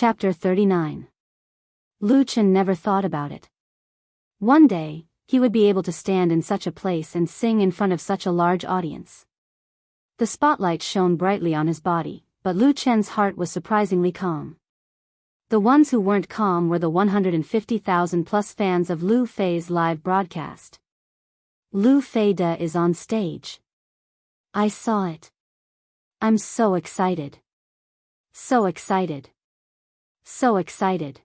Chapter 39. Lu Chen never thought about it. One day, he would be able to stand in such a place and sing in front of such a large audience. The spotlight shone brightly on his body, but Lu Chen's heart was surprisingly calm. The ones who weren't calm were the 150,000 plus fans of Lu Fei's live broadcast. Lu Fei is on stage. I saw it. I'm so excited. So excited. So excited.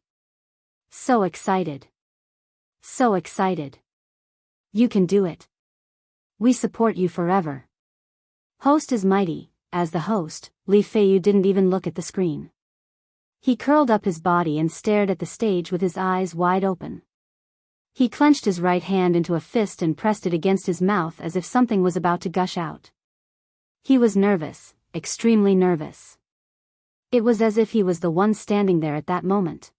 So excited. So excited. You can do it. We support you forever. Host is mighty. As the host, Li Feiyu didn't even look at the screen. He curled up his body and stared at the stage with his eyes wide open. He clenched his right hand into a fist and pressed it against his mouth as if something was about to gush out. He was nervous, extremely nervous. It was as if he was the one standing there at that moment.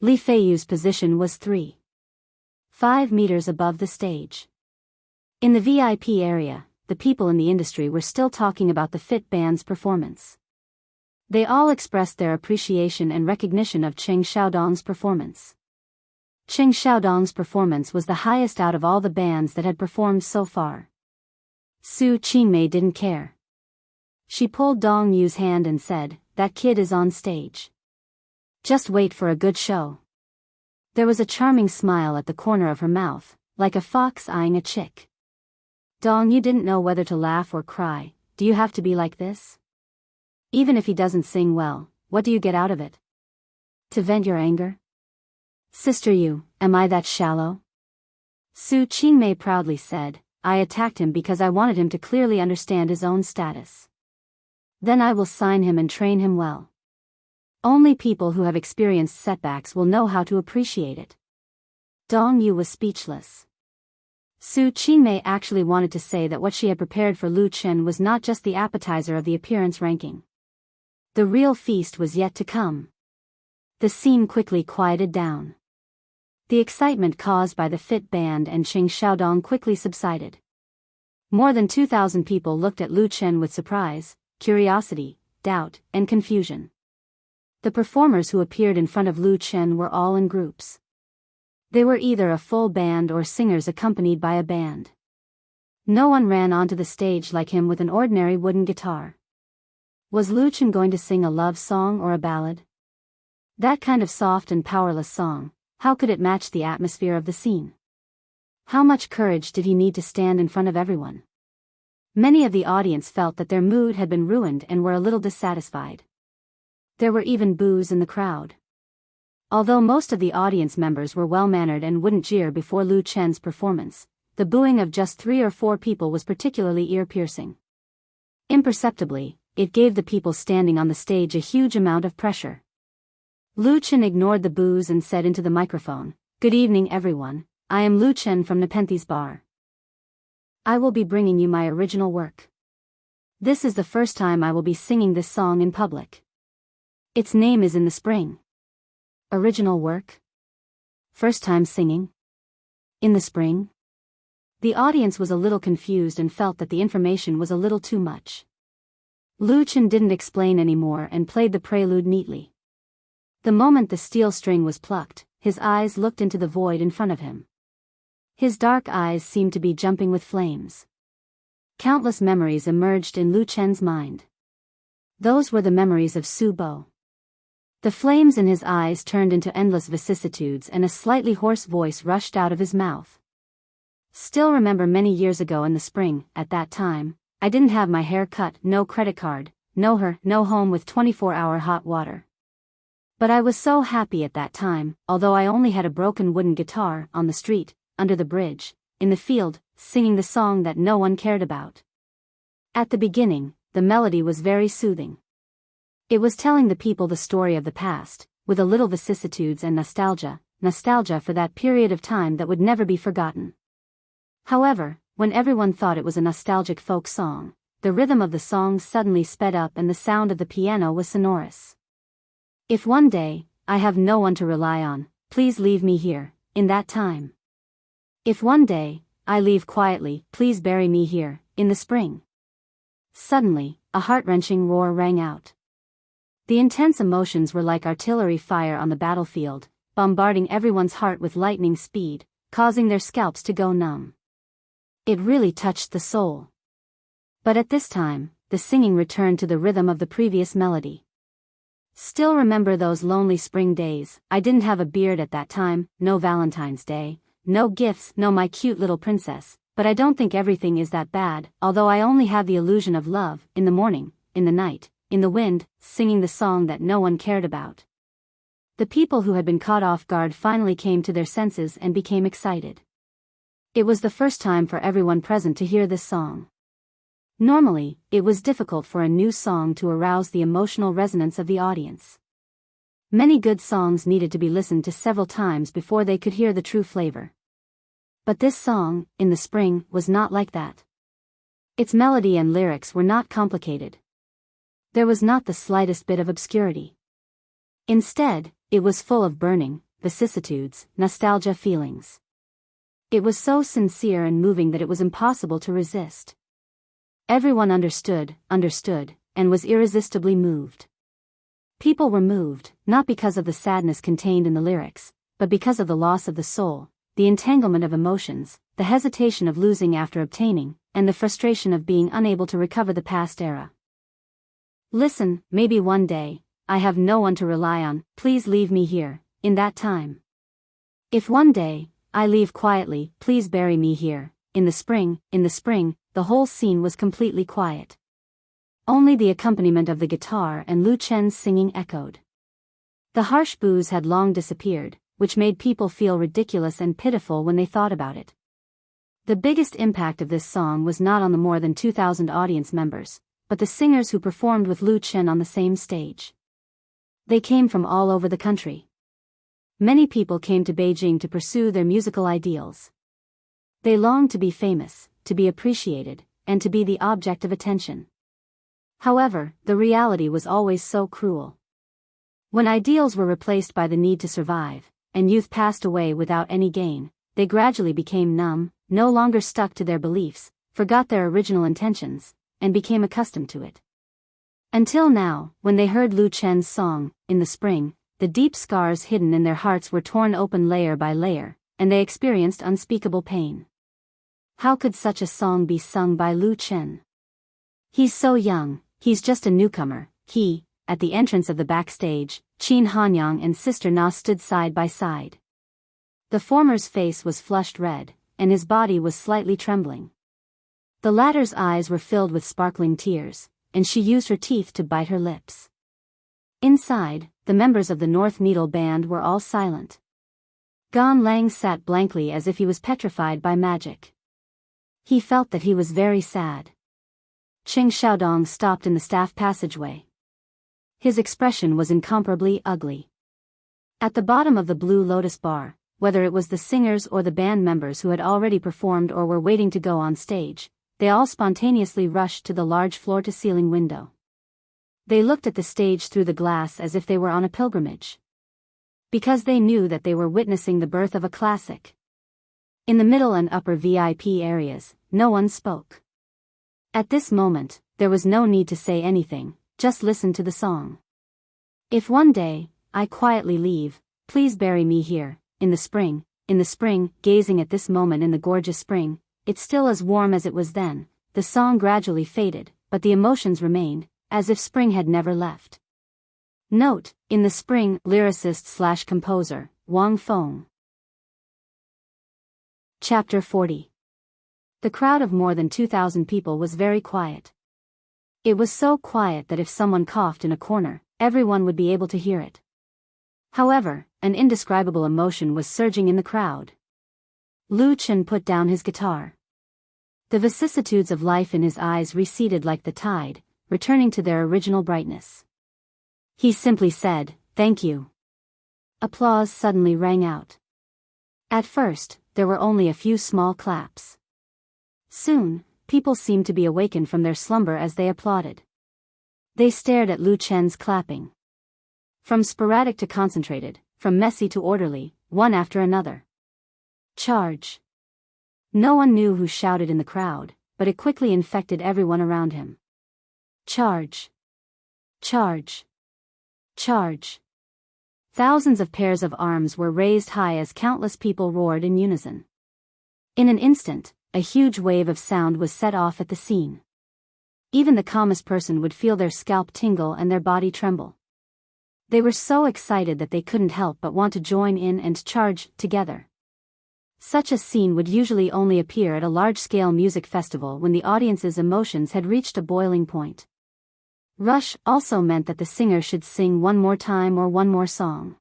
Li Feiyu's position was 3.5 meters above the stage. In the VIP area, the people in the industry were still talking about the Fit band's performance. They all expressed their appreciation and recognition of Cheng Xiaodong's performance. Cheng Xiaodong's performance was the highest out of all the bands that had performed so far. Su Qingmei didn't care. She pulled Dong Yu's hand and said, "That kid is on stage. Just wait for a good show." There was a charming smile at the corner of her mouth, like a fox eyeing a chick. Dong Yu didn't know whether to laugh or cry. Do you have to be like this? Even if he doesn't sing well, what do you get out of it? To vent your anger? Sister Yu, am I that shallow? Su Qingmei proudly said, I attacked him because I wanted him to clearly understand his own status. Then I will sign him and train him well. Only people who have experienced setbacks will know how to appreciate it. Dong Yu was speechless. Su Qingmei actually wanted to say that what she had prepared for Lu Chen was not just the appetizer of the appearance ranking. The real feast was yet to come. The scene quickly quieted down. The excitement caused by the Fit band and Cheng Xiaodong quickly subsided. More than 2,000 people looked at Lu Chen with surprise, curiosity, doubt, and confusion. The performers who appeared in front of Lu Chen were all in groups. They were either a full band or singers accompanied by a band. No one ran onto the stage like him with an ordinary wooden guitar. Was Lu Chen going to sing a love song or a ballad? That kind of soft and powerless song, how could it match the atmosphere of the scene? How much courage did he need to stand in front of everyone? Many of the audience felt that their mood had been ruined and were a little dissatisfied. There were even boos in the crowd. Although most of the audience members were well-mannered and wouldn't jeer before Lu Chen's performance, the booing of just 3 or 4 people was particularly ear-piercing. Imperceptibly, it gave the people standing on the stage a huge amount of pressure. Lu Chen ignored the boos and said into the microphone, "Good evening everyone, I am Lu Chen from Nepenthes Bar. I will be bringing you my original work. This is the first time I will be singing this song in public. Its name is In the Spring." Original work? First time singing? In the spring? The audience was a little confused and felt that the information was a little too much. Lu Chen didn't explain anymore and played the prelude neatly. The moment the steel string was plucked, his eyes looked into the void in front of him. His dark eyes seemed to be jumping with flames. Countless memories emerged in Lu Chen's mind. Those were the memories of Su Bo. The flames in his eyes turned into endless vicissitudes and a slightly hoarse voice rushed out of his mouth. Still remember many years ago in the spring, at that time, I didn't have my hair cut, no credit card, no home with 24-hour hot water. But I was so happy at that time, although I only had a broken wooden guitar, on the street, under the bridge, in the field, singing the song that no one cared about. At the beginning, the melody was very soothing. It was telling the people the story of the past, with a little vicissitudes and nostalgia for that period of time that would never be forgotten. However, when everyone thought it was a nostalgic folk song, the rhythm of the song suddenly sped up and the sound of the piano was sonorous. If one day, I have no one to rely on, please leave me here, in that time. If one day, I leave quietly, please bury me here, in the spring. Suddenly, a heart-wrenching roar rang out. The intense emotions were like artillery fire on the battlefield, bombarding everyone's heart with lightning speed, causing their scalps to go numb. It really touched the soul. But at this time, the singing returned to the rhythm of the previous melody. Still remember those lonely spring days. I didn't have a beard at that time, no Valentine's Day, no gifts, no my cute little princess, but I don't think everything is that bad, although I only have the illusion of love, in the morning, in the night, in the wind, singing the song that no one cared about. The people who had been caught off guard finally came to their senses and became excited. It was the first time for everyone present to hear this song. Normally, it was difficult for a new song to arouse the emotional resonance of the audience. Many good songs needed to be listened to several times before they could hear the true flavor. But this song, In the Spring, was not like that. Its melody and lyrics were not complicated. There was not the slightest bit of obscurity. Instead, it was full of burning, vicissitudes, nostalgia feelings. It was so sincere and moving that it was impossible to resist. Everyone understood, and was irresistibly moved. People were moved, not because of the sadness contained in the lyrics, but because of the loss of the soul, the entanglement of emotions, the hesitation of losing after obtaining, and the frustration of being unable to recover the past era. Listen, maybe one day, I have no one to rely on, please leave me here, in that time. If one day, I leave quietly, please bury me here, in the spring, the whole scene was completely quiet. Only the accompaniment of the guitar and Lu Chen's singing echoed. The harsh boos had long disappeared, which made people feel ridiculous and pitiful when they thought about it. The biggest impact of this song was not on the more than 2,000 audience members, but the singers who performed with Lu Chen on the same stage. They came from all over the country. Many people came to Beijing to pursue their musical ideals. They longed to be famous, to be appreciated, and to be the object of attention. However, the reality was always so cruel. When ideals were replaced by the need to survive, and youth passed away without any gain, they gradually became numb, no longer stuck to their beliefs, forgot their original intentions, and became accustomed to it. Until now, when they heard Lu Chen's song, In the Spring, the deep scars hidden in their hearts were torn open layer by layer, and they experienced unspeakable pain. How could such a song be sung by Lu Chen? He's so young, he's just a newcomer. At the entrance of the backstage, Qin Hanyang and Sister Na stood side by side. The former's face was flushed red, and his body was slightly trembling. The latter's eyes were filled with sparkling tears, and she used her teeth to bite her lips. Inside, the members of the North Needle Band were all silent. Gan Lang sat blankly as if he was petrified by magic. He felt that he was very sad. Qing Xiaodong stopped in the staff passageway. His expression was incomparably ugly. At the bottom of the Blue Lotus bar, whether it was the singers or the band members who had already performed or were waiting to go on stage, they all spontaneously rushed to the large floor-to-ceiling window. They looked at the stage through the glass as if they were on a pilgrimage. Because they knew that they were witnessing the birth of a classic. In the middle and upper VIP areas, no one spoke. At this moment, there was no need to say anything, just listen to the song. If one day, I quietly leave, please bury me here, in the spring, gazing at this moment in the gorgeous spring, it's still as warm as it was then. The song gradually faded, but the emotions remained, as if spring had never left. Note, In the Spring, lyricist/composer, Wang Feng. Chapter 40. The crowd of more than 2,000 people was very quiet. It was so quiet that if someone coughed in a corner, everyone would be able to hear it. However, an indescribable emotion was surging in the crowd. Lu Chen put down his guitar. The vicissitudes of life in his eyes receded like the tide, returning to their original brightness. He simply said, "Thank you." Applause suddenly rang out. At first, there were only a few small claps. Soon, people seemed to be awakened from their slumber as they applauded. They stared at Lu Chen's clapping. From sporadic to concentrated, from messy to orderly, one after another. Charge. No one knew who shouted in the crowd, but it quickly infected everyone around him. Charge. Charge. Charge. Thousands of pairs of arms were raised high as countless people roared in unison. In an instant, a huge wave of sound was set off at the scene. Even the calmest person would feel their scalp tingle and their body tremble. They were so excited that they couldn't help but want to join in and charge together. Such a scene would usually only appear at a large-scale music festival when the audience's emotions had reached a boiling point. Rush also meant that the singer should sing one more time or one more song.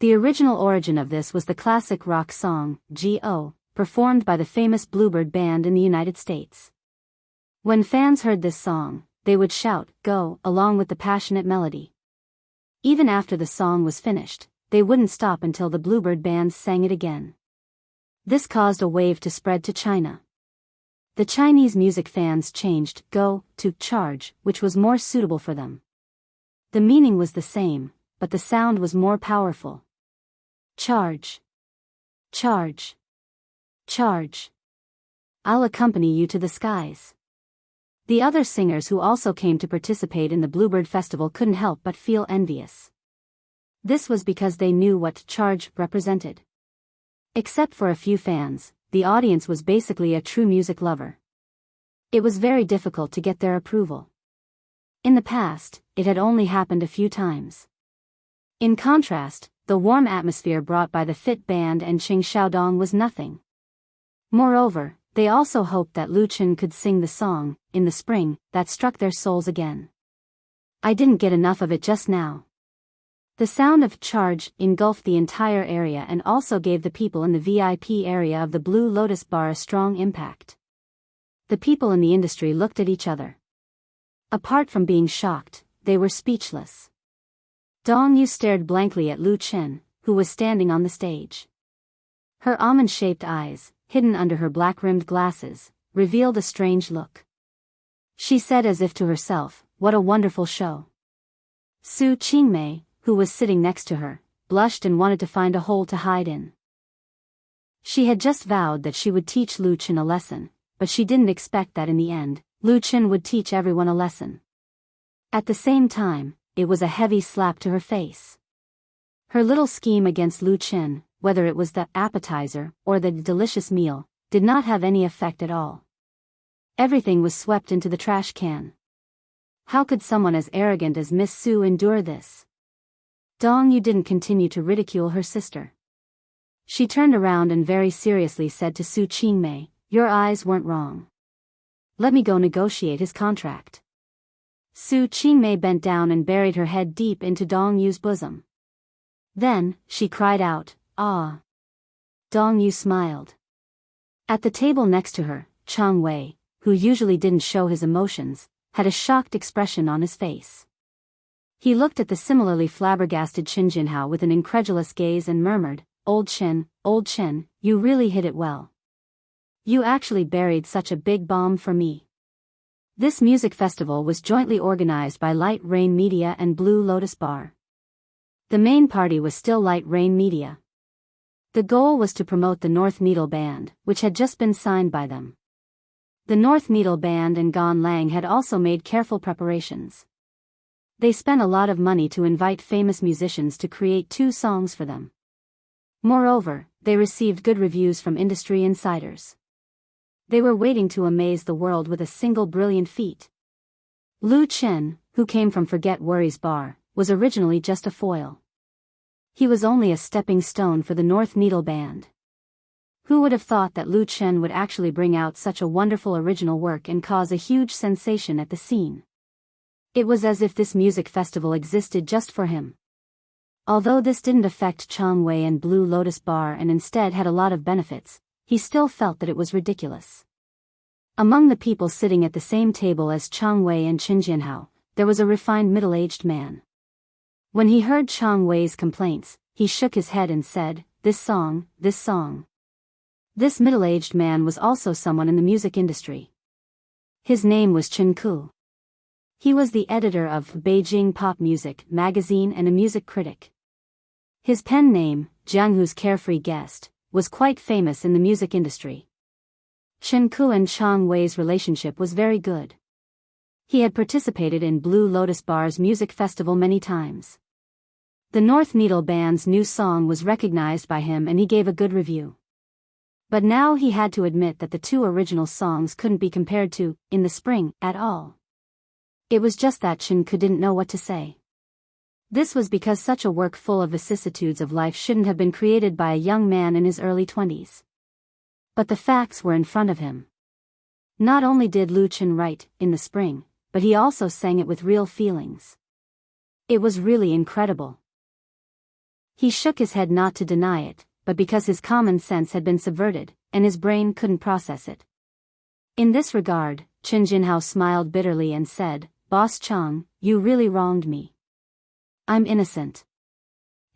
The original origin of this was the classic rock song, G.O., performed by the famous Bluebird Band in the United States. When fans heard this song, they would shout, "Go," along with the passionate melody. Even after the song was finished, they wouldn't stop until the Bluebird Band sang it again. This caused a wave to spread to China. The Chinese music fans changed "go" to "charge," which was more suitable for them. The meaning was the same, but the sound was more powerful. Charge. Charge. Charge. I'll accompany you to the skies. The other singers who also came to participate in the Bluebird Festival couldn't help but feel envious. This was because they knew what charge represented. Except for a few fans, the audience was basically a true music lover. It was very difficult to get their approval. In the past, it had only happened a few times. In contrast, the warm atmosphere brought by the Fit Band and Qing Xiaodong was nothing. Moreover, they also hoped that Lu Chen could sing the song, "In the Spring," that struck their souls again. I didn't get enough of it just now. The sound of charge engulfed the entire area and also gave the people in the VIP area of the Blue Lotus Bar a strong impact. The people in the industry looked at each other. Apart from being shocked, they were speechless. Dong Yu stared blankly at Lu Chen, who was standing on the stage. Her almond-shaped eyes, hidden under her black-rimmed glasses, revealed a strange look. She said as if to herself, "What a wonderful show." Su Qingmei, who was sitting next to her, blushed and wanted to find a hole to hide in. She had just vowed that she would teach Lu Chen a lesson, but she didn't expect that in the end, Lu Chen would teach everyone a lesson. At the same time, it was a heavy slap to her face. Her little scheme against Lu Chen, whether it was the appetizer or the delicious meal, did not have any effect at all. Everything was swept into the trash can. How could someone as arrogant as Miss Su endure this? Dong Yu didn't continue to ridicule her sister. She turned around and very seriously said to Su Qingmei, "Your eyes weren't wrong. Let me go negotiate his contract." Su Qingmei bent down and buried her head deep into Dong Yu's bosom. Then, she cried out, "Ah!" Dong Yu smiled. At the table next to her, Chang Wei, who usually didn't show his emotions, had a shocked expression on his face. He looked at the similarly flabbergasted Qin Jinhao with an incredulous gaze and murmured, Old Chen, you really hit it well. You actually buried such a big bomb for me." This music festival was jointly organized by Light Rain Media and Blue Lotus Bar. The main party was still Light Rain Media. The goal was to promote the North Needle Band, which had just been signed by them. The North Needle Band and Gan Lang had also made careful preparations. They spent a lot of money to invite famous musicians to create 2 songs for them. Moreover, they received good reviews from industry insiders. They were waiting to amaze the world with a single brilliant feat. Lu Chen, who came from Forget Worries Bar, was originally just a foil. He was only a stepping stone for the North Needle Band. Who would have thought that Lu Chen would actually bring out such a wonderful original work and cause a huge sensation at the scene? It was as if this music festival existed just for him. Although this didn't affect Chang Wei and Blue Lotus Bar and instead had a lot of benefits, he still felt that it was ridiculous. Among the people sitting at the same table as Chang Wei and Qin Jinhao, there was a refined middle-aged man. When he heard Chang Wei's complaints, he shook his head and said, This song. This middle-aged man was also someone in the music industry. His name was Chen Ku. He was the editor of Beijing Pop Music magazine and a music critic. His pen name, Jianghu's Carefree Guest, was quite famous in the music industry. Chen Ku and Chang Wei's relationship was very good. He had participated in Blue Lotus Bar's music festival many times. The North Needle Band's new song was recognized by him and he gave a good review. But now he had to admit that the two original songs couldn't be compared to In the Spring at all. It was just that Chen didn't know what to say. This was because such a work full of vicissitudes of life shouldn't have been created by a young man in his early 20s. But the facts were in front of him. Not only did Lu Chen write In the Spring, but he also sang it with real feelings. It was really incredible. He shook his head not to deny it, but because his common sense had been subverted, and his brain couldn't process it. In this regard, Chen Jinhao smiled bitterly and said, "Boss Chang, you really wronged me. I'm innocent."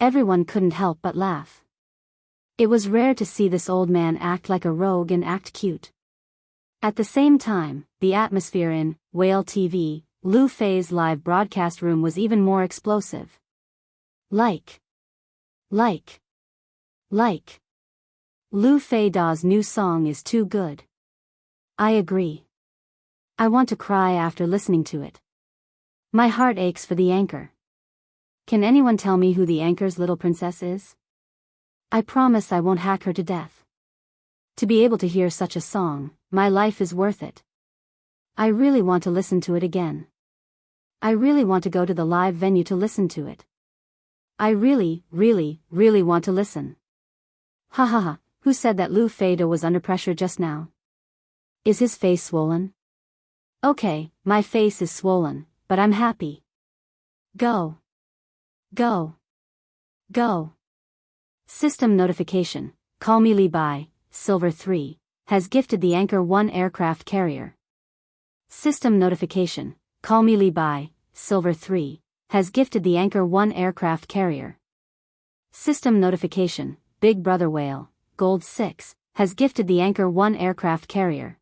Everyone couldn't help but laugh. It was rare to see this old man act like a rogue and act cute. At the same time, the atmosphere in Whale TV, Lu Fei's live broadcast room was even more explosive. Like. Lu Fei Da's new song is too good. I agree. I want to cry after listening to it. My heart aches for the anchor. Can anyone tell me who the anchor's little princess is? I promise I won't hack her to death. To be able to hear such a song, my life is worth it. I really want to listen to it again. I really want to go to the live venue to listen to it. I really want to listen. Ha ha ha, who said that Lu Feido was under pressure just now? Is his face swollen? Okay, my face is swollen, but I'm happy. Go. System notification, Call Me Li Bai, Silver 3, has gifted the Anchor 1 aircraft carrier. System notification, Call Me Li Bai, Silver 3, has gifted the Anchor 1 aircraft carrier. System notification, Big Brother Whale, Gold 6, has gifted the Anchor 1 aircraft carrier.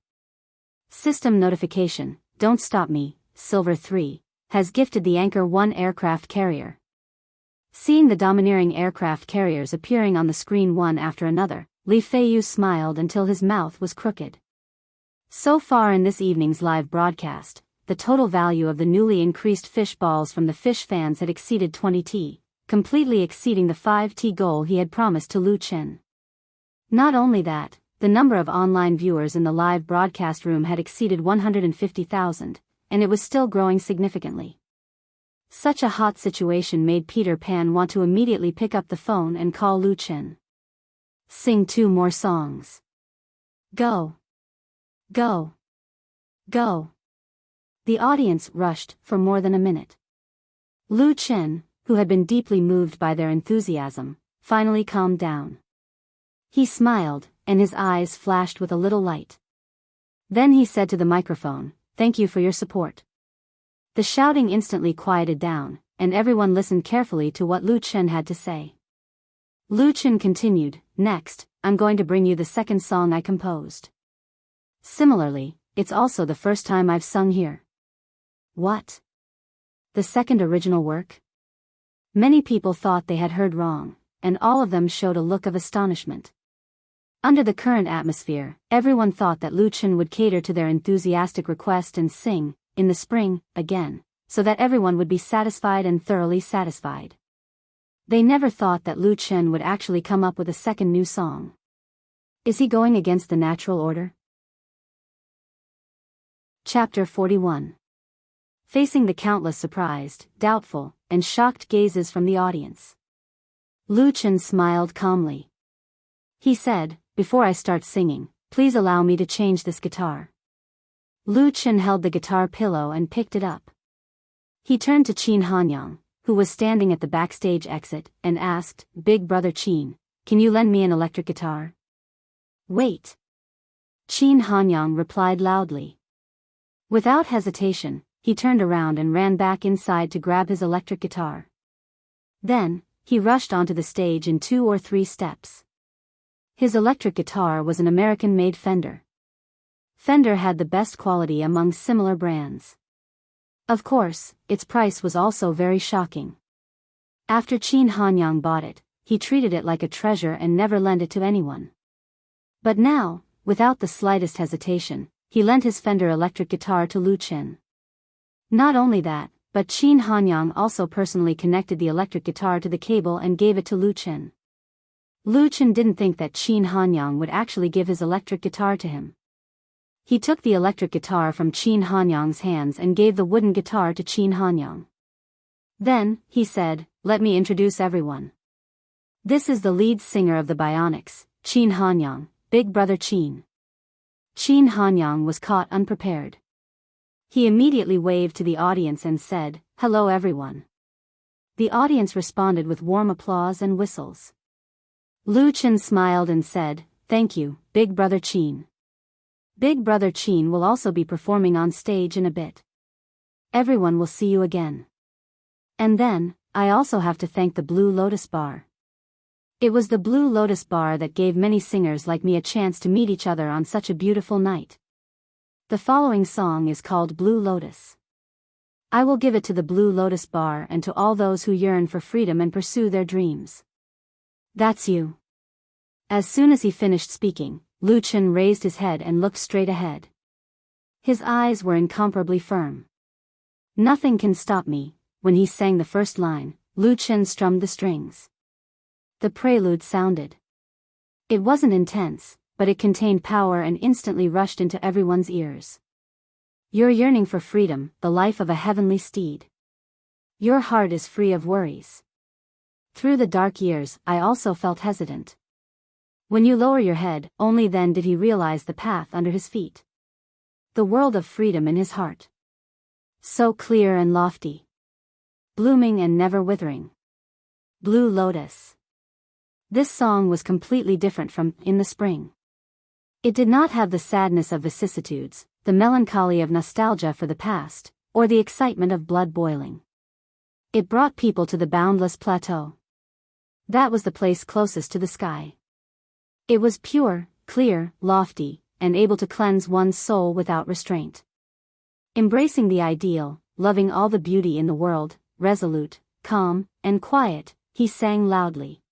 System notification, Don't Stop Me, Silver 3, has gifted the Anchor 1 aircraft carrier. Seeing the domineering aircraft carriers appearing on the screen one after another, Li Feiyu smiled until his mouth was crooked. So far in this evening's live broadcast, the total value of the newly increased fish balls from the fish fans had exceeded 20 T, completely exceeding the 5 T goal he had promised to Lu Chen. Not only that, the number of online viewers in the live broadcast room had exceeded 150,000, and it was still growing significantly. Such a hot situation made Peter Pan want to immediately pick up the phone and call Lu Chen. Sing 2 more songs. Go. The audience rushed for more than a minute. Lu Chen, who had been deeply moved by their enthusiasm, finally calmed down. He smiled, and his eyes flashed with a little light. Then he said to the microphone, "Thank you for your support." The shouting instantly quieted down, and everyone listened carefully to what Lu Chen had to say. Lu Chen continued, "Next, I'm going to bring you the second song I composed. Similarly, it's also the first time I've sung here." What? The second original work? Many people thought they had heard wrong, and all of them showed a look of astonishment. Under the current atmosphere, everyone thought that Lu Chen would cater to their enthusiastic request and sing In the Spring again, so that everyone would be satisfied and thoroughly satisfied. They never thought that Lu Chen would actually come up with a second new song. Is he going against the natural order? Chapter 41. Facing the countless surprised, doubtful, and shocked gazes from the audience, Lu Chen smiled calmly. He said, "Before I start singing, please allow me to change this guitar." Lu Chen held the guitar pillow and picked it up. He turned to Qin Hanyang, who was standing at the backstage exit, and asked, "Big Brother Qin, can you lend me an electric guitar?" "Wait." Qin Hanyang replied loudly. Without hesitation, he turned around and ran back inside to grab his electric guitar. Then, he rushed onto the stage in 2 or 3 steps. His electric guitar was an American-made Fender. Fender had the best quality among similar brands. Of course, its price was also very shocking. After Qin Hanyang bought it, he treated it like a treasure and never lent it to anyone. But now, without the slightest hesitation, he lent his Fender electric guitar to Lu Chen. Not only that, but Qin Hanyang also personally connected the electric guitar to the cable and gave it to Lu Chen. Lu Chen didn't think that Qin Hanyang would actually give his electric guitar to him. He took the electric guitar from Qin Hanyang's hands and gave the wooden guitar to Qin Hanyang. Then, he said, "Let me introduce everyone. This is the lead singer of the Bionics, Qin Hanyang, Big Brother Qin." Qin Hanyang was caught unprepared. He immediately waved to the audience and said, "Hello everyone." The audience responded with warm applause and whistles. Lu Chen smiled and said, "Thank you, Big Brother Qin. Big Brother Qin will also be performing on stage in a bit. Everyone will see you again. And then, I also have to thank the Blue Lotus Bar. It was the Blue Lotus Bar that gave many singers like me a chance to meet each other on such a beautiful night. The following song is called Blue Lotus. I will give it to the Blue Lotus Bar and to all those who yearn for freedom and pursue their dreams. That's you." As soon as he finished speaking, Lu Chen raised his head and looked straight ahead. His eyes were incomparably firm. "Nothing can stop me." When he sang the first line, Lu Chen strummed the strings. The prelude sounded. It wasn't intense, but it contained power and instantly rushed into everyone's ears. "You're yearning for freedom, the life of a heavenly steed. Your heart is free of worries. Through the dark years, I also felt hesitant. When you lower your head, only then did he realize the path under his feet. The world of freedom in his heart. So clear and lofty. Blooming and never withering. Blue Lotus." This song was completely different from In the Spring. It did not have the sadness of vicissitudes, the melancholy of nostalgia for the past, or the excitement of blood boiling. It brought people to the boundless plateau. That was the place closest to the sky. It was pure, clear, lofty, and able to cleanse one's soul without restraint. Embracing the ideal, loving all the beauty in the world, resolute, calm, and quiet, he sang loudly.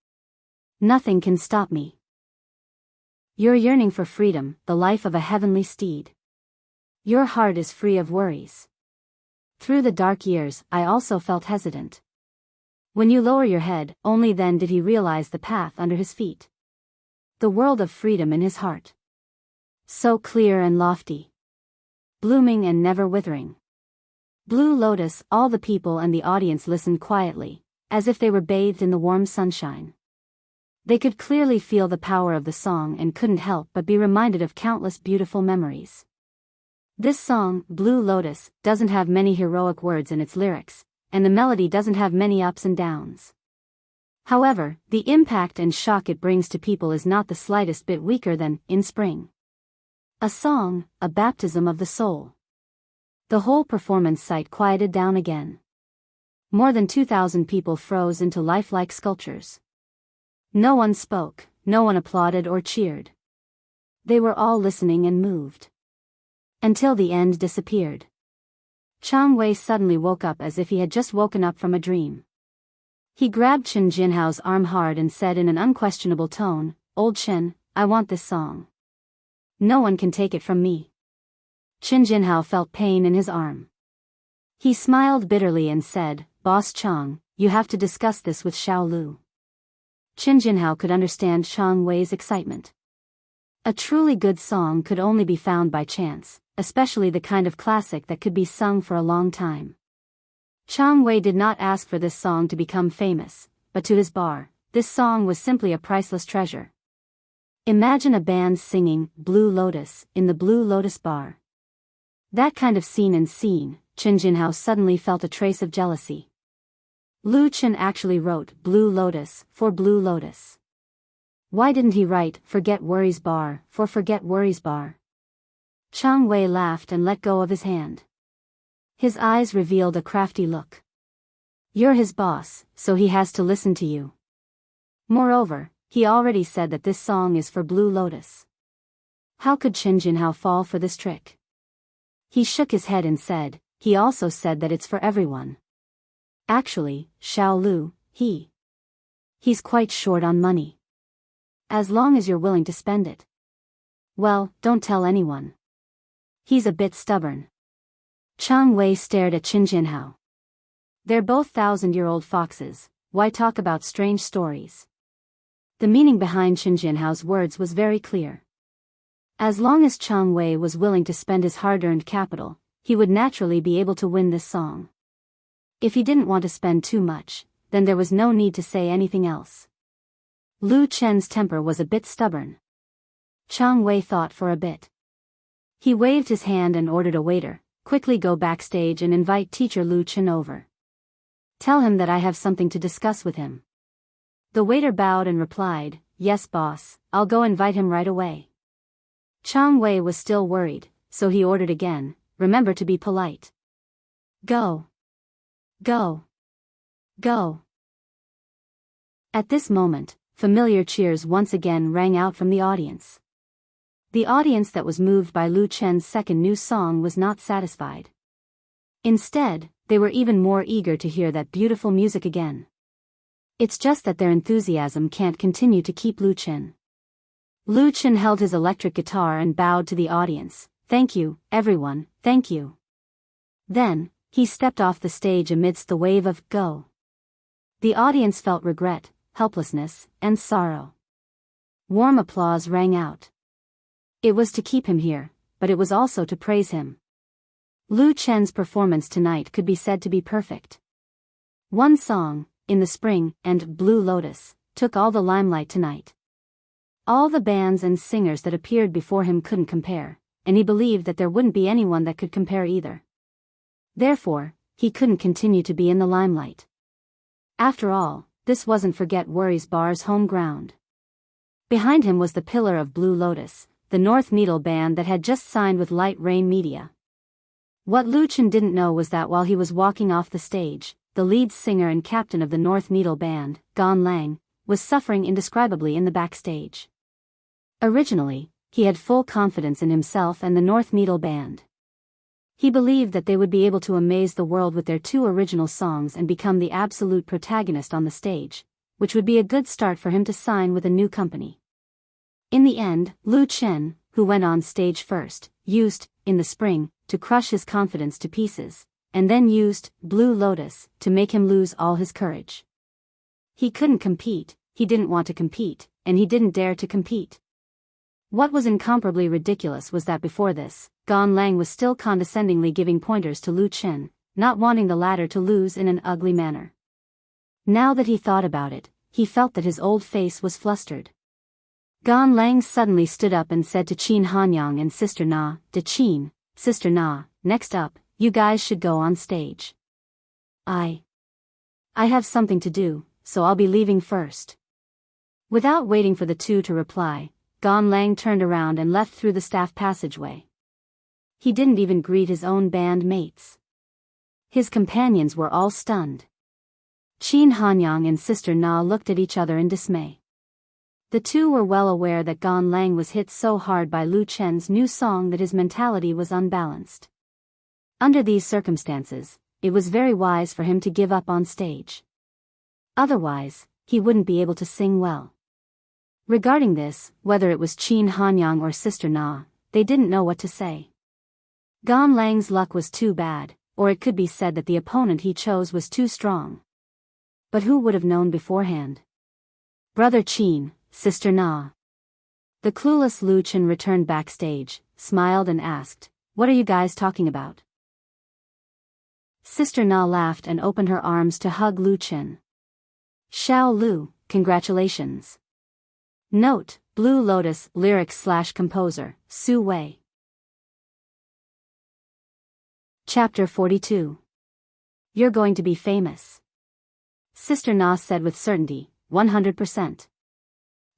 "Nothing can stop me. You're yearning for freedom, the life of a heavenly steed. Your heart is free of worries. Through the dark years, I also felt hesitant. When you lower your head, only then did he realize the path under his feet. The world of freedom in his heart. So clear and lofty. Blooming and never withering. Blue Lotus." All the people and the audience listened quietly, as if they were bathed in the warm sunshine. They could clearly feel the power of the song and couldn't help but be reminded of countless beautiful memories. This song, Blue Lotus, doesn't have many heroic words in its lyrics, and the melody doesn't have many ups and downs. However, the impact and shock it brings to people is not the slightest bit weaker than In Spring. A song, a baptism of the soul. The whole performance site quieted down again. More than 2,000 people froze into lifelike sculptures. No one spoke, no one applauded or cheered. They were all listening and moved. Until the end disappeared. Chang Wei suddenly woke up as if he had just woken up from a dream. He grabbed Chen Jinhao's arm hard and said in an unquestionable tone, "Old Chen, I want this song. No one can take it from me." Chen Jinhao felt pain in his arm. He smiled bitterly and said, "Boss Chang, you have to discuss this with Xiao Lu." Chen Jinhao could understand Chang Wei's excitement. A truly good song could only be found by chance, especially the kind of classic that could be sung for a long time. Chang Wei did not ask for this song to become famous, but to his bar, this song was simply a priceless treasure. Imagine a band singing Blue Lotus in the Blue Lotus Bar. That kind of scene, Chen Jinhao suddenly felt a trace of jealousy. Lu Chen actually wrote Blue Lotus for Blue Lotus. Why didn't he write Forget Worries Bar for Forget Worries Bar? Chang Wei laughed and let go of his hand. His eyes revealed a crafty look. You're his boss, so he has to listen to you. Moreover, he already said that this song is for Blue Lotus. How could Chen Jinhao fall for this trick? He shook his head and said, he also said that it's for everyone. Actually, Xiao Lu, he's quite short on money. As long as you're willing to spend it. Well, don't tell anyone. He's a bit stubborn. Chang Wei stared at Chen Jinhao. They're both thousand-year-old foxes, why talk about strange stories? The meaning behind Qin Jianhao's words was very clear. As long as Chang Wei was willing to spend his hard-earned capital, he would naturally be able to win this song. If he didn't want to spend too much, then there was no need to say anything else. Lu Chen's temper was a bit stubborn. Chang Wei thought for a bit. He waved his hand and ordered a waiter, quickly go backstage and invite teacher Lu Chen over. Tell him that I have something to discuss with him. The waiter bowed and replied, yes boss, I'll go invite him right away. Chang Wei was still worried, so he ordered again, remember to be polite. Go. Go. Go. At this moment, familiar cheers once again rang out from the audience. The audience that was moved by Lu Chen's second new song was not satisfied. Instead, they were even more eager to hear that beautiful music again. It's just that their enthusiasm can't continue to keep Lu Chen. Lu Chen held his electric guitar and bowed to the audience. Thank you, everyone, thank you. Then, he stepped off the stage amidst the wave of go. The audience felt regret, helplessness, and sorrow. Warm applause rang out. It was to keep him here, but it was also to praise him. Lu Chen's performance tonight could be said to be perfect. One song, In the Spring, and Blue Lotus, took all the limelight tonight. All the bands and singers that appeared before him couldn't compare, and he believed that there wouldn't be anyone that could compare either. Therefore, he couldn't continue to be in the limelight. After all, this wasn't Forget Worries Bar's home ground. Behind him was the pillar of Blue Lotus, the North Needle band that had just signed with Light Rain Media. What Lu Chen didn't know was that while he was walking off the stage, the lead singer and captain of the North Needle band, Gan Lang, was suffering indescribably in the backstage. Originally, he had full confidence in himself and the North Needle band. He believed that they would be able to amaze the world with their two original songs and become the absolute protagonist on the stage, which would be a good start for him to sign with a new company. In the end, Lu Chen, who went on stage first, used In the Spring to crush his confidence to pieces, and then used Blue Lotus to make him lose all his courage. He couldn't compete, he didn't want to compete, and he didn't dare to compete. What was incomparably ridiculous was that before this, Gan Lang was still condescendingly giving pointers to Lu Chen, not wanting the latter to lose in an ugly manner. Now that he thought about it, he felt that his old face was flustered. Gan Lang suddenly stood up and said to Qin Hanyang and Sister Na, to Qin, Sister Na, next up, you guys should go on stage. I have something to do, so I'll be leaving first. Without waiting for the two to reply, Gan Lang turned around and left through the staff passageway. He didn't even greet his own band mates. His companions were all stunned. Qin Hanyang and Sister Na looked at each other in dismay. The two were well aware that Gan Lang was hit so hard by Lu Chen's new song that his mentality was unbalanced. Under these circumstances, it was very wise for him to give up on stage. Otherwise, he wouldn't be able to sing well. Regarding this, whether it was Qin Hanyang or Sister Na, they didn't know what to say. Gan Lang's luck was too bad, or it could be said that the opponent he chose was too strong. But who would have known beforehand? Brother Qin, Sister Na. The clueless Lu Chen returned backstage, smiled and asked, "What are you guys talking about?" Sister Na laughed and opened her arms to hug Lu Chen. "Xiao Lu, congratulations." Note, Blue Lotus lyrics/composer, Su Wei. Chapter 42. You're going to be famous. Sister Na said with certainty, 100%.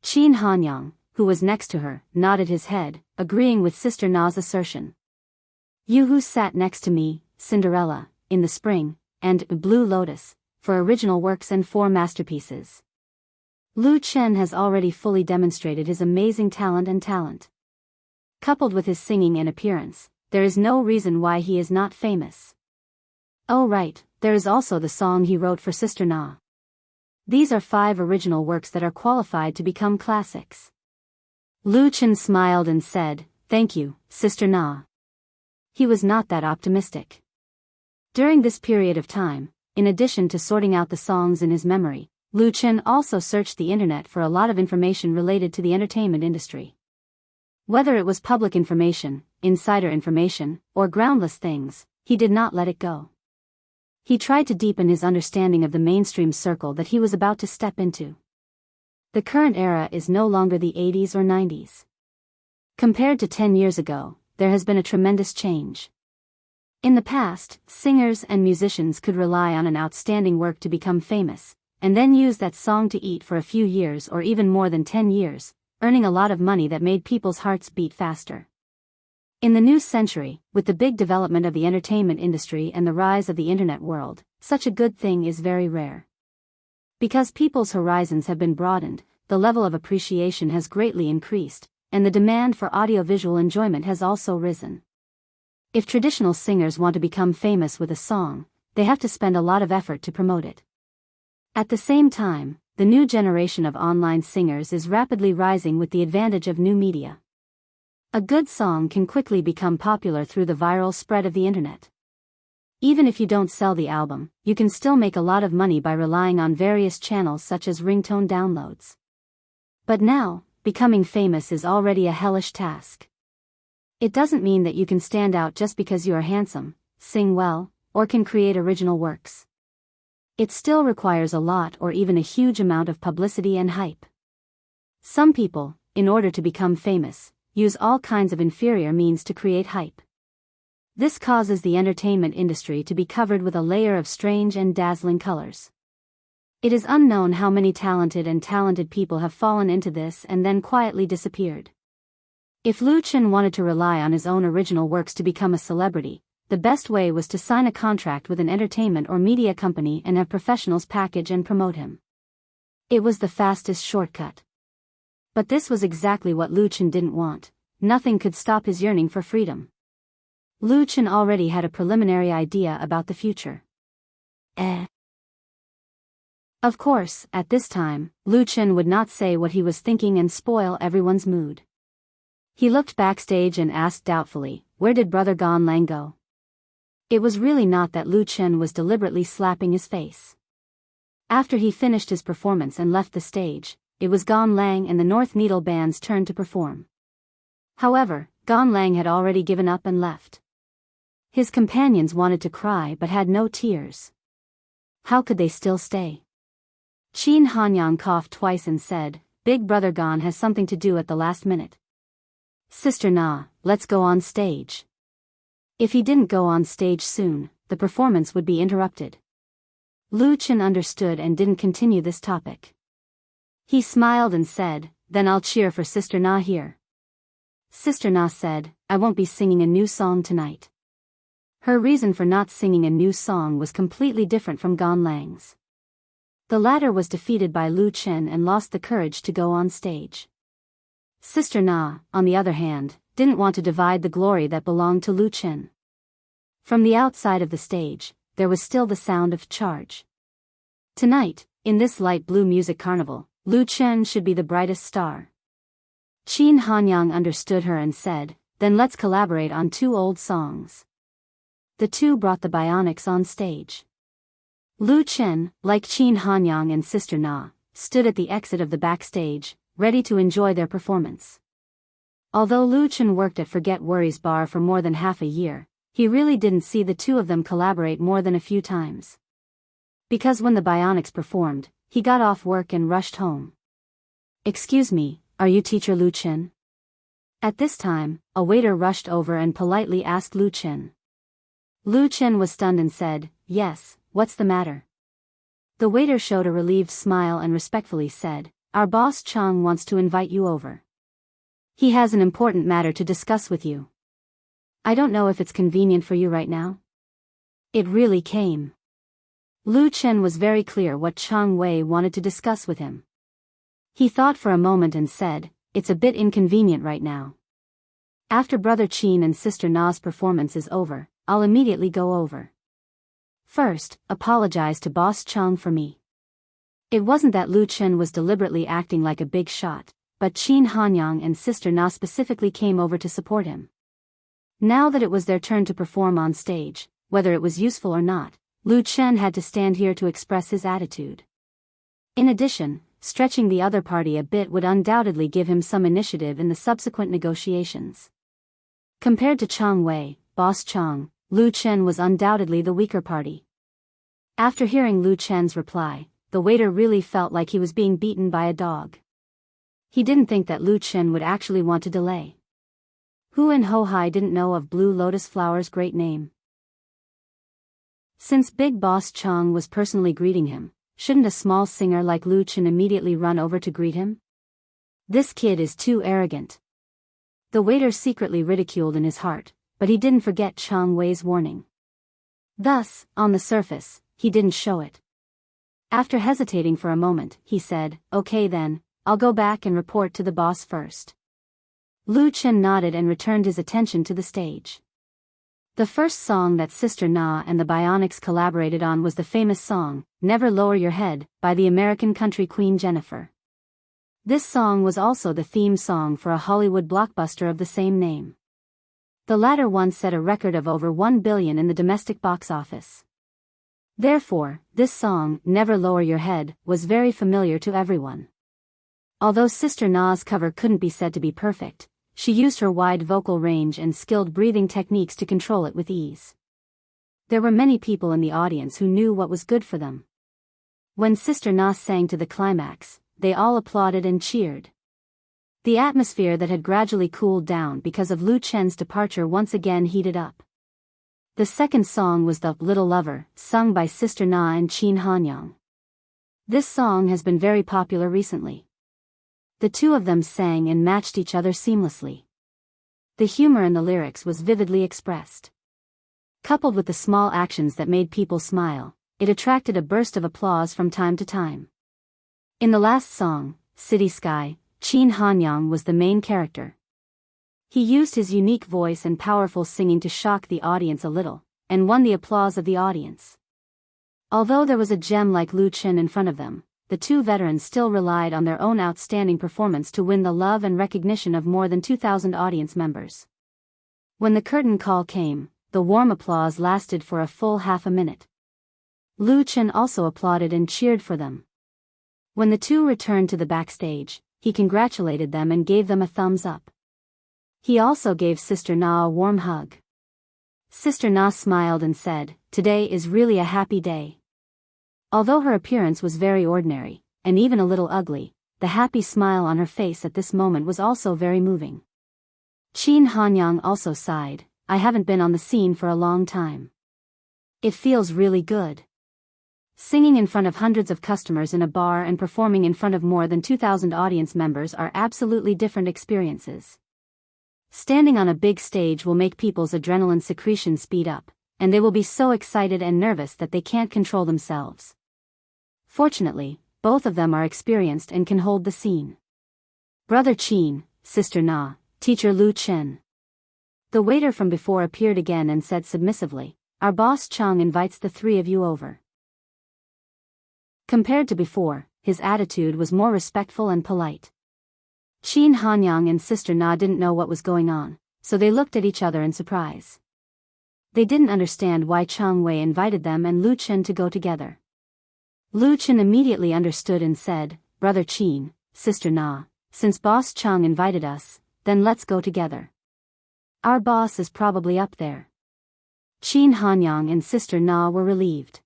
Qin Hanyang, who was next to her, nodded his head, agreeing with Sister Na's assertion. You who sat next to me, Cinderella, In the Spring, and Blue Lotus, for original works and 4 masterpieces. Lu Chen has already fully demonstrated his amazing talent. Coupled with his singing and appearance, there is no reason why he is not famous. Oh right, there is also the song he wrote for Sister Na. These are 5 original works that are qualified to become classics. Lu Chen smiled and said, "Thank you, Sister Na." He was not that optimistic. During this period of time, in addition to sorting out the songs in his memory, Lu Chen also searched the internet for a lot of information related to the entertainment industry. Whether it was public information, insider information, or groundless things, he did not let it go. He tried to deepen his understanding of the mainstream circle that he was about to step into. The current era is no longer the 80s or 90s. Compared to 10 years ago, there has been a tremendous change. In the past, singers and musicians could rely on an outstanding work to become famous, and then use that song to eat for a few years or even more than 10 years, earning a lot of money that made people's hearts beat faster. In the new century, with the big development of the entertainment industry and the rise of the internet world, such a good thing is very rare. Because people's horizons have been broadened, the level of appreciation has greatly increased, and the demand for audiovisual enjoyment has also risen. If traditional singers want to become famous with a song, they have to spend a lot of effort to promote it. At the same time, the new generation of online singers is rapidly rising with the advantage of new media. A good song can quickly become popular through the viral spread of the internet. Even if you don't sell the album, you can still make a lot of money by relying on various channels such as ringtone downloads. But now, becoming famous is already a hellish task. It doesn't mean that you can stand out just because you are handsome, sing well, or can create original works. It still requires a lot or even a huge amount of publicity and hype. Some people, in order to become famous, use all kinds of inferior means to create hype. This causes the entertainment industry to be covered with a layer of strange and dazzling colors. It is unknown how many talented people have fallen into this and then quietly disappeared. If Lu Chen wanted to rely on his own original works to become a celebrity, the best way was to sign a contract with an entertainment or media company and have professionals package and promote him. It was the fastest shortcut. But this was exactly what Lu Chen didn't want. Nothing could stop his yearning for freedom. Lu Chen already had a preliminary idea about the future. Of course, at this time, Lu Chen would not say what he was thinking and spoil everyone's mood. He looked backstage and asked doubtfully, "Where did Brother Gan Lang go?" It was really not that Lu Chen was deliberately slapping his face. After he finished his performance and left the stage, it was Gan Lang and the North Needle Band's turn to perform. However, Gan Lang had already given up and left. His companions wanted to cry but had no tears. How could they still stay? Qin Hanyang coughed twice and said, "Big Brother Gan has something to do at the last minute. Sister Na, let's go on stage." If he didn't go on stage soon, the performance would be interrupted. Lu Chen understood and didn't continue this topic. He smiled and said, "Then I'll cheer for Sister Na here." Sister Na said, "I won't be singing a new song tonight." Her reason for not singing a new song was completely different from Gan Lang's. The latter was defeated by Lu Chen and lost the courage to go on stage. Sister Na, on the other hand, didn't want to divide the glory that belonged to Lu Chen. From the outside of the stage, there was still the sound of charge. Tonight, in this light blue music carnival, Lu Chen should be the brightest star. Qin Hanyang understood her and said, "Then let's collaborate on 2 old songs." The two brought the Bionics on stage. Lu Chen, like Qin Hanyang and Sister Na, stood at the exit of the backstage, ready to enjoy their performance. Although Lu Chen worked at Forget Worries Bar for more than half a year, he really didn't see the two of them collaborate more than a few times. Because when the Bionics performed, he got off work and rushed home. "Excuse me, are you teacher Lu Chen?" At this time, a waiter rushed over and politely asked Lu Chen. Lu Chen was stunned and said, "Yes, what's the matter?" The waiter showed a relieved smile and respectfully said, "Our boss Chang wants to invite you over. He has an important matter to discuss with you. I don't know if it's convenient for you right now." It really came. Lu Chen was very clear what Chang Wei wanted to discuss with him. He thought for a moment and said, "It's a bit inconvenient right now. After Brother Qin and Sister Na's performance is over, I'll immediately go over. First, apologize to Boss Chang for me." It wasn't that Lu Chen was deliberately acting like a big shot, but Qin Hanyang and Sister Na specifically came over to support him. Now that it was their turn to perform on stage, whether it was useful or not, Lu Chen had to stand here to express his attitude. In addition, stretching the other party a bit would undoubtedly give him some initiative in the subsequent negotiations. Compared to Chang Wei, Boss Chang, Lu Chen was undoubtedly the weaker party. After hearing Lu Chen's reply, the waiter really felt like he was being beaten by a dog. He didn't think that Lu Chen would actually want to delay. Who in Ho-Hai didn't know of Blue Lotus Flower's great name? Since Big Boss Chang was personally greeting him, shouldn't a small singer like Lu Chen immediately run over to greet him? This kid is too arrogant. The waiter secretly ridiculed in his heart, but he didn't forget Chang Wei's warning. Thus, on the surface, he didn't show it. After hesitating for a moment, he said, "Okay then, I'll go back and report to the boss first." Lu Chen nodded and returned his attention to the stage. The first song that Sister Na and the Bionics collaborated on was the famous song, "Never Lower Your Head," by the American country queen Jennifer. This song was also the theme song for a Hollywood blockbuster of the same name. The latter once set a record of over $1 billion in the domestic box office. Therefore, this song, "Never Lower Your Head," was very familiar to everyone. Although Sister Na's cover couldn't be said to be perfect, she used her wide vocal range and skilled breathing techniques to control it with ease. There were many people in the audience who knew what was good for them. When Sister Na sang to the climax, they all applauded and cheered. The atmosphere that had gradually cooled down because of Lu Chen's departure once again heated up. The second song was the "Little Lover," sung by Sister Na and Qin Hanyang. This song has been very popular recently. The two of them sang and matched each other seamlessly. The humor in the lyrics was vividly expressed. Coupled with the small actions that made people smile, it attracted a burst of applause from time to time. In the last song, "City Sky," Qin Hanyang was the main character. He used his unique voice and powerful singing to shock the audience a little, and won the applause of the audience. Although there was a gem like Lu Chen in front of them, the two veterans still relied on their own outstanding performance to win the love and recognition of more than 2,000 audience members. When the curtain call came, the warm applause lasted for a full half a minute. Lu Chen also applauded and cheered for them. When the two returned to the backstage, he congratulated them and gave them a thumbs up. He also gave Sister Na a warm hug. Sister Na smiled and said, "Today is really a happy day." Although her appearance was very ordinary, and even a little ugly, the happy smile on her face at this moment was also very moving. Qin Hanyang also sighed, "I haven't been on the scene for a long time. It feels really good." Singing in front of hundreds of customers in a bar and performing in front of more than 2,000 audience members are absolutely different experiences. Standing on a big stage will make people's adrenaline secretion speed up, and they will be so excited and nervous that they can't control themselves. Fortunately, both of them are experienced and can hold the scene. "Brother Qin, Sister Na, Teacher Lu Chen." The waiter from before appeared again and said submissively, "Our boss Chang invites the three of you over." Compared to before, his attitude was more respectful and polite. Qin Hanyang and Sister Na didn't know what was going on, so they looked at each other in surprise. They didn't understand why Chang Wei invited them and Lu Chen to go together. Lu Chen immediately understood and said, "Brother Qin, Sister Na, since Boss Chang invited us, then let's go together. Our boss is probably up there." Qin Hanyang and Sister Na were relieved.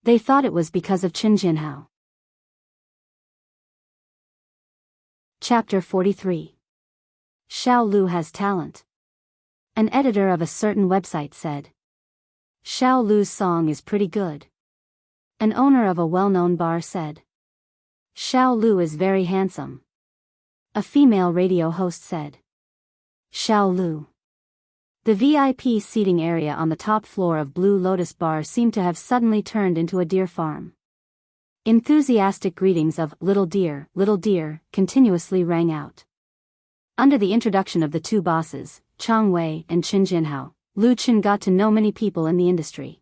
They thought it was because of Qin Jinhao. Chapter 43. Xiao Lu has talent. An editor of a certain website said, "Xiao Lu's song is pretty good." An owner of a well-known bar said, "Xiao Lu is very handsome." A female radio host said, "Xiao Lu." The VIP seating area on the top floor of Blue Lotus Bar seemed to have suddenly turned into a deer farm. Enthusiastic greetings of little deer," continuously rang out. Under the introduction of the two bosses, Chang Wei and Qin Jinhao, Lu Chen got to know many people in the industry.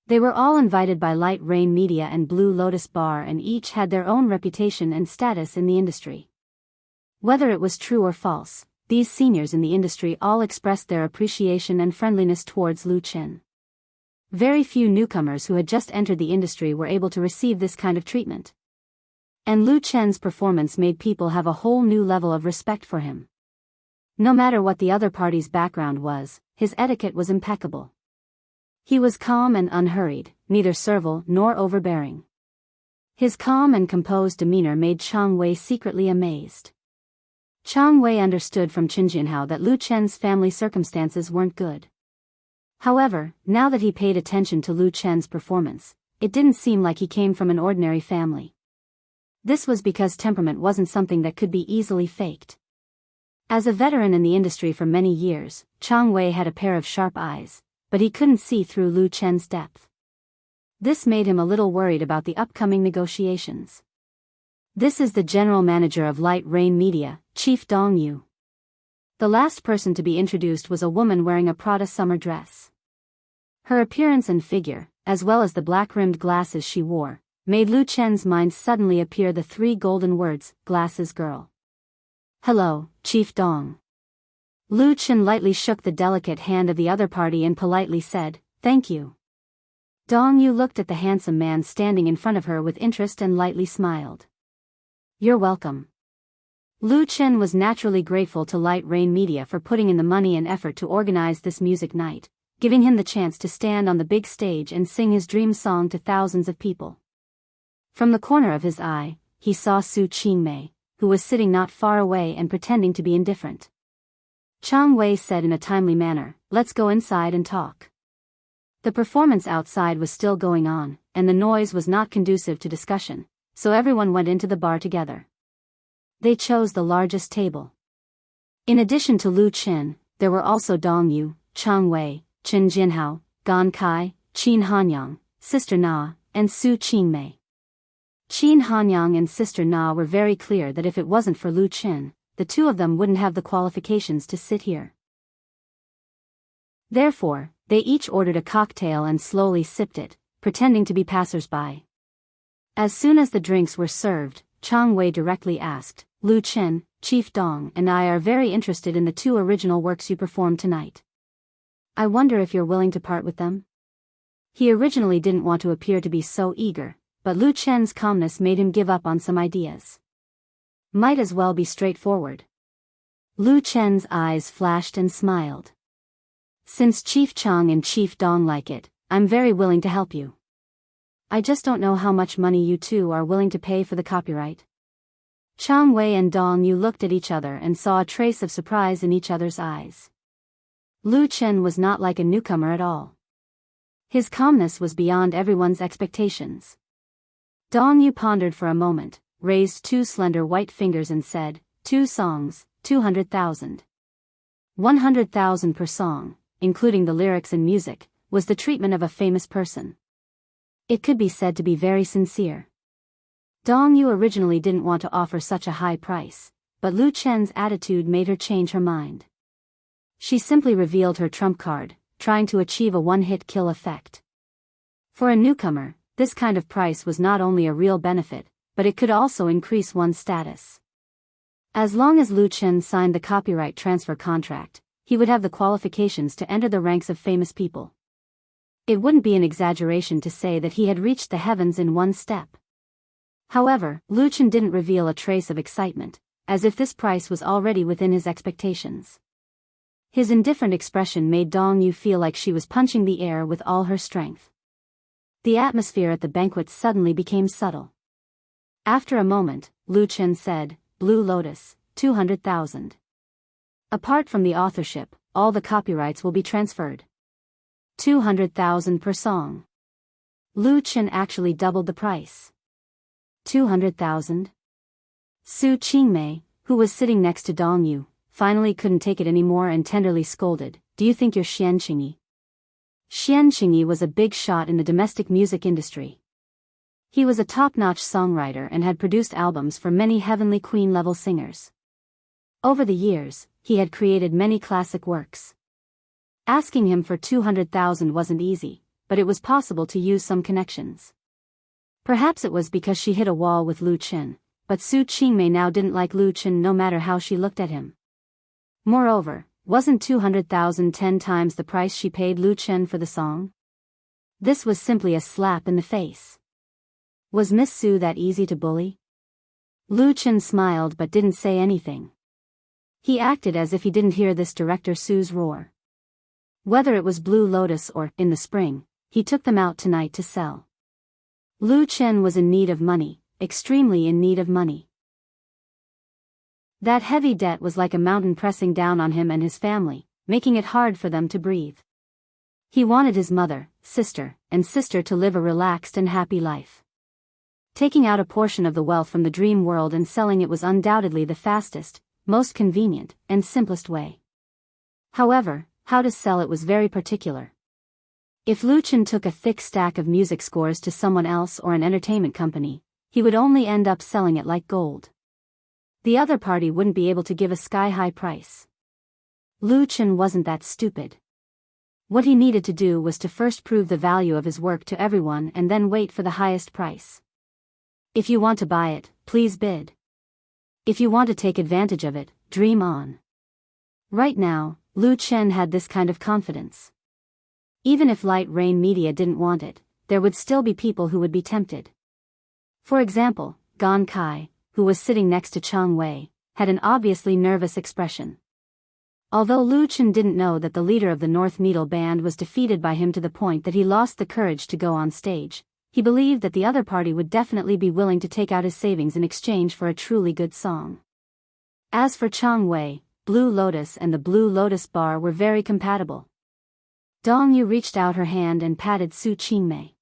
They were all invited by Light Rain Media and Blue Lotus Bar, and each had their own reputation and status in the industry. Whether it was true or false, these seniors in the industry all expressed their appreciation and friendliness towards Lu Chen. Very few newcomers who had just entered the industry were able to receive this kind of treatment. And Lu Chen's performance made people have a whole new level of respect for him. No matter what the other party's background was, his etiquette was impeccable. He was calm and unhurried, neither servile nor overbearing. His calm and composed demeanor made Chang Wei secretly amazed. Chang Wei understood from Qin Jinhao that Lu Chen's family circumstances weren't good. However, now that he paid attention to Lu Chen's performance, it didn't seem like he came from an ordinary family. This was because temperament wasn't something that could be easily faked. As a veteran in the industry for many years, Chang Wei had a pair of sharp eyes, but he couldn't see through Lu Chen's depth. This made him a little worried about the upcoming negotiations. This is the general manager of Light Rain Media, Chief Dong Yu. The last person to be introduced was a woman wearing a Prada summer dress. Her appearance and figure, as well as the black-rimmed glasses she wore, made Lu Chen's mind suddenly appear the three golden words, Glasses Girl. Hello, Chief Dong. Lu Chen lightly shook the delicate hand of the other party and politely said, Thank you. Dong Yu looked at the handsome man standing in front of her with interest and lightly smiled. You're welcome. Lu Chen was naturally grateful to Light Rain Media for putting in the money and effort to organize this music night, giving him the chance to stand on the big stage and sing his dream song to thousands of people. From the corner of his eye, he saw Su Qingmei, who was sitting not far away and pretending to be indifferent. Chang Wei said in a timely manner, Let's go inside and talk. The performance outside was still going on, and the noise was not conducive to discussion, so everyone went into the bar together. They chose the largest table. In addition to Lu Chen, there were also Dong Yu, Chang Wei, Qin Jinhao, Gan Kai, Qin Hanyang, Sister Na, and Su Qingmei. Qin Hanyang and Sister Na were very clear that if it wasn't for Lu Chen, the two of them wouldn't have the qualifications to sit here. Therefore, they each ordered a cocktail and slowly sipped it, pretending to be passers-by. As soon as the drinks were served, Chang Wei directly asked, Lu Chen, Chief Dong and I are very interested in the two original works you performed tonight. I wonder if you're willing to part with them? He originally didn't want to appear to be so eager, but Lu Chen's calmness made him give up on some ideas. Might as well be straightforward. Lu Chen's eyes flashed and smiled. Since Chief Chang and Chief Dong like it, I'm very willing to help you. I just don't know how much money you two are willing to pay for the copyright. Chang Wei and Dong Yu looked at each other and saw a trace of surprise in each other's eyes. Lu Chen was not like a newcomer at all. His calmness was beyond everyone's expectations. Dong Yu pondered for a moment, raised two slender white fingers and said, 2 songs, 200,000. 100,000 per song, including the lyrics and music, was the treatment of a famous person. It could be said to be very sincere. Dong Yu originally didn't want to offer such a high price, but Lu Chen's attitude made her change her mind. She simply revealed her trump card, trying to achieve a one-hit kill effect. For a newcomer, this kind of price was not only a real benefit, but it could also increase one's status. As long as Lu Chen signed the copyright transfer contract, he would have the qualifications to enter the ranks of famous people. It wouldn't be an exaggeration to say that he had reached the heavens in one step. However, Lu Chen didn't reveal a trace of excitement, as if this price was already within his expectations. His indifferent expression made Dong Yu feel like she was punching the air with all her strength. The atmosphere at the banquet suddenly became subtle. After a moment, Lu Chen said, Blue Lotus, 200,000. Apart from the authorship, all the copyrights will be transferred. 200,000 per song. Lu Chen actually doubled the price. 200,000? Su Qingmei, who was sitting next to Dong Yu, finally couldn't take it anymore and tenderly scolded, Do you think you're Xian Qingyi? Xian Qingyi was a big shot in the domestic music industry. He was a top-notch songwriter and had produced albums for many Heavenly Queen-level singers. Over the years, he had created many classic works. Asking him for 200,000 wasn't easy, but it was possible to use some connections. Perhaps it was because she hit a wall with Lu Chen, but Su Qingmei now didn't like Lu Chen no matter how she looked at him. Moreover, wasn't 200,000 10 times the price she paid Lu Chen for the song? This was simply a slap in the face. Was Miss Sue that easy to bully? Lu Chen smiled but didn't say anything. He acted as if he didn't hear this Director Sue's roar. Whether it was Blue Lotus or in the spring, he took them out tonight to sell. Lu Chen was in need of money, extremely in need of money. That heavy debt was like a mountain pressing down on him and his family, making it hard for them to breathe. He wanted his mother, sister to live a relaxed and happy life. Taking out a portion of the wealth from the dream world and selling it was undoubtedly the fastest, most convenient, and simplest way. However, how to sell it was very particular. If Lu Chen took a thick stack of music scores to someone else or an entertainment company, he would only end up selling it like gold. The other party wouldn't be able to give a sky-high price. Lu Chen wasn't that stupid. What he needed to do was to first prove the value of his work to everyone and then wait for the highest price. If you want to buy it, please bid. If you want to take advantage of it, dream on. Right now, Lu Chen had this kind of confidence. Even if Light Rain Media didn't want it, there would still be people who would be tempted. For example, Gon Kai, who was sitting next to Chang Wei, had an obviously nervous expression. Although Lu Chen didn't know that the leader of the North Needle Band was defeated by him to the point that he lost the courage to go on stage, he believed that the other party would definitely be willing to take out his savings in exchange for a truly good song. As for Chang Wei, Blue Lotus and the Blue Lotus Bar were very compatible. Dong Yu reached out her hand and patted Su Qingmei.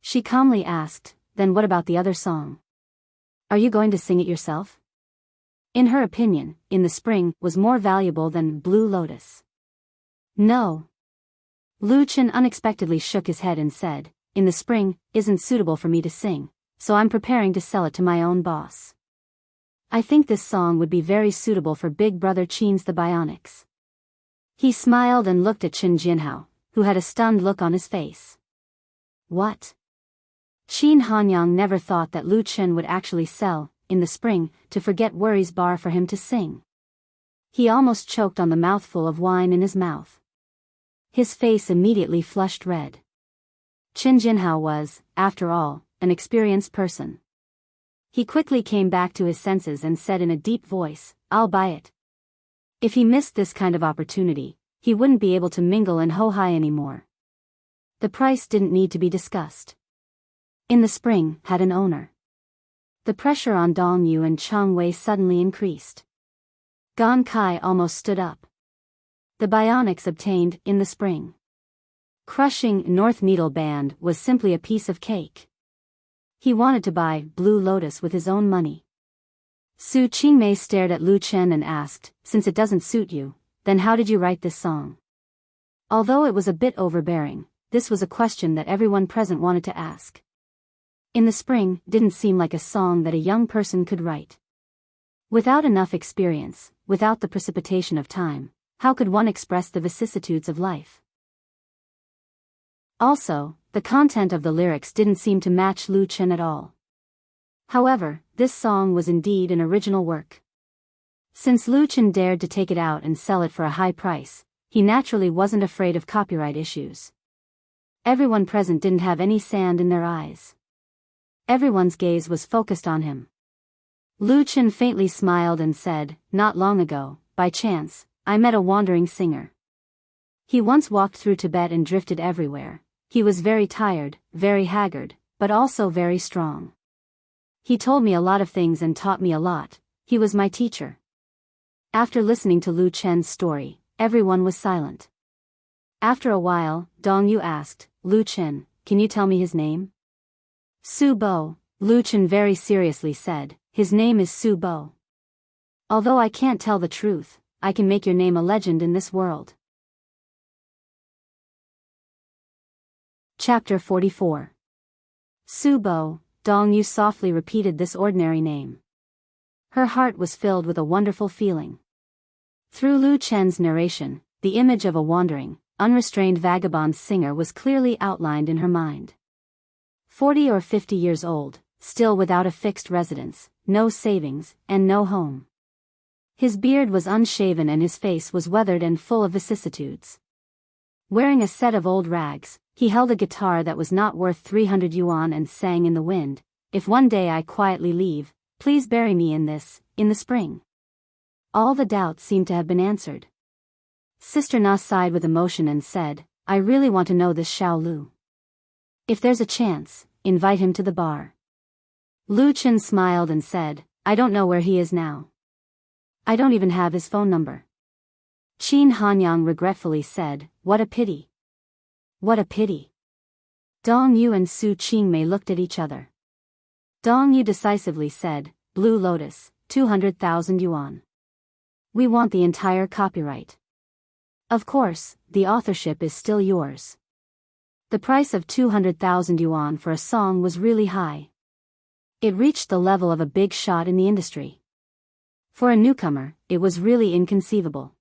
She calmly asked, "Then what about the other song? Are you going to sing it yourself?" In her opinion, In the Spring was more valuable than Blue Lotus. No. Lu Chen unexpectedly shook his head and said, "In the Spring isn't suitable for me to sing, so I'm preparing to sell it to my own boss. I think this song would be very suitable for Big Brother Qin's The Bionics." He smiled and looked at Qin Jinhao, who had a stunned look on his face. What? Qin Hanyang never thought that Lu Chen would actually sell, In the Spring, to Forget Worries Bar for him to sing. He almost choked on the mouthful of wine in his mouth. His face immediately flushed red. Qin Jinhao was, after all, an experienced person. He quickly came back to his senses and said in a deep voice, "I'll buy it." If he missed this kind of opportunity, he wouldn't be able to mingle and ho-hi anymore. The price didn't need to be discussed. In the Spring had an owner. The pressure on Dong Yu and Chang Wei suddenly increased. Gon Kai almost stood up. The Bionics obtained In the Spring. Crushing North Needle Band was simply a piece of cake. He wanted to buy Blue Lotus with his own money. Su Qingmei stared at Lu Chen and asked, "Since it doesn't suit you, then how did you write this song?" Although it was a bit overbearing, this was a question that everyone present wanted to ask. In the Spring didn't seem like a song that a young person could write. Without enough experience, without the precipitation of time, how could one express the vicissitudes of life? Also, the content of the lyrics didn't seem to match Lu Chen at all. However, this song was indeed an original work. Since Lu Chen dared to take it out and sell it for a high price, he naturally wasn't afraid of copyright issues. Everyone present didn't have any sand in their eyes. Everyone's gaze was focused on him. Lu Chen faintly smiled and said, "Not long ago, by chance, I met a wandering singer. He once walked through Tibet and drifted everywhere. He was very tired, very haggard, but also very strong. He told me a lot of things and taught me a lot. He was my teacher." After listening to Lu Chen's story, everyone was silent. After a while, Dong Yu asked, "Lu Chen, can you tell me his name?" "Su Bo," Lu Chen very seriously said, "his name is Su Bo. Although I can't tell the truth, I can make your name a legend in this world." Chapter 44. Su Bo. Dong Yu softly repeated this ordinary name. Her heart was filled with a wonderful feeling. Through Lu Chen's narration, the image of a wandering, unrestrained vagabond singer was clearly outlined in her mind. 40 or 50 years old, still without a fixed residence, no savings, and no home. His beard was unshaven and his face was weathered and full of vicissitudes. Wearing a set of old rags, He held a guitar that was not worth 300 yuan and sang in the wind, "If one day I quietly leave, please bury me in the spring." All the doubts seemed to have been answered. Sister Na sighed with emotion and said, "I really want to know this Xiao Lu. If there's a chance, invite him to the bar." Lu Chen smiled and said, "I don't know where he is now. I don't even have his phone number." Qin Hanyang regretfully said, "What a pity. What a pity." Dong Yu and Su Qingmei looked at each other. Dong Yu decisively said, "Blue Lotus, 200,000 yuan. We want the entire copyright. Of course, the authorship is still yours." The price of 200,000 yuan for a song was really high. It reached the level of a big shot in the industry. For a newcomer, it was really inconceivable.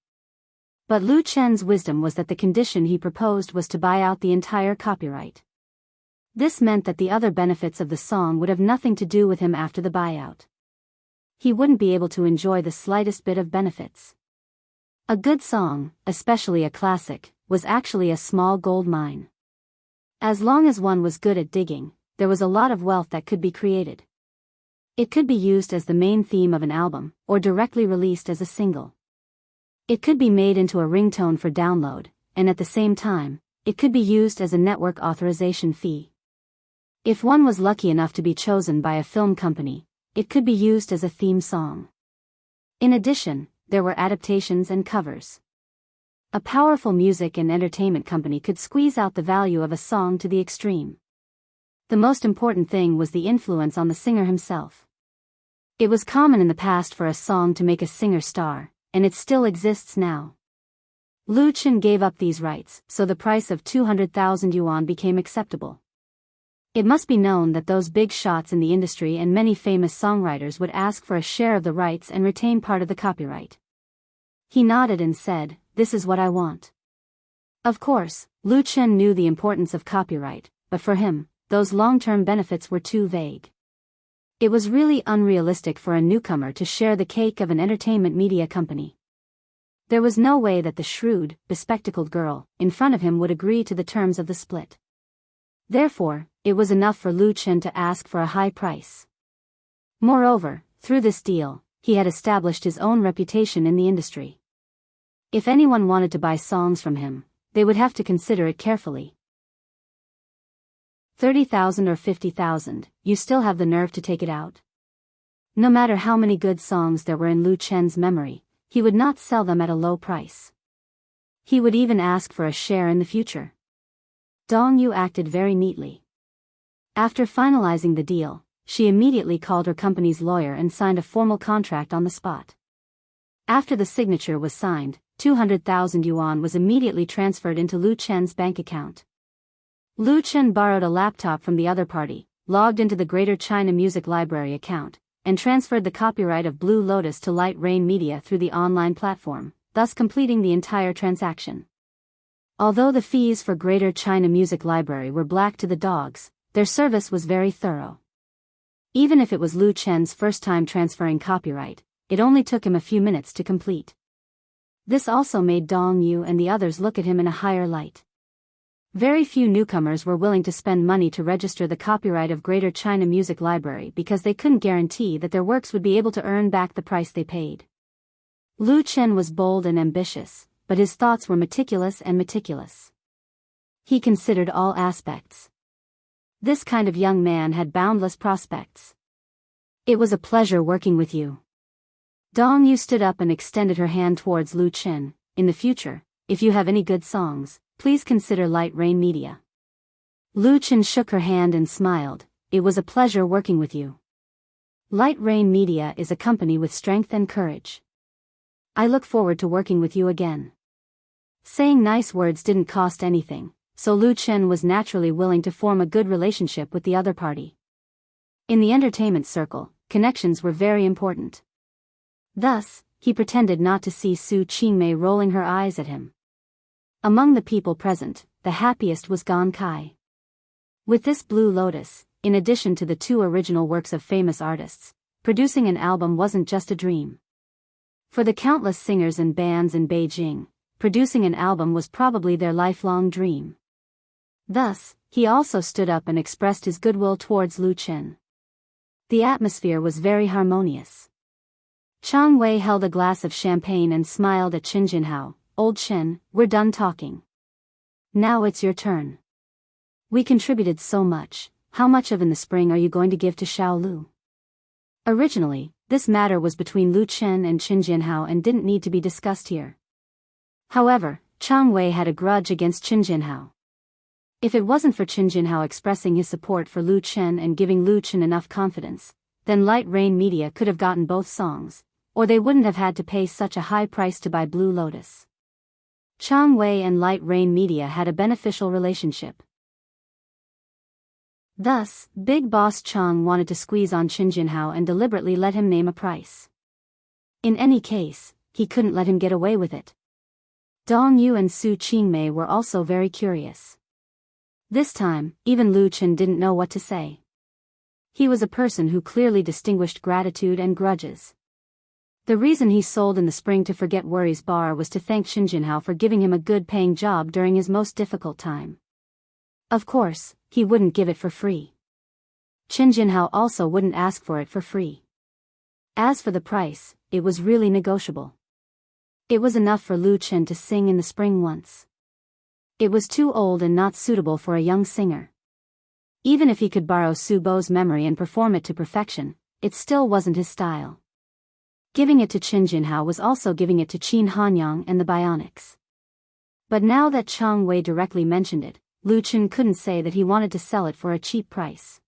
But Lu Chen's wisdom was that the condition he proposed was to buy out the entire copyright. This meant that the other benefits of the song would have nothing to do with him after the buyout. He wouldn't be able to enjoy the slightest bit of benefits. A good song, especially a classic, was actually a small gold mine. As long as one was good at digging, there was a lot of wealth that could be created. It could be used as the main theme of an album, or directly released as a single. It could be made into a ringtone for download, and at the same time, it could be used as a network authorization fee. If one was lucky enough to be chosen by a film company, it could be used as a theme song. In addition, there were adaptations and covers. A powerful music and entertainment company could squeeze out the value of a song to the extreme. The most important thing was the influence on the singer himself. It was common in the past for a song to make a singer star, and it still exists now. Lu Chen gave up these rights, so the price of 200,000 yuan became acceptable. It must be known that those big shots in the industry and many famous songwriters would ask for a share of the rights and retain part of the copyright. He nodded and said, "This is what I want." Of course, Lu Chen knew the importance of copyright, but for him, those long-term benefits were too vague. It was really unrealistic for a newcomer to share the cake of an entertainment media company. There was no way that the shrewd, bespectacled girl in front of him would agree to the terms of the split. Therefore, it was enough for Lu Chen to ask for a high price. Moreover, through this deal, he had established his own reputation in the industry. If anyone wanted to buy songs from him, they would have to consider it carefully. 30,000 or 50,000, you still have the nerve to take it out? No matter how many good songs there were in Lu Chen's memory, he would not sell them at a low price. He would even ask for a share in the future. Dong Yu acted very neatly. After finalizing the deal, she immediately called her company's lawyer and signed a formal contract on the spot. After the signature was signed, 200,000 yuan was immediately transferred into Lu Chen's bank account. Lu Chen borrowed a laptop from the other party, logged into the Greater China Music Library account, and transferred the copyright of Blue Lotus to Light Rain Media through the online platform, thus completing the entire transaction. Although the fees for Greater China Music Library were black to the dogs, their service was very thorough. Even if it was Lu Chen's first time transferring copyright, it only took him a few minutes to complete. This also made Dong Yu and the others look at him in a higher light. Very few newcomers were willing to spend money to register the copyright of Greater China Music Library because they couldn't guarantee that their works would be able to earn back the price they paid. Lu Chen was bold and ambitious, but his thoughts were meticulous and meticulous. He considered all aspects. This kind of young man had boundless prospects. "It was a pleasure working with you." Dong Yu stood up and extended her hand towards Lu Chen. "In the future, if you have any good songs, please consider Light Rain Media." Lu Chen shook her hand and smiled. "It was a pleasure working with you. Light Rain Media is a company with strength and courage. I look forward to working with you again." Saying nice words didn't cost anything, so Lu Chen was naturally willing to form a good relationship with the other party. In the entertainment circle, connections were very important. Thus, he pretended not to see Su Qingmei rolling her eyes at him. Among the people present, the happiest was Gan Kai. With this Blue Lotus, in addition to the 2 original works of famous artists, producing an album wasn't just a dream. For the countless singers and bands in Beijing, producing an album was probably their lifelong dream. Thus, he also stood up and expressed his goodwill towards Lu Chen. The atmosphere was very harmonious. Chang Wei held a glass of champagne and smiled at Qin Jinhao. "Old Chen, we're done talking. Now it's your turn. We contributed so much, how much of in the spring are you going to give to Xiao Lu?" Originally, this matter was between Lu Chen and Qin Jinhao and didn't need to be discussed here. However, Chang Wei had a grudge against Qin Jinhao. If it wasn't for Qin Jinhao expressing his support for Lu Chen and giving Lu Chen enough confidence, then Light Rain Media could have gotten both songs, or they wouldn't have had to pay such a high price to buy Blue Lotus. Chang Wei and Light Rain Media had a beneficial relationship. Thus, Big Boss Chang wanted to squeeze on Qin Jinhao and deliberately let him name a price. In any case, he couldn't let him get away with it. Dong Yu and Su Qingmei were also very curious. This time, even Lu Chen didn't know what to say. He was a person who clearly distinguished gratitude and grudges. The reason he sold in the spring to Forget Worries Bar was to thank Qin Jinhao for giving him a good-paying job during his most difficult time. Of course, he wouldn't give it for free. Qin Jinhao also wouldn't ask for it for free. As for the price, it was really negotiable. It was enough for Lu Chen to sing in the spring once. It was too old and not suitable for a young singer. Even if he could borrow Su Bo's memory and perform it to perfection, it still wasn't his style. Giving it to Qin Jinhao was also giving it to Qin Hanyang and the Bionics. But now that Chang Wei directly mentioned it, Lu Chen couldn't say that he wanted to sell it for a cheap price.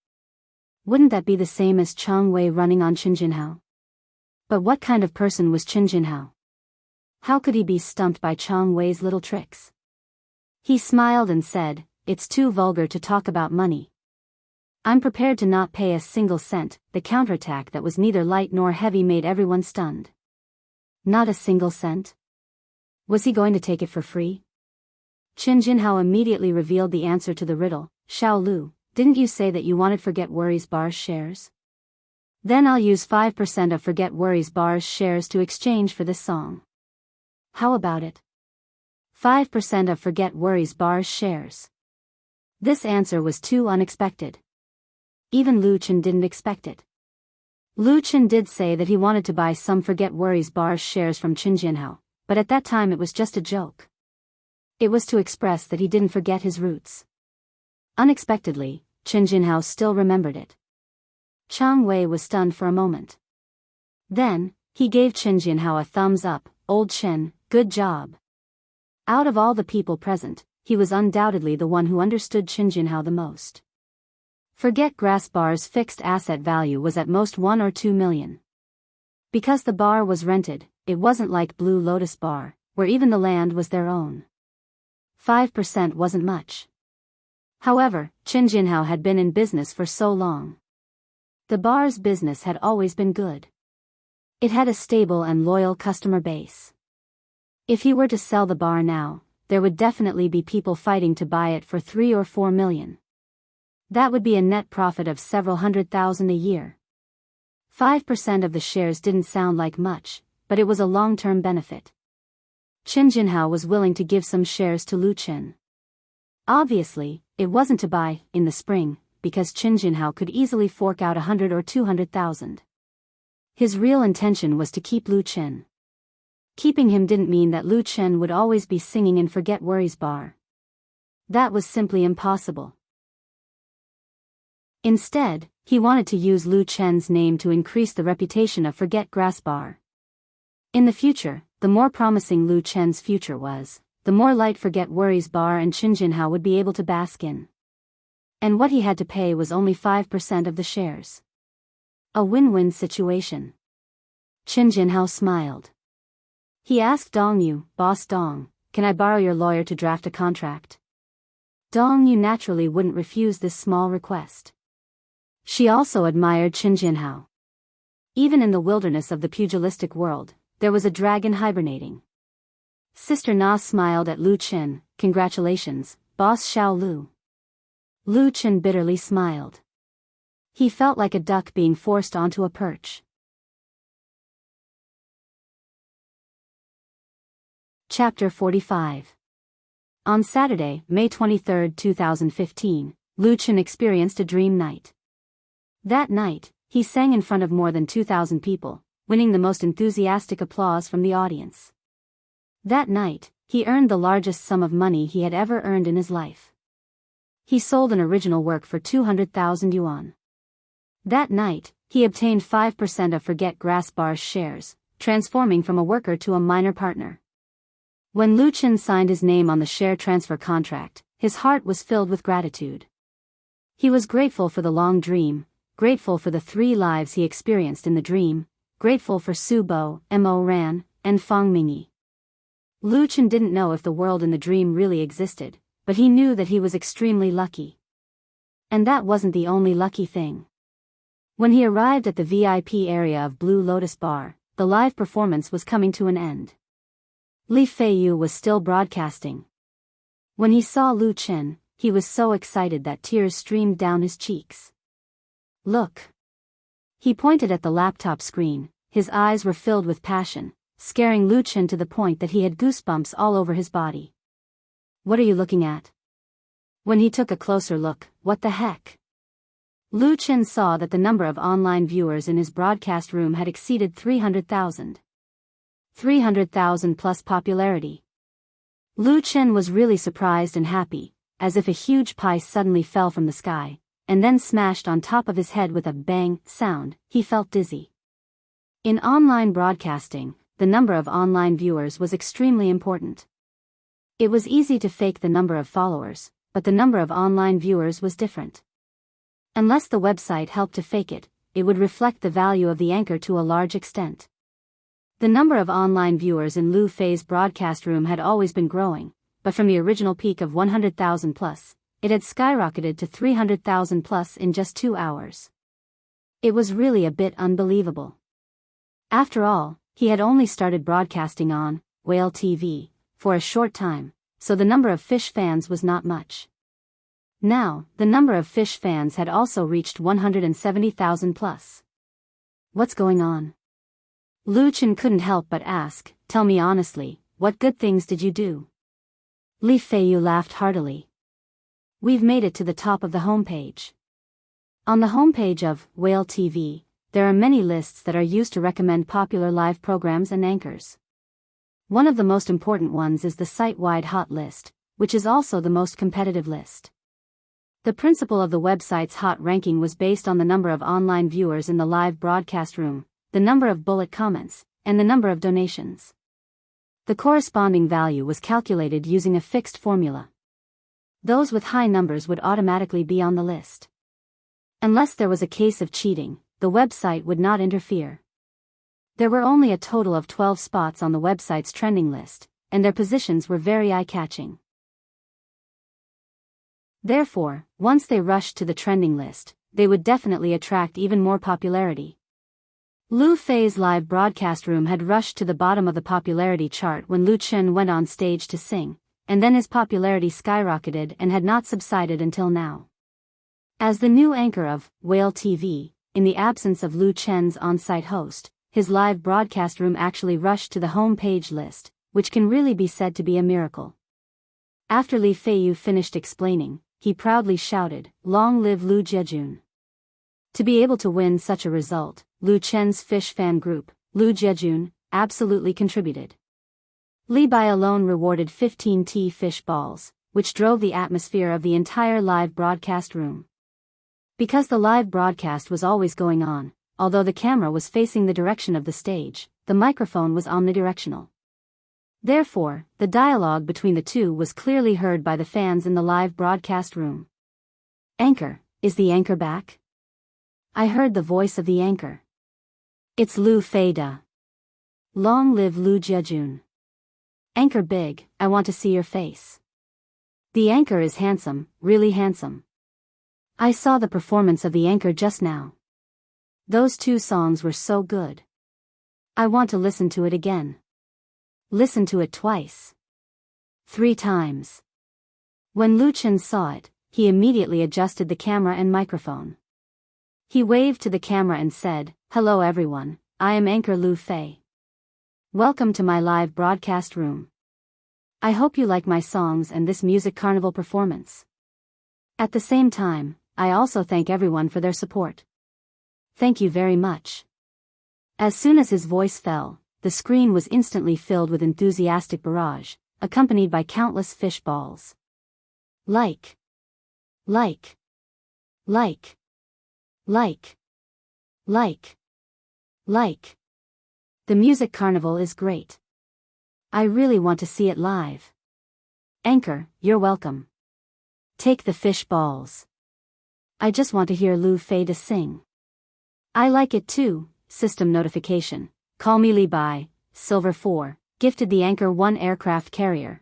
Wouldn't that be the same as Chang Wei running on Qin Jinhao? But what kind of person was Qin Jinhao? How could he be stumped by Chang Wei's little tricks? He smiled and said, "It's too vulgar to talk about money. I'm prepared to not pay a single cent." The counterattack that was neither light nor heavy made everyone stunned. Not a single cent? Was he going to take it for free? Qin Jinhao immediately revealed the answer to the riddle. "Xiao Lu, didn't you say that you wanted Forget Worries Bar's shares? Then I'll use 5% of Forget Worries Bar's shares to exchange for this song. How about it? 5% of Forget Worries Bar's shares." This answer was too unexpected. Even Lu Chen didn't expect it. Lu Chen did say that he wanted to buy some Forget Worries Bar's shares from Qin Jinhao, but at that time it was just a joke. It was to express that he didn't forget his roots. Unexpectedly, Qin Jinhao still remembered it. Chang Wei was stunned for a moment. Then, he gave Qin Jinhao a thumbs up. "Old Chen, good job." Out of all the people present, he was undoubtedly the one who understood Qin Jinhao the most. Forget Grass Bar's fixed asset value was at most 1 or 2 million. Because the bar was rented, it wasn't like Blue Lotus Bar, where even the land was their own. 5% wasn't much. However, Qin Jinhao had been in business for so long. The bar's business had always been good. It had a stable and loyal customer base. If he were to sell the bar now, there would definitely be people fighting to buy it for 3 or 4 million. That would be a net profit of several $100,000 a year. 5% of the shares didn't sound like much, but it was a long-term benefit. Qin Jinhao was willing to give some shares to Lu Chen. Obviously, it wasn't to buy in the spring, because Qin Jinhao could easily fork out 100 or 200,000. His real intention was to keep Lu Chen. Keeping him didn't mean that Lu Chen would always be singing in Forget Worries Bar. That was simply impossible. Instead, he wanted to use Lu Chen's name to increase the reputation of Forget Grass Bar. In the future, the more promising Lu Chen's future was, the more light Forget Worries Bar and Qin Jinhao would be able to bask in. And what he had to pay was only 5% of the shares. A win-win situation. Qin Jinhao smiled. He asked Dong Yu, "Boss Dong, can I borrow your lawyer to draft a contract?" Dong Yu naturally wouldn't refuse this small request. She also admired Qin Jinhao. Even in the wilderness of the pugilistic world, there was a dragon hibernating. Sister Na smiled at Lu Chen. "Congratulations, Boss Xiao Lu." Lu Chen bitterly smiled. He felt like a duck being forced onto a perch. Chapter 45. On Saturday, May 23, 2015, Lu Chen experienced a dream night. That night, he sang in front of more than 2,000 people, winning the most enthusiastic applause from the audience. That night, he earned the largest sum of money he had ever earned in his life. He sold an original work for 200,000 yuan. That night, he obtained 5% of Forget Grass Bar's shares, transforming from a worker to a minor partner. When Lu Chen signed his name on the share transfer contract, his heart was filled with gratitude. He was grateful for the long dream, grateful for the 3 lives he experienced in the dream, grateful for Su Bo, Mo Ran, and Fang Mingyi. Lu Chen didn't know if the world in the dream really existed, but he knew that he was extremely lucky. And that wasn't the only lucky thing. When he arrived at the VIP area of Blue Lotus Bar, the live performance was coming to an end. Li Feiyu was still broadcasting. When he saw Lu Chen, he was so excited that tears streamed down his cheeks. Look! He pointed at the laptop screen, his eyes were filled with passion, scaring Lu Chen to the point that he had goosebumps all over his body. What are you looking at? When he took a closer look, what the heck? Lu Chen saw that the number of online viewers in his broadcast room had exceeded 300,000. 300,000 plus popularity. Lu Chen was really surprised and happy, as if a huge pie suddenly fell from the sky, and then smashed on top of his head with a bang sound. He felt dizzy. In online broadcasting, the number of online viewers was extremely important. It was easy to fake the number of followers, but the number of online viewers was different. Unless the website helped to fake it, it would reflect the value of the anchor to a large extent. The number of online viewers in Lu Fei's broadcast room had always been growing, but from the original peak of 100,000 plus, it had skyrocketed to 300,000 plus in just 2 hours. It was really a bit unbelievable. After all, he had only started broadcasting on Whale TV for a short time, so the number of fish fans was not much. Now, the number of fish fans had also reached 170,000 plus. What's going on? Lu Chen couldn't help but ask, tell me honestly, what good things did you do? Li Feiyu laughed heartily. We've made it to the top of the homepage. On the homepage of Whale TV, there are many lists that are used to recommend popular live programs and anchors. One of the most important ones is the site-wide hot list, which is also the most competitive list. The principle of the website's hot ranking was based on the number of online viewers in the live broadcast room, the number of bullet comments, and the number of donations. The corresponding value was calculated using a fixed formula. Those with high numbers would automatically be on the list. Unless there was a case of cheating, the website would not interfere. There were only a total of 12 spots on the website's trending list, and their positions were very eye-catching. Therefore, once they rushed to the trending list, they would definitely attract even more popularity. Lu Fei's live broadcast room had rushed to the bottom of the popularity chart when Lu Chen went on stage to sing, and then his popularity skyrocketed and had not subsided until now. As the new anchor of Whale TV, in the absence of Lu Chen's on-site host, his live broadcast room actually rushed to the home page list, which can really be said to be a miracle. After Li Feiyu finished explaining, he proudly shouted, "Long live Lu Jiejun." To be able to win such a result, Lu Chen's fish fan group, Lu Jiejun, absolutely contributed. Li Bai alone rewarded 15 fish balls, which drove the atmosphere of the entire live broadcast room. Because the live broadcast was always going on, although the camera was facing the direction of the stage, the microphone was omnidirectional. Therefore, the dialogue between the two was clearly heard by the fans in the live broadcast room. Anchor, is the anchor back? I heard the voice of the anchor. It's Lu Fei da. Long live Lu Jiejun. Anchor big, I want to see your face. The anchor is handsome, really handsome. I saw the performance of the anchor just now. Those 2 songs were so good. I want to listen to it again. Listen to it twice. 3 times. When Lu Chen saw it, he immediately adjusted the camera and microphone. He waved to the camera and said, "Hello everyone, I am anchor Lu Fei. Welcome to my live broadcast room. I hope you like my songs and this music carnival performance. At the same time, I also thank everyone for their support. Thank you very much." As soon as his voice fell, the screen was instantly filled with enthusiastic barrage, accompanied by countless fish balls. Like. Like. Like. Like. Like. Like. The music carnival is great. I really want to see it live. Anchor, you're welcome. Take the fish balls. I just want to hear Lu Fei to sing. I like it too. System notification. Call me Li Bai, Silver 4, gifted the Anchor 1 aircraft carrier.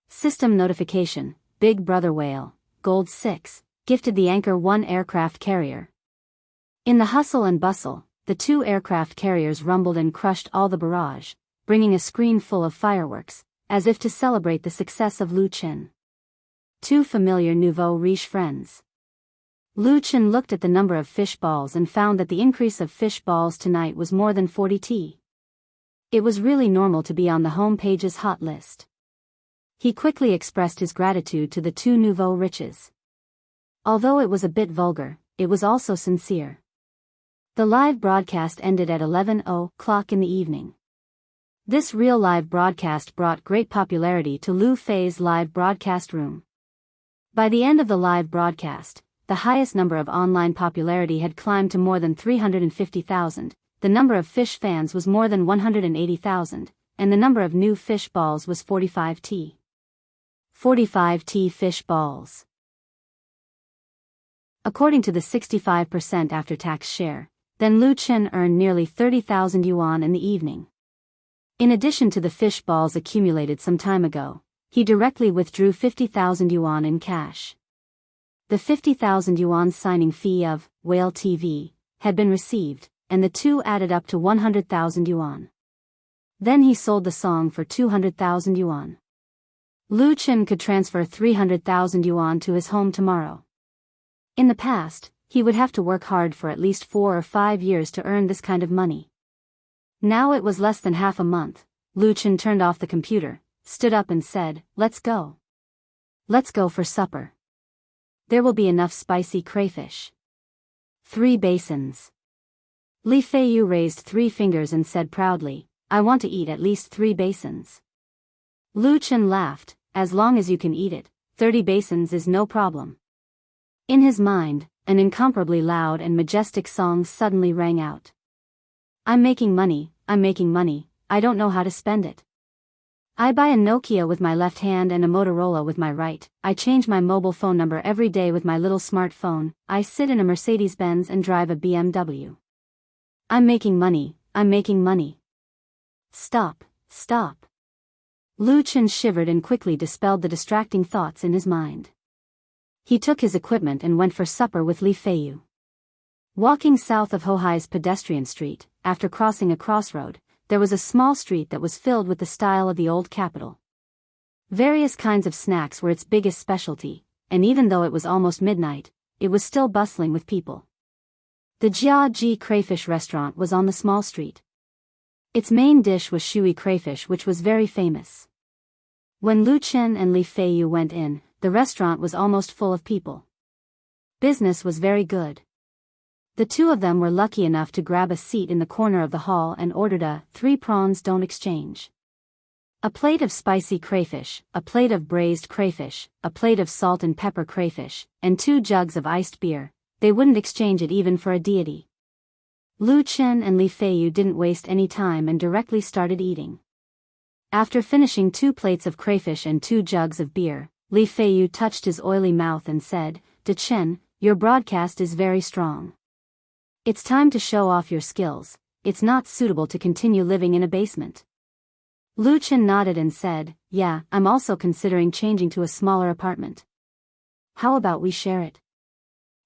System notification. Big Brother Whale, Gold 6, gifted the Anchor 1 aircraft carrier. In the hustle and bustle, the 2 aircraft carriers rumbled and crushed all the barrage, bringing a screen full of fireworks, as if to celebrate the success of Lu Chen. 2 familiar nouveau riche friends. Lu Chen looked at the number of fish balls and found that the increase of fish balls tonight was more than 40t. It was really normal to be on the home page's hot list. He quickly expressed his gratitude to the 2 nouveau riches. Although it was a bit vulgar, it was also sincere. The live broadcast ended at 11:00 in the evening. This real live broadcast brought great popularity to Lu Fei's live broadcast room. By the end of the live broadcast, the highest number of online popularity had climbed to more than 350,000, the number of fish fans was more than 180,000, and the number of new fish balls was 45t. 45t fish balls. According to the 65% after-tax share, then Lu Chen earned nearly 30,000 yuan in the evening. In addition to the fish balls accumulated some time ago, he directly withdrew 50,000 yuan in cash. The 50,000 yuan signing fee of Whale TV had been received, and the two added up to 100,000 yuan. Then he sold the song for 200,000 yuan. Lu Chen could transfer 300,000 yuan to his home tomorrow. In the past, he would have to work hard for at least 4 or 5 years to earn this kind of money. Now it was less than half a month. Lu Chen turned off the computer, stood up and said, "Let's go. Let's go for supper. There will be enough spicy crayfish." 3 basins. Li Feiyu raised 3 fingers and said proudly, "I want to eat at least 3 basins." Lu Chen laughed, "As long as you can eat it, 30 basins is no problem." In his mind, an incomparably loud and majestic song suddenly rang out. I'm making money, I don't know how to spend it. I buy a Nokia with my left hand and a Motorola with my right, I change my mobile phone number every day with my little smartphone, I sit in a Mercedes-Benz and drive a BMW. I'm making money. Stop. Lu Chen shivered and quickly dispelled the distracting thoughts in his mind. He took his equipment and went for supper with Li Feiyu. Walking south of Hohai's pedestrian street, after crossing a crossroad, there was a small street that was filled with the style of the old capital. Various kinds of snacks were its biggest specialty, and even though it was almost midnight, it was still bustling with people. The Jia Ji crayfish restaurant was on the small street. Its main dish was shui crayfish, which was very famous. When Lu Chen and Li Feiyu went in, the restaurant was almost full of people. Business was very good. The two of them were lucky enough to grab a seat in the corner of the hall and ordered a 3 prawns don't exchange. A plate of spicy crayfish, a plate of braised crayfish, a plate of salt and pepper crayfish, and 2 jugs of iced beer. They wouldn't exchange it even for a deity. Lu Chen and Li Feiyu didn't waste any time and directly started eating. After finishing 2 plates of crayfish and 2 jugs of beer, Li Feiyu touched his oily mouth and said, "De Chen, your broadcast is very strong. It's time to show off your skills, it's not suitable to continue living in a basement." Lu Chen nodded and said, "Yeah, I'm also considering changing to a smaller apartment. How about we share it?"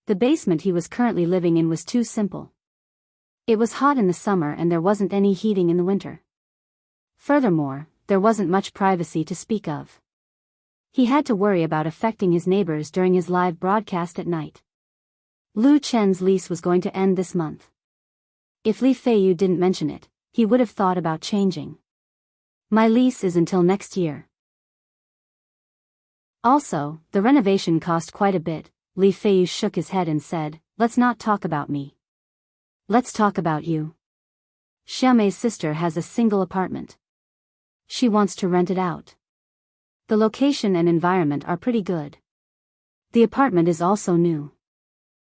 The basement he was currently living in was too simple. It was hot in the summer and there wasn't any heating in the winter. Furthermore, there wasn't much privacy to speak of. He had to worry about affecting his neighbors during his live broadcast at night. Lu Chen's lease was going to end this month. If Li Feiyu didn't mention it, he would have thought about changing. "My lease is until next year. Also, the renovation cost quite a bit. Li Feiyu shook his head and said, let's not talk about me. Let's talk about you. Xiaomei's sister has a single apartment. She wants to rent it out. The location and environment are pretty good. The apartment is also new.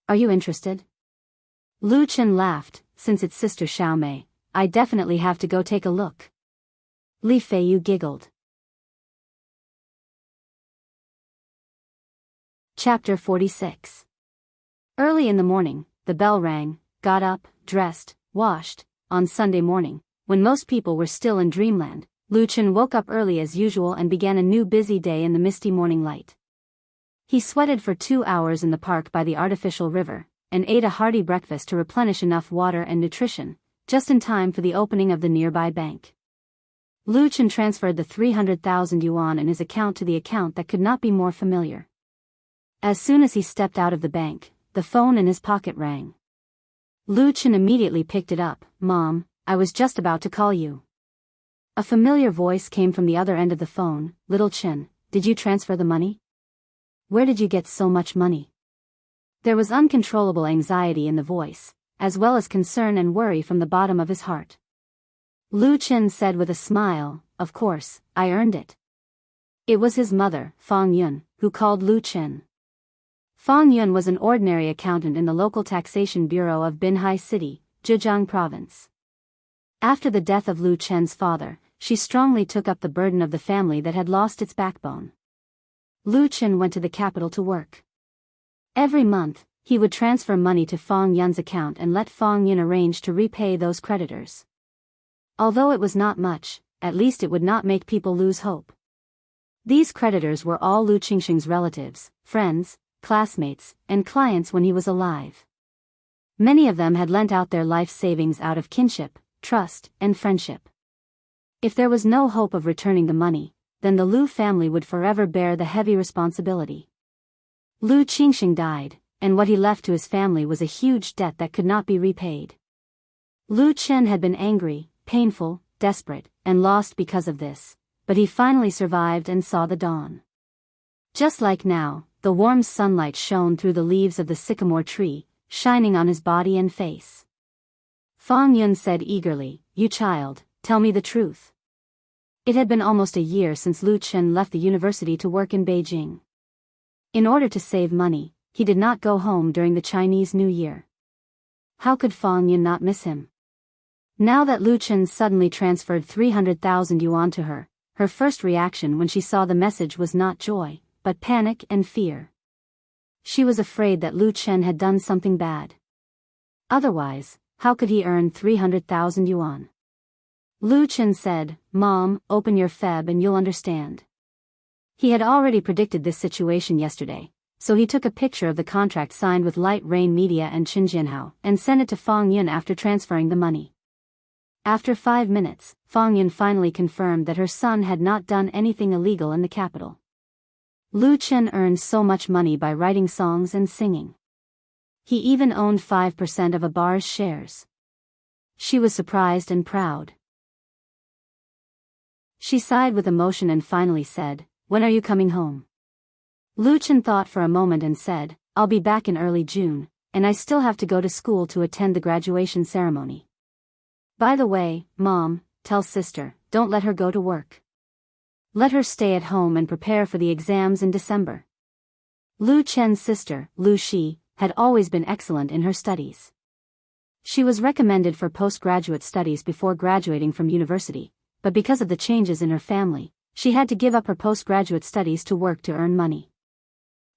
Are you interested? Lu Chen laughed. Since it's sister Xiaomei, I definitely have to go take a look. Li Feiyu giggled. Chapter 46. Early in the morning, the bell rang. Got up, dressed, washed. On Sunday morning, when most people were still in dreamland, Lu Chen woke up early as usual and began a new busy day in the misty morning light. He sweated for 2 hours in the park by the artificial river, and ate a hearty breakfast to replenish enough water and nutrition, just in time for the opening of the nearby bank. Lu Chen transferred the 300,000 yuan in his account to the account that could not be more familiar. As soon as he stepped out of the bank, the phone in his pocket rang. Lu Chen immediately picked it up. Mom, I was just about to call you. A familiar voice came from the other end of the phone. Little Chen, did you transfer the money? Where did you get so much money? There was uncontrollable anxiety in the voice, as well as concern and worry from the bottom of his heart. Lu Chen said with a smile, of course, I earned it. It was his mother, Fang Yun, who called Lu Chen. Fang Yun was an ordinary accountant in the local taxation bureau of Binhai City, Zhejiang Province. After the death of Lu Chen's father, she strongly took up the burden of the family that had lost its backbone. Lu Chen went to the capital to work. Every month, he would transfer money to Fang Yun's account and let Fang Yun arrange to repay those creditors. Although it was not much, at least it would not make people lose hope. These creditors were all Lu Qingxing's relatives, friends, classmates, and clients when he was alive. Many of them had lent out their life savings out of kinship, trust, and friendship. If there was no hope of returning the money, then the Lu family would forever bear the heavy responsibility. Lu Qingxing died, and what he left to his family was a huge debt that could not be repaid. Lu Chen had been angry, painful, desperate, and lost because of this, but he finally survived and saw the dawn. Just like now, the warm sunlight shone through the leaves of the sycamore tree, shining on his body and face. Fang Yun said eagerly, you child, tell me the truth. It had been almost a year since Lu Chen left the university to work in Beijing. In order to save money, he did not go home during the Chinese New Year. How could Fang Yun not miss him? Now that Lu Chen suddenly transferred 300,000 yuan to her, her first reaction when she saw the message was not joy, but panic and fear. She was afraid that Lu Chen had done something bad. Otherwise, how could he earn 300,000 yuan? Lu Chen said, Mom, open your Feb and you'll understand. He had already predicted this situation yesterday, so he took a picture of the contract signed with Light Rain Media and Qinjianhao and sent it to Fang Yun after transferring the money. After 5 minutes, Fang Yun finally confirmed that her son had not done anything illegal in the capital. Lu Chen earned so much money by writing songs and singing. He even owned 5% of a bar's shares. She was surprised and proud. She sighed with emotion and finally said, when are you coming home? Lu Chen thought for a moment and said, I'll be back in early June, and I still have to go to school to attend the graduation ceremony. By the way, Mom, tell sister, don't let her go to work. Let her stay at home and prepare for the exams in December. Lu Chen's sister, Lu Shi, had always been excellent in her studies. She was recommended for postgraduate studies before graduating from university, but because of the changes in her family, she had to give up her postgraduate studies to work to earn money.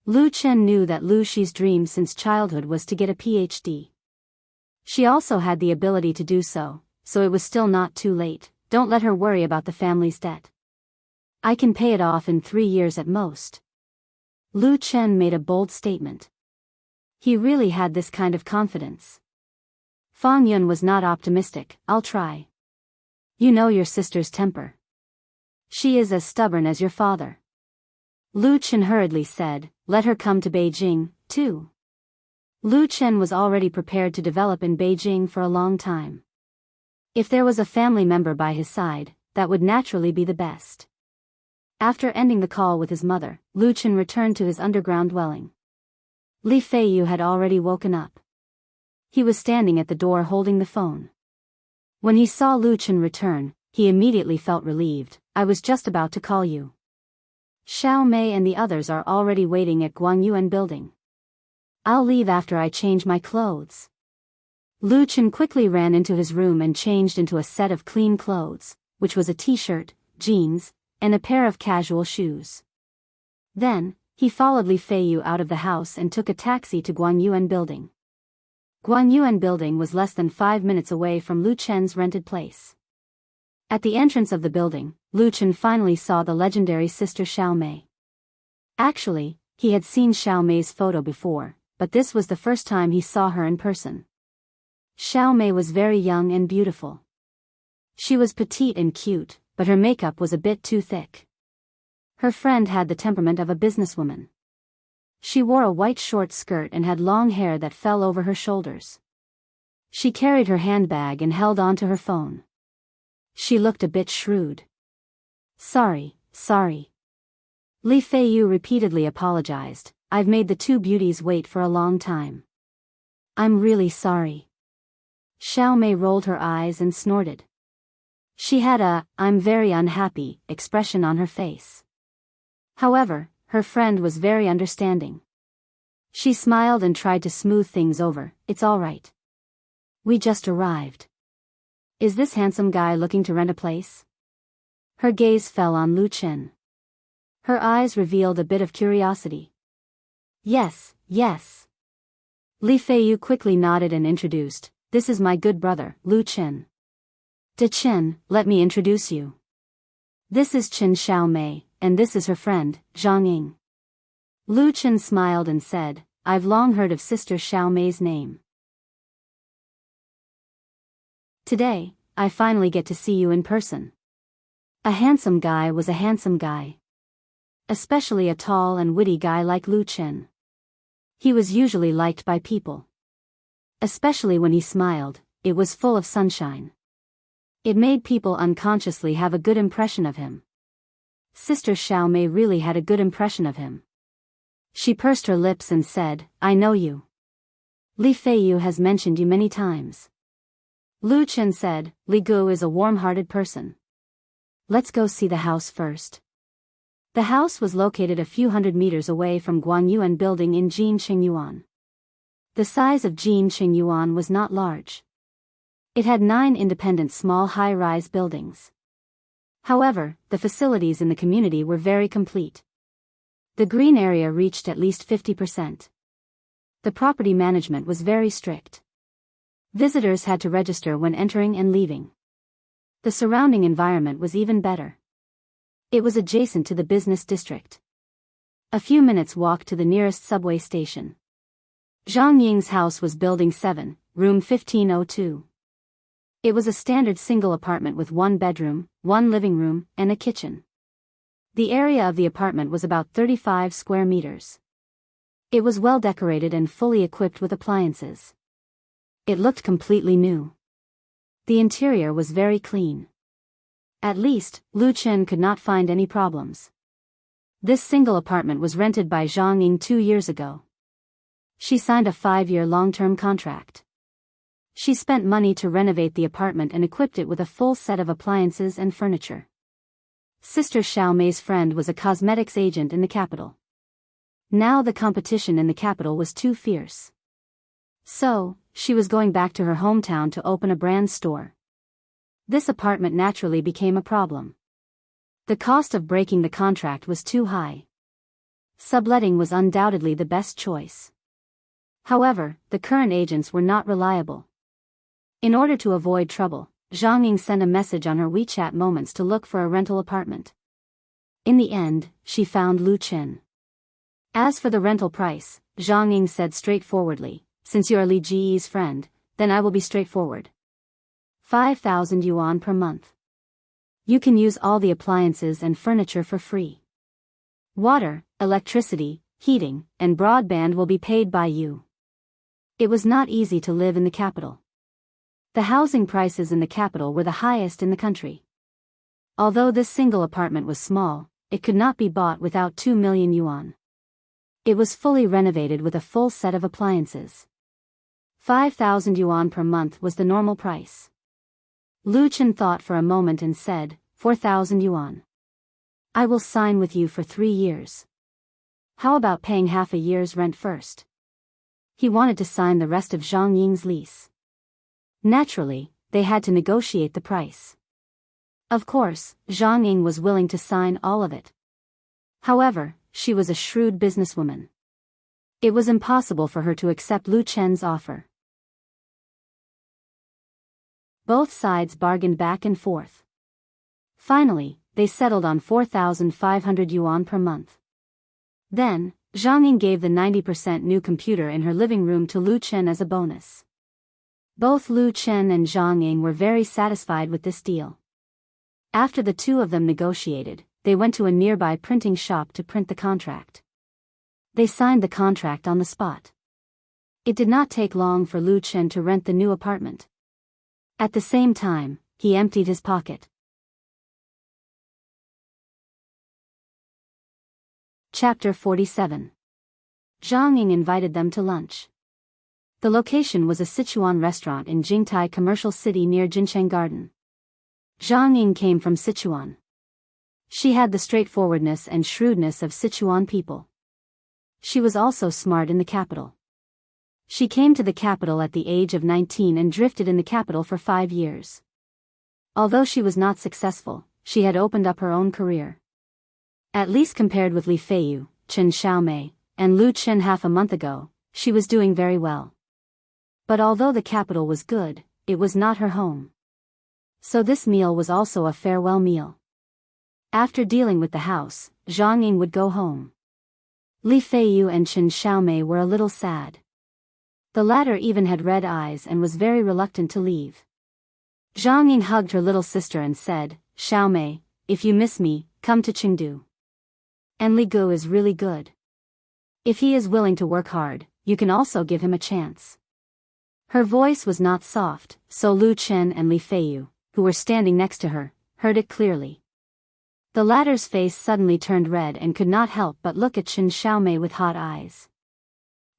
Lu Chen knew that Lu Shi's dream since childhood was to get a PhD. She also had the ability to do so, so it was still not too late. Don't let her worry about the family's debt. I can pay it off in 3 years at most. Lu Chen made a bold statement. He really had this kind of confidence. Fang Yun was not optimistic. I'll try. You know your sister's temper. She is as stubborn as your father. Lu Chen hurriedly said, let her come to Beijing, too. Lu Chen was already prepared to develop in Beijing for a long time. If there was a family member by his side, that would naturally be the best. After ending the call with his mother, Lu Chen returned to his underground dwelling. Li Feiyu had already woken up. He was standing at the door holding the phone. When he saw Lu Chen return, he immediately felt relieved. I was just about to call you. Xiao Mei and the others are already waiting at Guangyuan building. I'll leave after I change my clothes. Lu Chen quickly ran into his room and changed into a set of clean clothes, which was a t-shirt, jeans, and a pair of casual shoes. Then, he followed Li Feiyu out of the house and took a taxi to Guangyuan building. Guangyuan building was less than 5 minutes away from Lu Chen's rented place. At the entrance of the building, Lu Chen finally saw the legendary sister Xiao Mei. Actually, he had seen Xiao Mei's photo before, but this was the first time he saw her in person. Xiao Mei was very young and beautiful. She was petite and cute, but her makeup was a bit too thick. Her friend had the temperament of a businesswoman. She wore a white short skirt and had long hair that fell over her shoulders. She carried her handbag and held on to her phone. She looked a bit shrewd. Sorry. Li Feiyu repeatedly apologized. I've made the two beauties wait for a long time. I'm really sorry. Xiao Mei rolled her eyes and snorted. She had a, I'm very unhappy, expression on her face. However, her friend was very understanding. She smiled and tried to smooth things over. It's all right. We just arrived. Is this handsome guy looking to rent a place? Her gaze fell on Lu Chen. Her eyes revealed a bit of curiosity. Yes. Li Feiyu quickly nodded and introduced. This is my good brother, Lu Chen. De Chen, let me introduce you. This is Chen Xiao Mei, and this is her friend, Zhang Ying. Lu Chen smiled and said, I've long heard of Sister Xiao Mei's name. Today, I finally get to see you in person. A handsome guy was a handsome guy. Especially a tall and witty guy like Lu Chen. He was usually liked by people. Especially when he smiled, it was full of sunshine. It made people unconsciously have a good impression of him. Sister Xiao Mei really had a good impression of him. She pursed her lips and said, I know you. Li Feiyu has mentioned you many times. Lu Chen said, Li Gu is a warm-hearted person. Let's go see the house first. The house was located a few hundred meters away from Guangyuan building in Jinqingyuan. The size of Jinqingyuan was not large. It had 9 independent small high-rise buildings. However, the facilities in the community were very complete. The green area reached at least 50%. The property management was very strict. Visitors had to register when entering and leaving. The surrounding environment was even better. It was adjacent to the business district. A few minutes' walk to the nearest subway station. Zhang Ying's house was Building 7, room 1502. It was a standard single apartment with 1 bedroom, 1 living room, and a kitchen. The area of the apartment was about 35 square meters. It was well decorated and fully equipped with appliances. It looked completely new. The interior was very clean. At least, Lu Chen could not find any problems. This single apartment was rented by Zhang Ying 2 years ago. She signed a 5-year long-term contract. She spent money to renovate the apartment and equipped it with a full set of appliances and furniture. Sister Xiao Mei's friend was a cosmetics agent in the capital. Now the competition in the capital was too fierce. So, she was going back to her hometown to open a brand store. This apartment naturally became a problem. The cost of breaking the contract was too high. Subletting was undoubtedly the best choice. However, the current agents were not reliable. In order to avoid trouble, Zhang Ying sent a message on her WeChat Moments to look for a rental apartment. In the end, she found Lu Chen. As for the rental price, Zhang Ying said straightforwardly, since you are Li Ji's friend, then I will be straightforward. 5,000 yuan per month. You can use all the appliances and furniture for free. Water, electricity, heating, and broadband will be paid by you. It was not easy to live in the capital. The housing prices in the capital were the highest in the country. Although this single apartment was small, it could not be bought without 2 million yuan. It was fully renovated with a full set of appliances. 5,000 yuan per month was the normal price. Lu Chen thought for a moment and said, 4,000 yuan. I will sign with you for 3 years. How about paying half a year's rent first? He wanted to sign the rest of Zhang Ying's lease. Naturally, they had to negotiate the price. Of course, Zhang Ying was willing to sign all of it. However, she was a shrewd businesswoman. It was impossible for her to accept Lu Chen's offer. Both sides bargained back and forth. Finally, they settled on 4,500 yuan per month. Then, Zhang Ying gave the 90% new computer in her living room to Lu Chen as a bonus. Both Lu Chen and Zhang Ying were very satisfied with this deal. After the two of them negotiated, they went to a nearby printing shop to print the contract. They signed the contract on the spot. It did not take long for Lu Chen to rent the new apartment. At the same time, he emptied his pocket. Chapter 47. Zhang Ying invited them to lunch. The location was a Sichuan restaurant in Jingtai Commercial City near Jincheng Garden. Zhang Ying came from Sichuan. She had the straightforwardness and shrewdness of Sichuan people. She was also smart in the capital. She came to the capital at the age of 19 and drifted in the capital for 5 years. Although she was not successful, she had opened up her own career. At least compared with Li Feiyu, Chen Xiaomei, and Lu Chen half a month ago, she was doing very well. But although the capital was good, it was not her home. So this meal was also a farewell meal. After dealing with the house, Zhang Ying would go home. Li Feiyu and Chen Xiaomei were a little sad. The latter even had red eyes and was very reluctant to leave. Zhang Ying hugged her little sister and said, Xiaomei, if you miss me, come to Chengdu. And Li Gu is really good. If he is willing to work hard, you can also give him a chance. Her voice was not soft, so Lu Chen and Li Feiyu, who were standing next to her, heard it clearly. The latter's face suddenly turned red and could not help but look at Chen Xiaomei with hot eyes.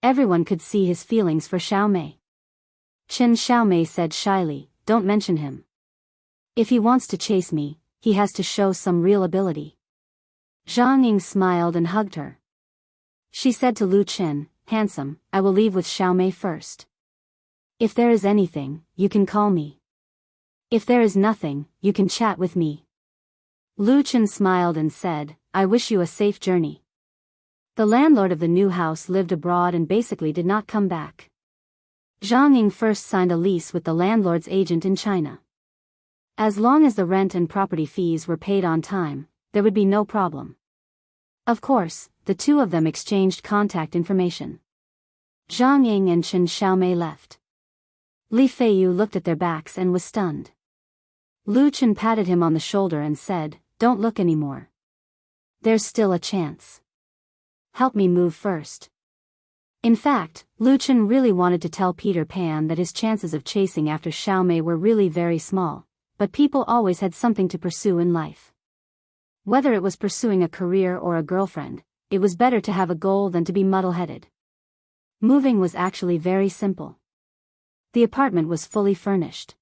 Everyone could see his feelings for Xiaomei. Chen Xiaomei said shyly, don't mention him. If he wants to chase me, he has to show some real ability. Zhang Ying smiled and hugged her. She said to Lu Chen, handsome, I will leave with Xiaomei first. If there is anything, you can call me. If there is nothing, you can chat with me. Lu Chen smiled and said, I wish you a safe journey. The landlord of the new house lived abroad and basically did not come back. Zhang Ying first signed a lease with the landlord's agent in China. As long as the rent and property fees were paid on time, there would be no problem. Of course, the two of them exchanged contact information. Zhang Ying and Chen Xiaomei left. Li Feiyu looked at their backs and was stunned. Lu Chen patted him on the shoulder and said, don't look anymore. There's still a chance. Help me move first. In fact, Lu Chen really wanted to tell Peter Pan that his chances of chasing after Xiaomei were really very small, but people always had something to pursue in life. Whether it was pursuing a career or a girlfriend, it was better to have a goal than to be muddle-headed. Moving was actually very simple. The apartment was fully furnished.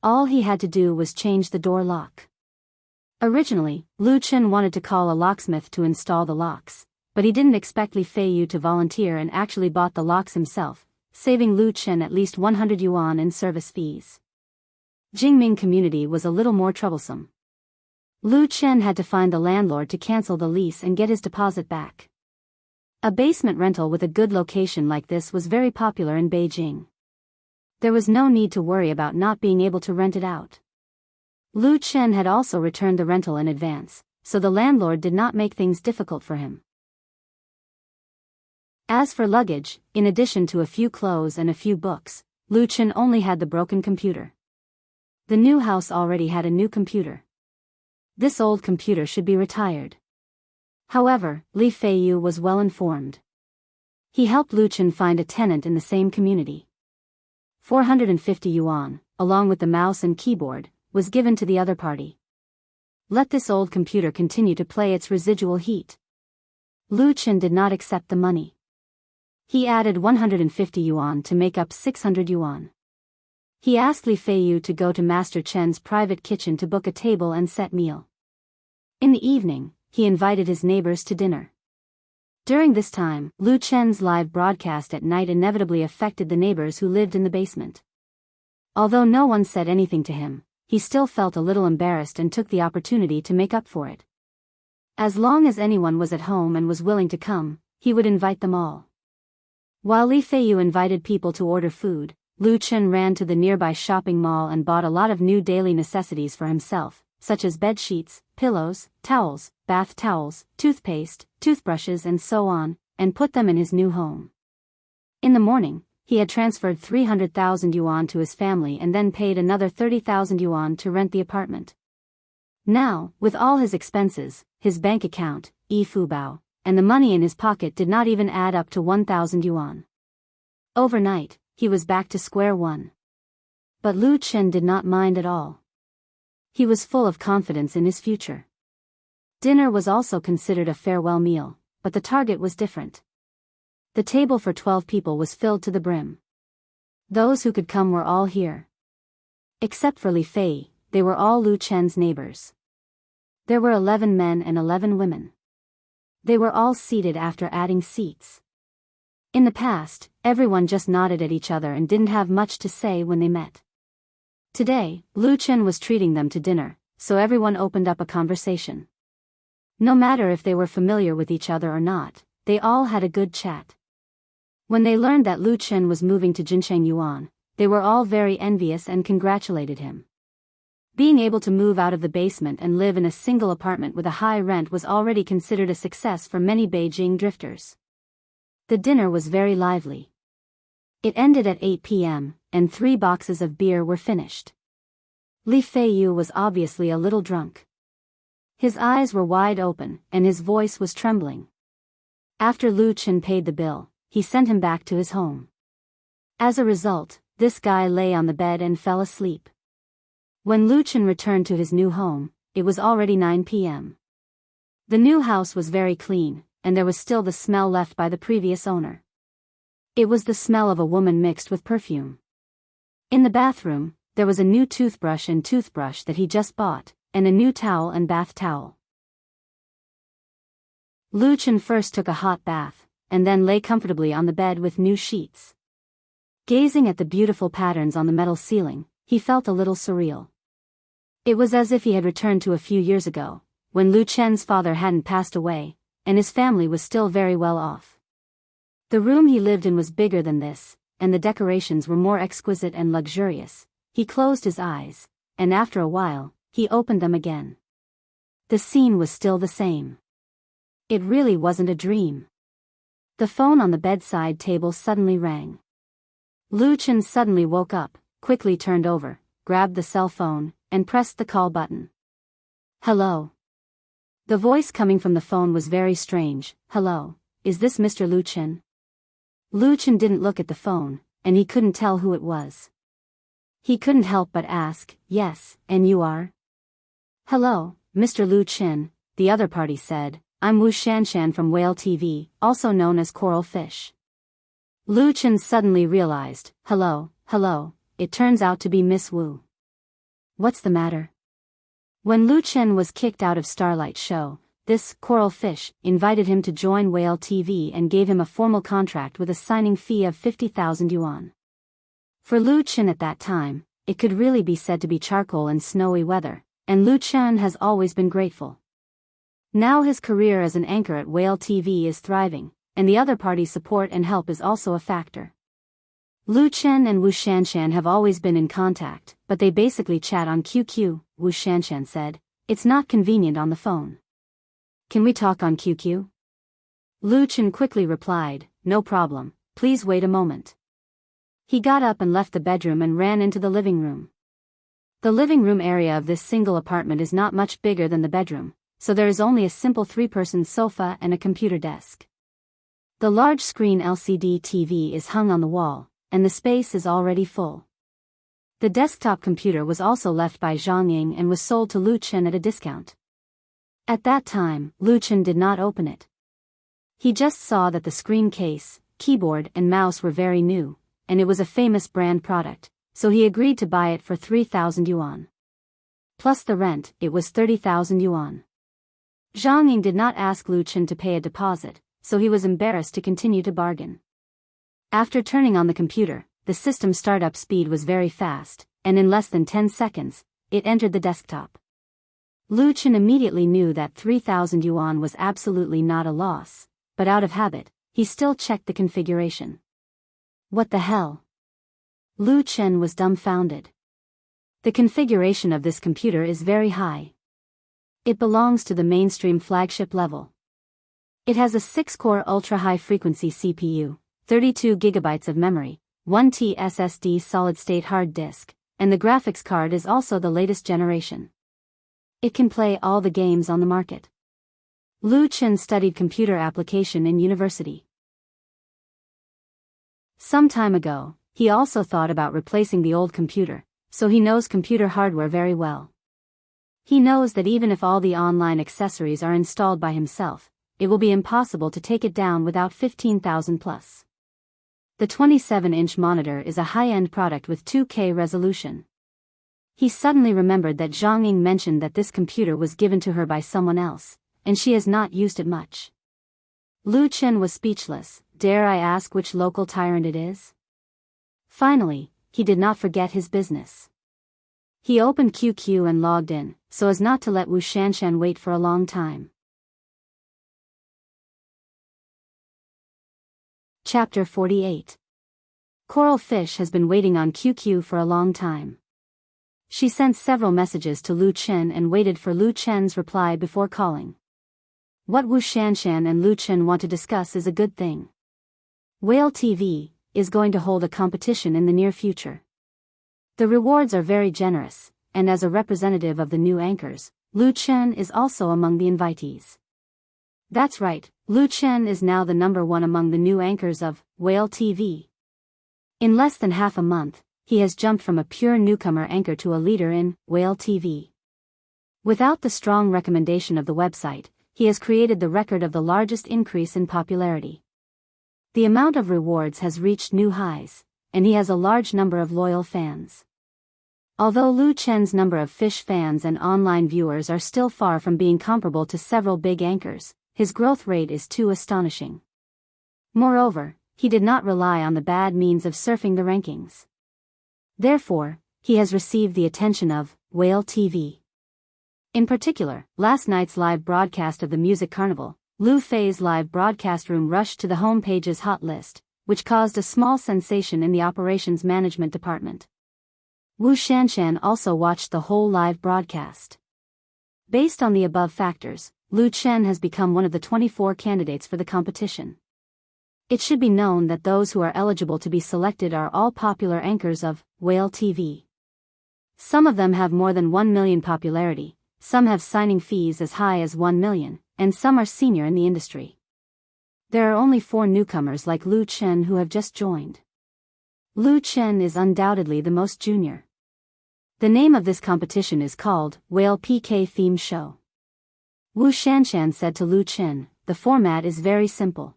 All he had to do was change the door lock. Originally, Lu Chen wanted to call a locksmith to install the locks, but he didn't expect Li Feiyu to volunteer and actually bought the locks himself, saving Lu Chen at least 100 yuan in service fees. Jingming community was a little more troublesome. Lu Chen had to find the landlord to cancel the lease and get his deposit back. A basement rental with a good location like this was very popular in Beijing. There was no need to worry about not being able to rent it out. Lu Chen had also returned the rental in advance, so the landlord did not make things difficult for him. As for luggage, in addition to a few clothes and a few books, Lu Chen only had the broken computer. The new house already had a new computer. This old computer should be retired. However, Li Feiyu was well informed. He helped Lu Chen find a tenant in the same community. 450 yuan, along with the mouse and keyboard, was given to the other party. Let this old computer continue to play its residual heat. Lu Chen did not accept the money. He added 150 yuan to make up 600 yuan. He asked Li Feiyu to go to Master Chen's private kitchen to book a table and set meal. In the evening, he invited his neighbors to dinner. During this time, Lu Chen's live broadcast at night inevitably affected the neighbors who lived in the basement. Although no one said anything to him, he still felt a little embarrassed and took the opportunity to make up for it. As long as anyone was at home and was willing to come, he would invite them all. While Li Feiyu invited people to order food, Lu Chen ran to the nearby shopping mall and bought a lot of new daily necessities for himself, such as bed sheets, pillows, towels, bath towels, toothpaste, toothbrushes and so on, and put them in his new home. In the morning, he had transferred 300,000 yuan to his family and then paid another 30,000 yuan to rent the apartment. Now, with all his expenses, his bank account, Bao, and the money in his pocket did not even add up to 1,000 yuan. Overnight, he was back to square one. But Lu Chen did not mind at all. He was full of confidence in his future. Dinner was also considered a farewell meal, but the target was different. The table for 12 people was filled to the brim. Those who could come were all here. Except for Li Fei, they were all Lu Chen's neighbors. There were 11 men and 11 women. They were all seated after adding seats. In the past, everyone just nodded at each other and didn't have much to say when they met. Today, Lu Chen was treating them to dinner, so everyone opened up a conversation. No matter if they were familiar with each other or not, they all had a good chat. When they learned that Lu Chen was moving to Jincheng Yuan, they were all very envious and congratulated him. Being able to move out of the basement and live in a single apartment with a high rent was already considered a success for many Beijing drifters. The dinner was very lively. It ended at 8 p.m., and 3 boxes of beer were finished. Li Feiyu was obviously a little drunk. His eyes were wide open, and his voice was trembling. After Lu Chen paid the bill, he sent him back to his home. As a result, this guy lay on the bed and fell asleep. When Lu Chen returned to his new home, it was already 9 p.m. The new house was very clean, and there was still the smell left by the previous owner. It was the smell of a woman mixed with perfume. In the bathroom, there was a new toothbrush and toothbrush that he just bought, and a new towel and bath towel. Lu Chen first took a hot bath, and then lay comfortably on the bed with new sheets. Gazing at the beautiful patterns on the metal ceiling, he felt a little surreal. It was as if he had returned to a few years ago, when Lu Chen's father hadn't passed away, and his family was still very well off. The room he lived in was bigger than this, and the decorations were more exquisite and luxurious. He closed his eyes, and after a while, he opened them again. The scene was still the same. It really wasn't a dream. The phone on the bedside table suddenly rang. Lu Chen suddenly woke up, quickly turned over, grabbed the cell phone, and pressed the call button. Hello. The voice coming from the phone was very strange. Hello, is this Mr. Lu Chen? Lu Chen didn't look at the phone, and he couldn't tell who it was. He couldn't help but ask, yes, and you are? Hello, Mr. Lu Chen, the other party said. I'm Wu Shanshan from Whale TV, also known as Coral Fish. Lu Chen suddenly realized, hello, it turns out to be Miss Wu. What's the matter? When Lu Chen was kicked out of Starlight Show, this Coral Fish invited him to join Whale TV and gave him a formal contract with a signing fee of 50,000 yuan. For Lu Chen at that time, it could really be said to be charcoal and snowy weather, and Lu Chen has always been grateful. Now his career as an anchor at Whale TV is thriving, and the other party's support and help is also a factor. Lu Chen and Wu Shanshan have always been in contact, but they basically chat on QQ, Wu Shanshan said. It's not convenient on the phone. Can we talk on QQ? Lu Chen quickly replied, no problem, please wait a moment. He got up and left the bedroom and ran into the living room. The living room area of this single apartment is not much bigger than the bedroom, so there is only a simple 3-person sofa and a computer desk. The large screen LCD TV is hung on the wall, and the space is already full. The desktop computer was also left by Zhang Ying and was sold to Lu Chen at a discount. At that time, Lu Chen did not open it. He just saw that the screen case, keyboard and mouse were very new, and it was a famous brand product, so he agreed to buy it for 3,000 yuan. Plus the rent, it was 30,000 yuan. Zhang Ying did not ask Lu Chen to pay a deposit, so he was embarrassed to continue to bargain. After turning on the computer, the system startup speed was very fast, and in less than 10 seconds, it entered the desktop. Lu Chen immediately knew that 3,000 yuan was absolutely not a loss, but out of habit, he still checked the configuration. What the hell? Lu Chen was dumbfounded. The configuration of this computer is very high. It belongs to the mainstream flagship level. It has a 6-core ultra-high-frequency CPU, 32 GB of memory, 1 TB SSD solid-state hard disk, and the graphics card is also the latest generation. It can play all the games on the market. Lu Chen studied computer application in university. Some time ago, he also thought about replacing the old computer, so he knows computer hardware very well. He knows that even if all the online accessories are installed by himself, it will be impossible to take it down without 15,000 plus. The 27-inch monitor is a high-end product with 2K resolution. He suddenly remembered that Zhang Ying mentioned that this computer was given to her by someone else, and she has not used it much. Lu Chen was speechless. Dare I ask which local tyrant it is? Finally, he did not forget his business. He opened QQ and logged in, so as not to let Wu Shanshan wait for a long time. Chapter 48. Coral Fish has been waiting on QQ for a long time. She sent several messages to Lu Chen and waited for Lu Chen's reply before calling. What Wu Shanshan and Lu Chen want to discuss is a good thing. Whale TV is going to hold a competition in the near future. The rewards are very generous, and as a representative of the new anchors, Lu Chen is also among the invitees. That's right, Lu Chen is now the #1 among the new anchors of Whale TV. In less than half a month, he has jumped from a pure newcomer anchor to a leader in Whale TV. Without the strong recommendation of the website, he has created the record of the largest increase in popularity. The amount of rewards has reached new highs, and he has a large number of loyal fans. Although Lu Chen's number of fish fans and online viewers are still far from being comparable to several big anchors, his growth rate is too astonishing. Moreover, he did not rely on the bad means of surfing the rankings. Therefore, he has received the attention of Whale TV. In particular, last night's live broadcast of the Music Carnival, Lu Fei's live broadcast room rushed to the home page's hot list, which caused a small sensation in the operations management department. Wu Shanshan also watched the whole live broadcast. Based on the above factors, Lu Chen has become one of the 24 candidates for the competition. It should be known that those who are eligible to be selected are all popular anchors of Whale TV. Some of them have more than 1 million popularity, some have signing fees as high as 1 million, and some are senior in the industry. There are only 4 newcomers like Lu Chen who have just joined. Lu Chen is undoubtedly the most junior. The name of this competition is called Whale PK Theme Show. Wu Shanshan said to Lu Chen, the format is very simple.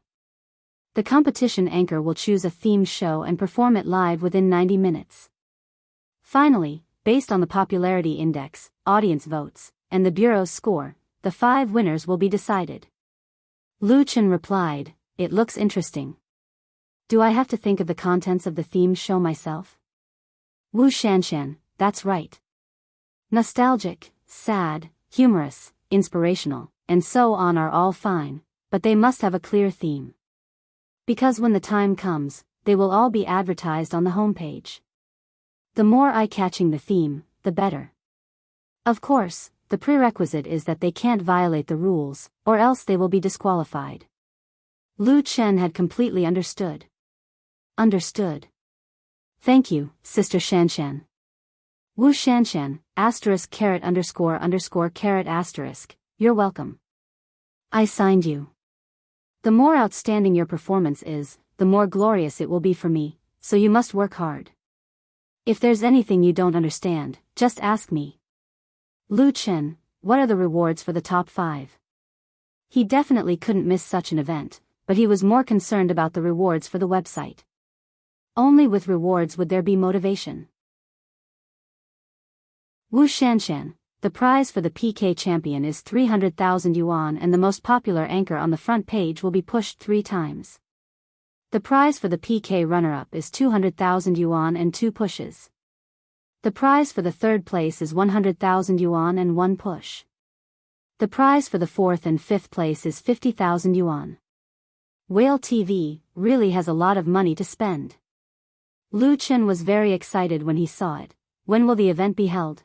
The competition anchor will choose a themed show and perform it live within 90 minutes. Finally, based on the popularity index, audience votes, and the bureau's score, the 5 winners will be decided. Lu Chen replied, it looks interesting. Do I have to think of the contents of the theme show myself? Wu Shanshan, that's right. Nostalgic, sad, humorous, inspirational, and so on are all fine, but they must have a clear theme. Because when the time comes, they will all be advertised on the homepage. The more eye-catching the theme, the better. Of course, the prerequisite is that they can't violate the rules, or else they will be disqualified. Lu Chen had completely understood. Understood. Thank you, Sister Shanshan. Wu Shanshan, *___**, you're welcome. I signed you. The more outstanding your performance is, the more glorious it will be for me, so you must work hard. If there's anything you don't understand, just ask me. Lu Chen, what are the rewards for the top 5? He definitely couldn't miss such an event, but he was more concerned about the rewards for the website. Only with rewards would there be motivation. Wu Shanshan, the prize for the PK champion is 300,000 yuan and the most popular anchor on the front page will be pushed 3 times. The prize for the PK runner-up is 200,000 yuan and 2 pushes. The prize for the 3rd place is 100,000 yuan and 1 push. The prize for the 4th and 5th place is 50,000 yuan. Whale TV really has a lot of money to spend. Lu Chen was very excited when he saw it. When will the event be held?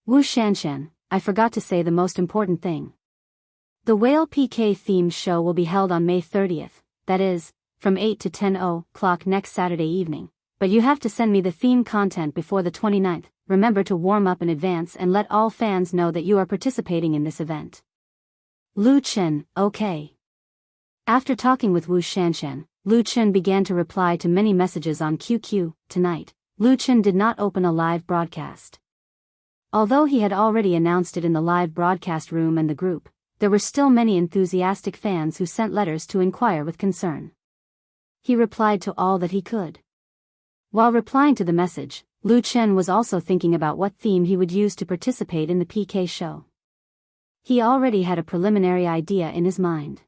Wu Shanshan, I forgot to say the most important thing. The Whale PK themed show will be held on May 30th, that is, from 8 to 10 o'clock next Saturday evening, but you have to send me the theme content before the 29th. Remember to warm up in advance and let all fans know that you are participating in this event. Lu Chen, okay. After talking with Wu Shanshan, Lu Chen began to reply to many messages on QQ. Tonight, Lu Chen did not open a live broadcast. Although he had already announced it in the live broadcast room and the group, there were still many enthusiastic fans who sent letters to inquire with concern. He replied to all that he could. While replying to the message, Lu Chen was also thinking about what theme he would use to participate in the PK show. He already had a preliminary idea in his mind.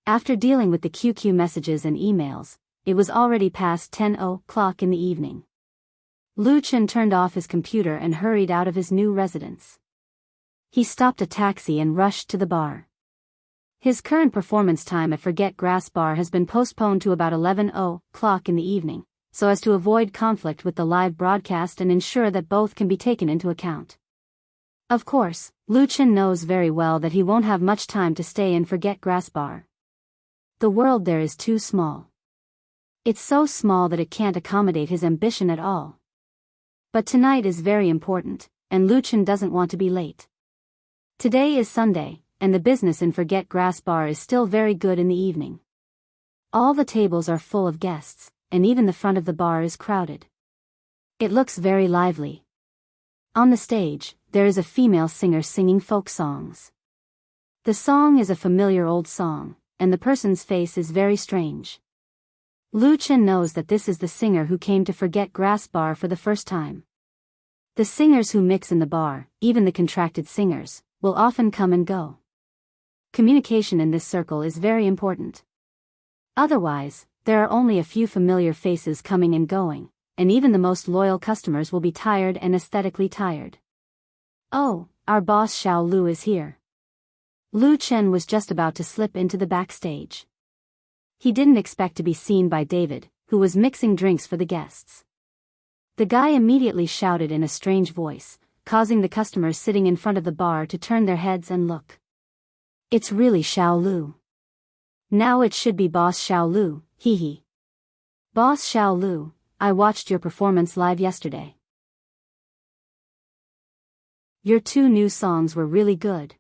After dealing with the QQ messages and emails, it was already past 10 o'clock in the evening. Lu Chen turned off his computer and hurried out of his new residence. He stopped a taxi and rushed to the bar. His current performance time at Forget Grass Bar has been postponed to about 11 o'clock in the evening, so as to avoid conflict with the live broadcast and ensure that both can be taken into account. Of course, Lu Chen knows very well that he won't have much time to stay in Forget Grass Bar. The world there is too small. It's so small that it can't accommodate his ambition at all. But tonight is very important, and Lu Chen doesn't want to be late. Today is Sunday, and the business in Forget Grass Bar is still very good in the evening. All the tables are full of guests, and even the front of the bar is crowded. It looks very lively. On the stage, there is a female singer singing folk songs. The song is a familiar old song, and the person's face is very strange. Lu Chen knows that this is the singer who came to Forget Grass Bar for the first time. The singers who mix in the bar, even the contracted singers, will often come and go. Communication in this circle is very important. Otherwise, there are only a few familiar faces coming and going, and even the most loyal customers will be tired and aesthetically tired. Oh, our boss Xiao Lu is here. Lu Chen was just about to slip into the backstage. He didn't expect to be seen by David, who was mixing drinks for the guests. The guy immediately shouted in a strange voice, causing the customers sitting in front of the bar to turn their heads and look. It's really Xiao Lu. Now it should be Boss Xiao Lu, hee hee. Boss Xiao Lu, I watched your performance live yesterday. Your 2 new songs were really good.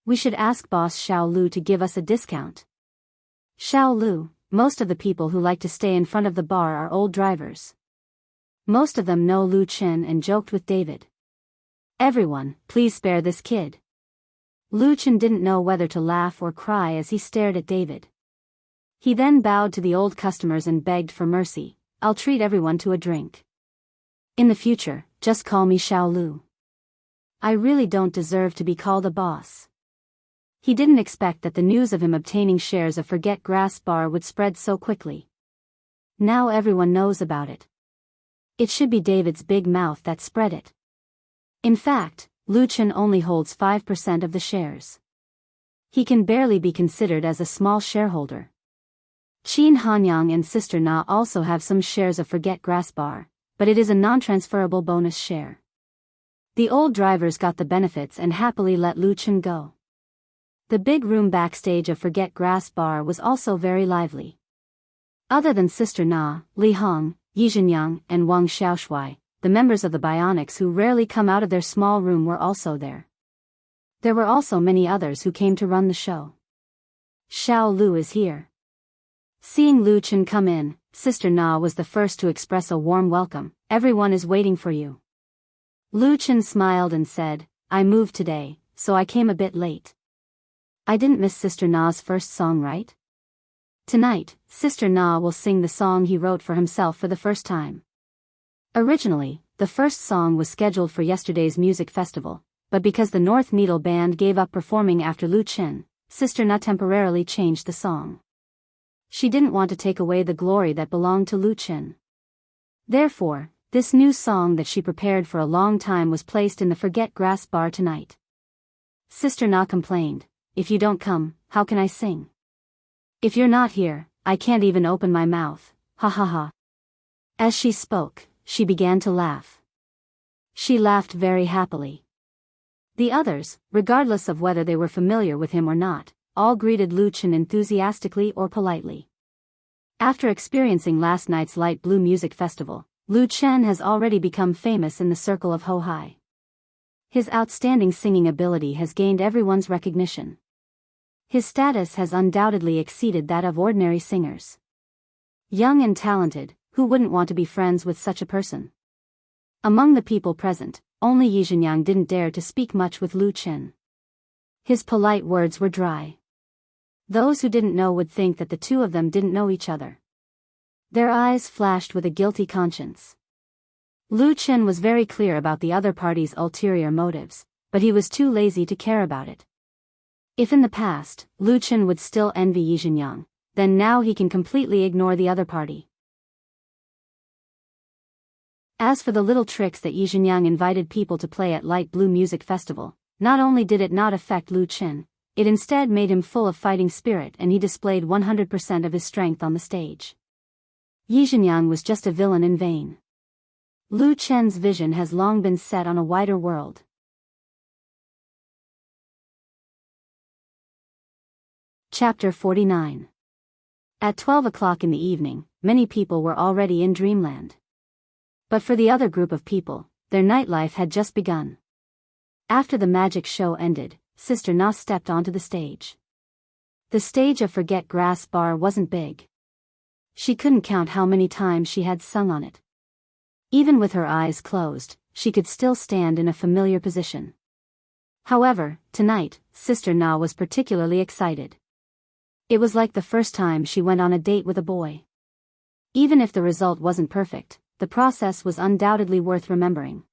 We should ask Boss Xiao Lu to give us a discount. Xiao Lu, most of the people who like to stay in front of the bar are old drivers. Most of them know Lu Chen and joked with David. Everyone, please spare this kid. Lu Chen didn't know whether to laugh or cry as he stared at David. He then bowed to the old customers and begged for mercy. I'll treat everyone to a drink. In the future, just call me Xiao Lu. I really don't deserve to be called a boss. He didn't expect that the news of him obtaining shares of Forget Grass Bar would spread so quickly. Now everyone knows about it. It should be David's big mouth that spread it. In fact, Lu Chen only holds 5% of the shares. He can barely be considered as a small shareholder. Qin Hanyang and Sister Na also have some shares of Forget Grass Bar, but it is a non-transferable bonus share. The old drivers got the benefits and happily let Lu Chen go. The big room backstage of Forget Grass Bar was also very lively. Other than Sister Na, Li Hong, Yi Zhenyang, and Wang Xiaoshui, the members of the Bionics who rarely come out of their small room were also there. There were also many others who came to run the show. Xiao Lu is here. Seeing Lu Chen come in, Sister Na was the first to express a warm welcome. Everyone is waiting for you. Lu Chen smiled and said, I moved today, so I came a bit late. I didn't miss Sister Na's first song, right? Tonight, Sister Na will sing the song he wrote for himself for the first time. Originally, the first song was scheduled for yesterday's music festival, but because the North Needle Band gave up performing after Lu Chen, Sister Na temporarily changed the song. She didn't want to take away the glory that belonged to Lu Chen. Therefore, this new song that she prepared for a long time was placed in the Forget Grass bar tonight. Sister Na complained, "If you don't come, how can I sing? If you're not here, I can't even open my mouth, ha ha ha." As she spoke, she began to laugh. She laughed very happily. The others, regardless of whether they were familiar with him or not, all greeted Lu Chen enthusiastically or politely. After experiencing last night's Light Blue Music Festival, Lu Chen has already become famous in the circle of Hohai. His outstanding singing ability has gained everyone's recognition. His status has undoubtedly exceeded that of ordinary singers. Young and talented, who wouldn't want to be friends with such a person? Among the people present, only Yi Zhenyang didn't dare to speak much with Lu Chen. His polite words were dry. Those who didn't know would think that the two of them didn't know each other. Their eyes flashed with a guilty conscience. Lu Chen was very clear about the other party's ulterior motives, but he was too lazy to care about it. If in the past, Lu Chen would still envy Yi Zhenyang, then now he can completely ignore the other party. As for the little tricks that Yi Zhenyang invited people to play at Light Blue Music Festival, not only did it not affect Lu Chen, it instead made him full of fighting spirit and he displayed 100% of his strength on the stage. Yi Zhenyang was just a villain in vain. Lu Chen's vision has long been set on a wider world. Chapter 49. At 12 o'clock in the evening, many people were already in dreamland. But for the other group of people, their nightlife had just begun. After the magic show ended, Sister Na stepped onto the stage. The stage of Forget Grass Bar wasn't big. She couldn't count how many times she had sung on it. Even with her eyes closed, she could still stand in a familiar position. However, tonight, Sister Na was particularly excited. It was like the first time she went on a date with a boy. Even if the result wasn't perfect, the process was undoubtedly worth remembering.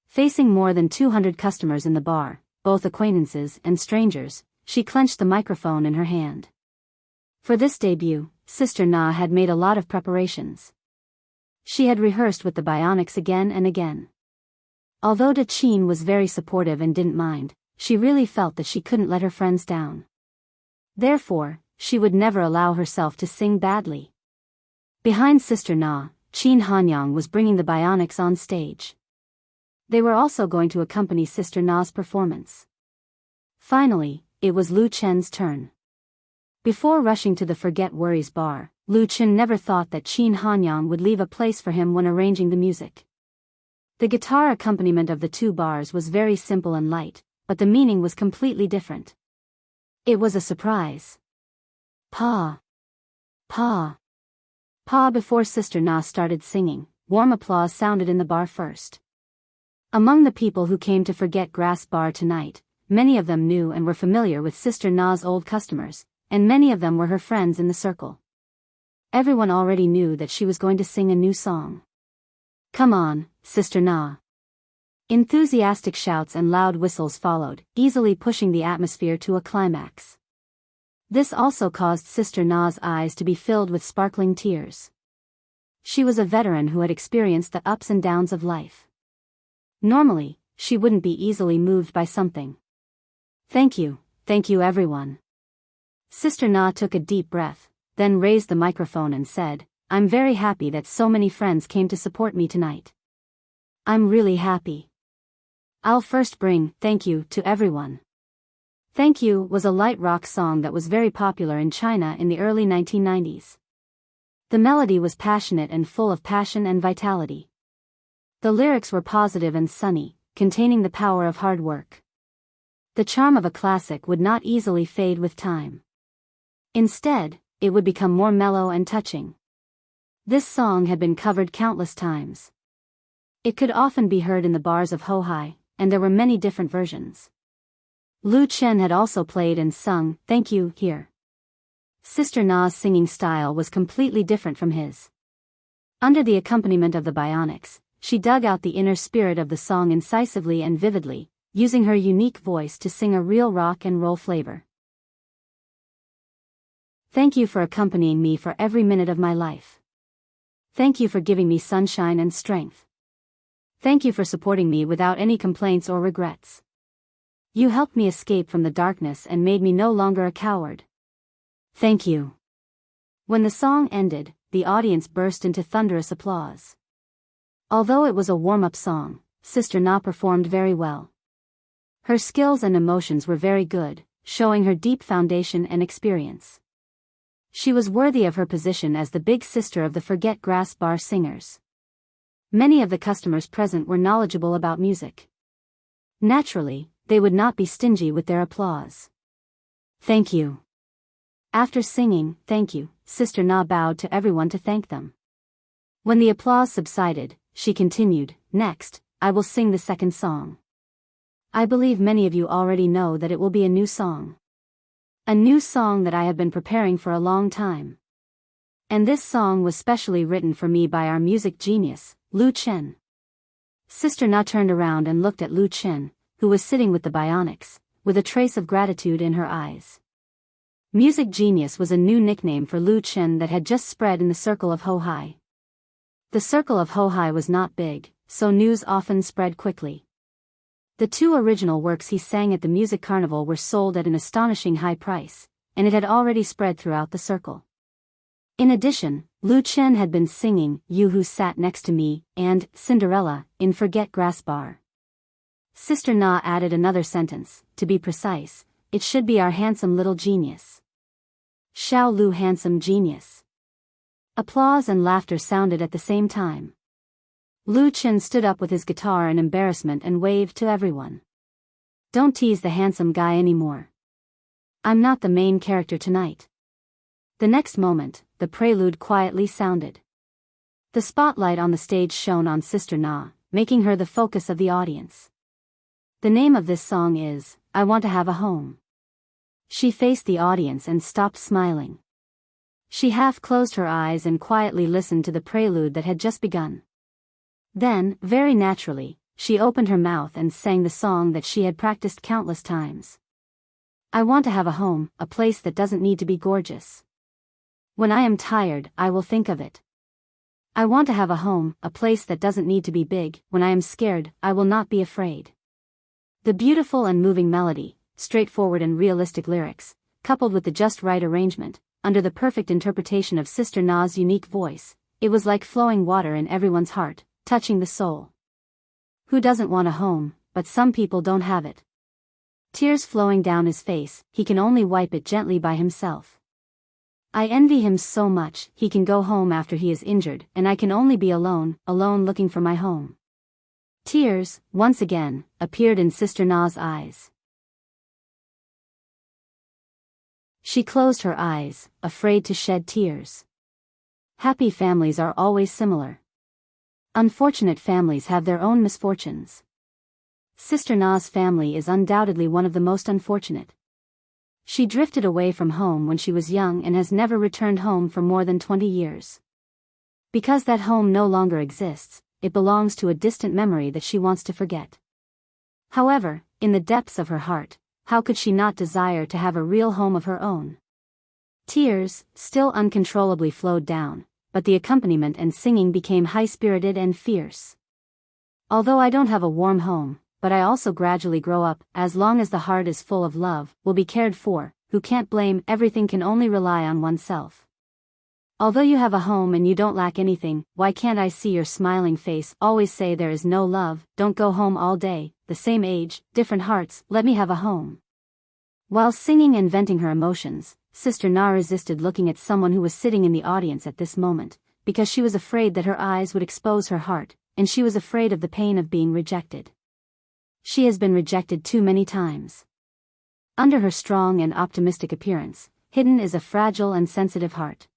Facing more than 200 customers in the bar, both acquaintances and strangers, she clenched the microphone in her hand. For this debut, Sister Na had made a lot of preparations. She had rehearsed with the bionics again and again. Although Da Qin was very supportive and didn't mind, she really felt that she couldn't let her friends down. Therefore, she would never allow herself to sing badly. Behind Sister Na, Qin Hanyang was bringing the bionics on stage. They were also going to accompany Sister Na's performance. Finally, it was Lu Chen's turn. Before rushing to the Forget Worries bar, Lu Chen never thought that Qin Hanyang would leave a place for him when arranging the music. The guitar accompaniment of the two bars was very simple and light, but the meaning was completely different. It was a surprise. Pa. Pa. Pa. Before Sister Na started singing, warm applause sounded in the bar first. Among the people who came to Forget Grass Bar tonight, many of them knew and were familiar with Sister Na's old customers, and many of them were her friends in the circle. Everyone already knew that she was going to sing a new song. "Come on, Sister Na." Enthusiastic shouts and loud whistles followed, easily pushing the atmosphere to a climax. This also caused Sister Na's eyes to be filled with sparkling tears. She was a veteran who had experienced the ups and downs of life. Normally, she wouldn't be easily moved by something. Thank you everyone." Sister Na took a deep breath, then raised the microphone and said, "I'm very happy that so many friends came to support me tonight. I'm really happy. I'll first bring Thank You to everyone." Thank You was a light rock song that was very popular in China in the early 1990s. The melody was passionate and full of passion and vitality. The lyrics were positive and sunny, containing the power of hard work. The charm of a classic would not easily fade with time. Instead, it would become more mellow and touching. This song had been covered countless times. It could often be heard in the bars of Hohai, and there were many different versions. Lu Chen had also played and sung "Thank You" here. Sister Na's singing style was completely different from his. Under the accompaniment of the bionics, she dug out the inner spirit of the song incisively and vividly, using her unique voice to sing a real rock and roll flavor. Thank you for accompanying me for every minute of my life. Thank you for giving me sunshine and strength. Thank you for supporting me without any complaints or regrets. You helped me escape from the darkness and made me no longer a coward. Thank you. When the song ended, the audience burst into thunderous applause. Although it was a warm-up song, Sister Na performed very well. Her skills and emotions were very good, showing her deep foundation and experience. She was worthy of her position as the big sister of the Forget Grass Bar singers. Many of the customers present were knowledgeable about music. Naturally, they would not be stingy with their applause. Thank you. After singing "Thank You," Sister Na bowed to everyone to thank them. When the applause subsided, she continued, "Next, I will sing the second song. I believe many of you already know that it will be a new song. A new song that I have been preparing for a long time. And this song was specially written for me by our music genius, Lu Chen." Sister Na turned around and looked at Lu Chen, who was sitting with the bionics, with a trace of gratitude in her eyes. Music genius was a new nickname for Lu Chen that had just spread in the circle of Ho-Hai. The circle of Ho-Hai was not big, so news often spread quickly. The 2 original works he sang at the music carnival were sold at an astonishing high price, and it had already spread throughout the circle. In addition, Lu Chen had been singing "You Who Sat Next to Me" and "Cinderella" in Forget Grass Bar. Sister Na added another sentence, to be precise, "It should be our handsome little genius. Xiao Lu handsome genius." Applause and laughter sounded at the same time. Lu Chen stood up with his guitar in embarrassment and waved to everyone. "Don't tease the handsome guy anymore. I'm not the main character tonight." The next moment, the prelude quietly sounded. The spotlight on the stage shone on Sister Na, making her the focus of the audience. The name of this song is "I Want to Have a Home." She faced the audience and stopped smiling. She half closed her eyes and quietly listened to the prelude that had just begun. Then, very naturally, she opened her mouth and sang the song that she had practiced countless times. "I want to have a home, a place that doesn't need to be gorgeous. When I am tired, I will think of it. I want to have a home, a place that doesn't need to be big. When I am scared, I will not be afraid." The beautiful and moving melody, straightforward and realistic lyrics, coupled with the just right arrangement, under the perfect interpretation of Sister Na's unique voice, it was like flowing water in everyone's heart, touching the soul. Who doesn't want a home, but some people don't have it. Tears flowing down his face, he can only wipe it gently by himself. I envy him so much, he can go home after he is injured, and I can only be alone, alone looking for my home. Tears, once again, appeared in Sister Na's eyes. She closed her eyes, afraid to shed tears. Happy families are always similar. Unfortunate families have their own misfortunes. Sister Na's family is undoubtedly one of the most unfortunate. She drifted away from home when she was young and has never returned home for more than 20 years. Because that home no longer exists, it belongs to a distant memory that she wants to forget. However, in the depths of her heart, how could she not desire to have a real home of her own? Tears, still uncontrollably flowed down, but the accompaniment and singing became high-spirited and fierce. Although I don't have a warm home, but I also gradually grow up, as long as the heart is full of love, will be cared for, who can't blame, everything can only rely on oneself. Although you have a home and you don't lack anything, why can't I see your smiling face? Always say there is no love, don't go home all day, the same age, different hearts, let me have a home. While singing and venting her emotions, Sister Na resisted looking at someone who was sitting in the audience at this moment, because she was afraid that her eyes would expose her heart, and she was afraid of the pain of being rejected. She has been rejected too many times. Under her strong and optimistic appearance, hidden is a fragile and sensitive heart.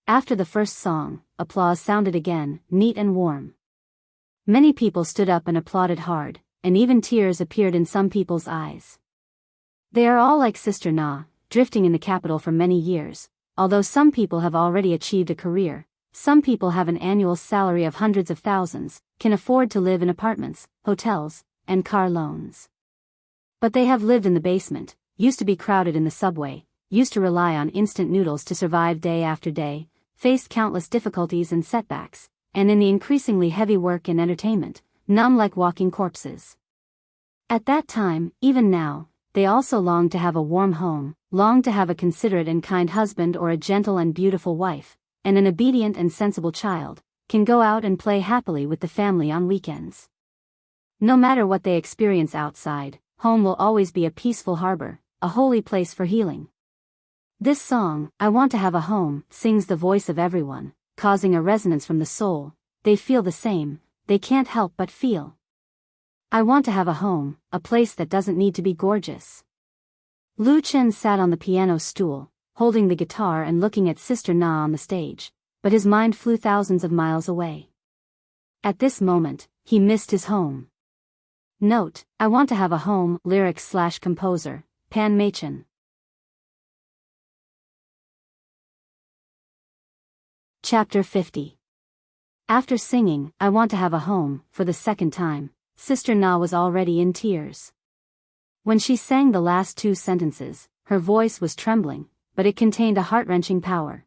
After the first song, applause sounded again, neat and warm. Many people stood up and applauded hard, and even tears appeared in some people's eyes. They are all like Sister Na, drifting in the capital for many years. Although some people have already achieved a career, some people have an annual salary of hundreds of thousands, can afford to live in apartments, hotels, and car loans. But they have lived in the basement, used to be crowded in the subway, used to rely on instant noodles to survive day after day, faced countless difficulties and setbacks, and in the increasingly heavy work and entertainment, numb like walking corpses. At that time, even now, they also longed to have a warm home, longed to have a considerate and kind husband or a gentle and beautiful wife, and an obedient and sensible child, can go out and play happily with the family on weekends. No matter what they experience outside, home will always be a peaceful harbor, a holy place for healing. This song, I Want to Have a Home, sings the voice of everyone, causing a resonance from the soul. They feel the same, they can't help but feel. I want to have a home, a place that doesn't need to be gorgeous. Lu Chen sat on the piano stool, holding the guitar and looking at Sister Na on the stage, but his mind flew thousands of miles away. At this moment, he missed his home. Note, I Want to Have a Home, lyrics/composer, Pan Machen. Chapter 50. After singing, I Want to Have a Home, for the second time, Sister Na was already in tears. When she sang the last two sentences, her voice was trembling, but it contained a heart-wrenching power.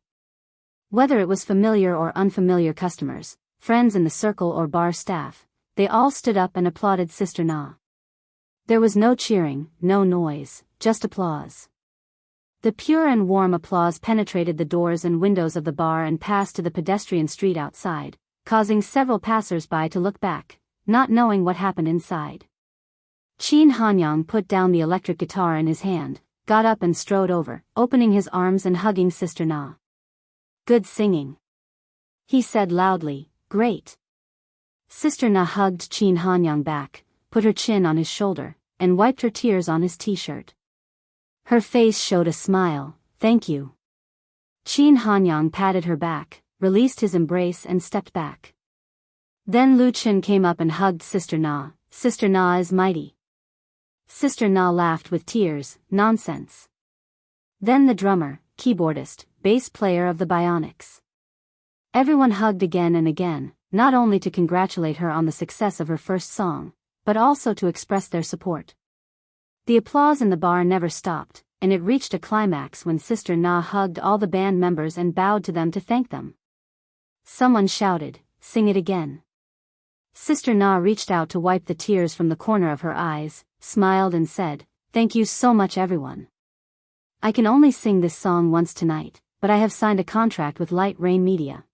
Whether it was familiar or unfamiliar customers, friends in the circle or bar staff, they all stood up and applauded Sister Na. There was no cheering, no noise, just applause. The pure and warm applause penetrated the doors and windows of the bar and passed to the pedestrian street outside, causing several passers-by to look back, not knowing what happened inside. Qin Hanyang put down the electric guitar in his hand, got up and strode over, opening his arms and hugging Sister Na. Good singing, he said loudly. Great. Sister Na hugged Qin Hanyang back, put her chin on his shoulder, and wiped her tears on his t-shirt. Her face showed a smile. Thank you. Qin Hanyang patted her back, released his embrace and stepped back. Then Lu Chen came up and hugged Sister Na. Sister Na is mighty. Sister Na laughed with tears. Nonsense. Then the drummer, keyboardist, bass player of the Bionics. Everyone hugged again and again, not only to congratulate her on the success of her first song, but also to express their support. The applause in the bar never stopped, and it reached a climax when Sister Na hugged all the band members and bowed to them to thank them. Someone shouted, "Sing it again." Sister Na reached out to wipe the tears from the corner of her eyes, smiled and said, "Thank you so much everyone. I can only sing this song once tonight, but I have signed a contract with Light Rain Media.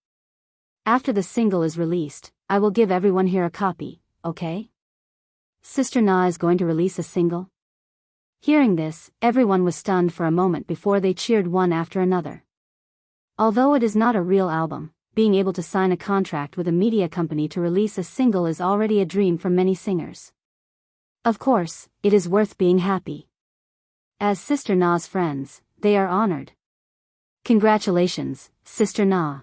After the single is released, I will give everyone here a copy, okay?" Sister Na is going to release a single? Hearing this, everyone was stunned for a moment before they cheered one after another. Although it is not a real album, being able to sign a contract with a media company to release a single is already a dream for many singers. Of course, it is worth being happy. As Sister Na's friends, they are honored. Congratulations, Sister Na.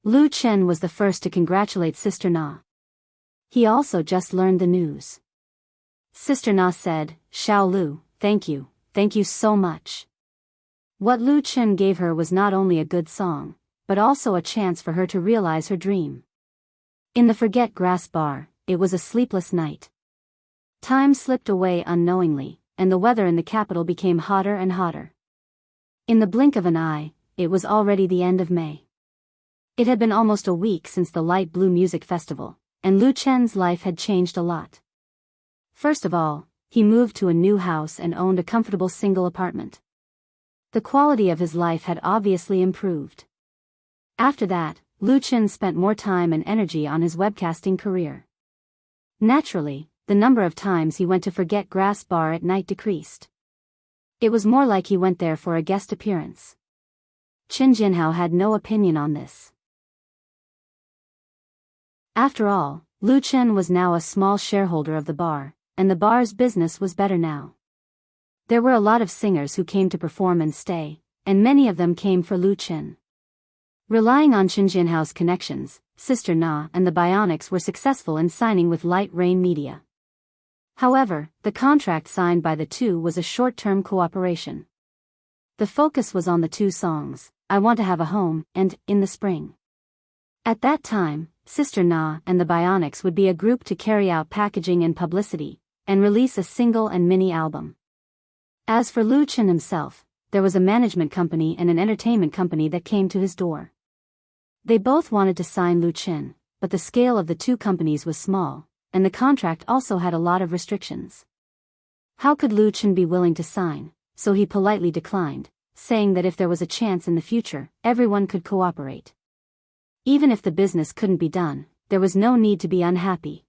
Lu Chen was the first to congratulate Sister Na. He also just learned the news. Sister Na said, "Xiao Lu, thank you so much." What Lu Chen gave her was not only a good song, but also a chance for her to realize her dream. In the Forget Grass bar, it was a sleepless night. Time slipped away unknowingly, and the weather in the capital became hotter and hotter. In the blink of an eye, it was already the end of May. It had been almost a week since the Light Blue Music Festival, and Lu Chen's life had changed a lot. First of all, he moved to a new house and owned a comfortable single apartment. The quality of his life had obviously improved. After that, Lu Chen spent more time and energy on his webcasting career. Naturally, the number of times he went to Forget Grass bar at night decreased. It was more like he went there for a guest appearance. Chen Jinhao had no opinion on this. After all, Lu Chen was now a small shareholder of the bar, and the bar's business was better now. There were a lot of singers who came to perform and stay, and many of them came for Lu Chen. Relying on Chen Jinhao's connections, Sister Na and the Bionics were successful in signing with Light Rain Media. However, the contract signed by the two was a short-term cooperation. The focus was on the two songs, I Want to Have a Home, and In the Spring. At that time, Sister Na and the Bionics would be a group to carry out packaging and publicity, and release a single and mini album. As for Lu Chen himself, there was a management company and an entertainment company that came to his door. They both wanted to sign Lu Chen, but the scale of the two companies was small, and the contract also had a lot of restrictions. How could Lu Chen be willing to sign? So he politely declined, saying that if there was a chance in the future, everyone could cooperate. Even if the business couldn't be done, there was no need to be unhappy.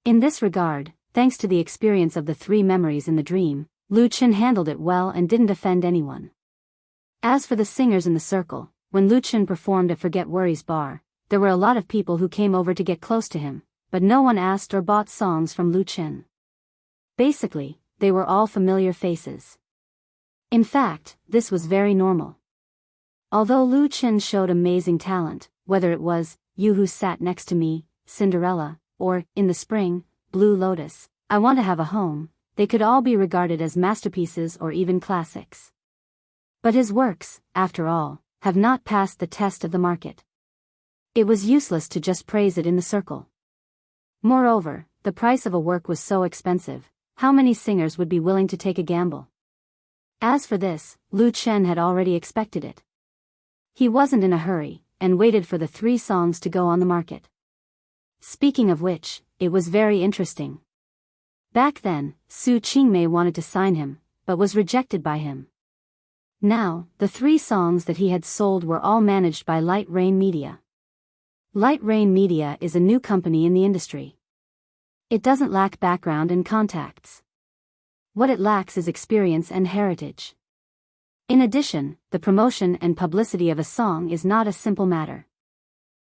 In this regard, thanks to the experience of the three memories in the dream, Lu Chen handled it well and didn't offend anyone. As for the singers in the circle, when Lu Chen performed at Forget Worries Bar, there were a lot of people who came over to get close to him, but no one asked or bought songs from Lu Chen. Basically, they were all familiar faces. In fact, this was very normal. Although Lu Chen showed amazing talent, whether it was You Who Sat Next to Me, Cinderella, or In the Spring, Blue Lotus, I Want to Have a Home, they could all be regarded as masterpieces or even classics. But his works, after all, have not passed the test of the market. It was useless to just praise it in the circle. Moreover, the price of a work was so expensive, how many singers would be willing to take a gamble? As for this, Lu Chen had already expected it. He wasn't in a hurry, and waited for the three songs to go on the market. Speaking of which, it was very interesting. Back then, Su Qingmei wanted to sign him, but was rejected by him. Now, the three songs that he had sold were all managed by Light Rain Media. Light Rain Media is a new company in the industry. It doesn't lack background and contacts. What it lacks is experience and heritage. In addition, the promotion and publicity of a song is not a simple matter.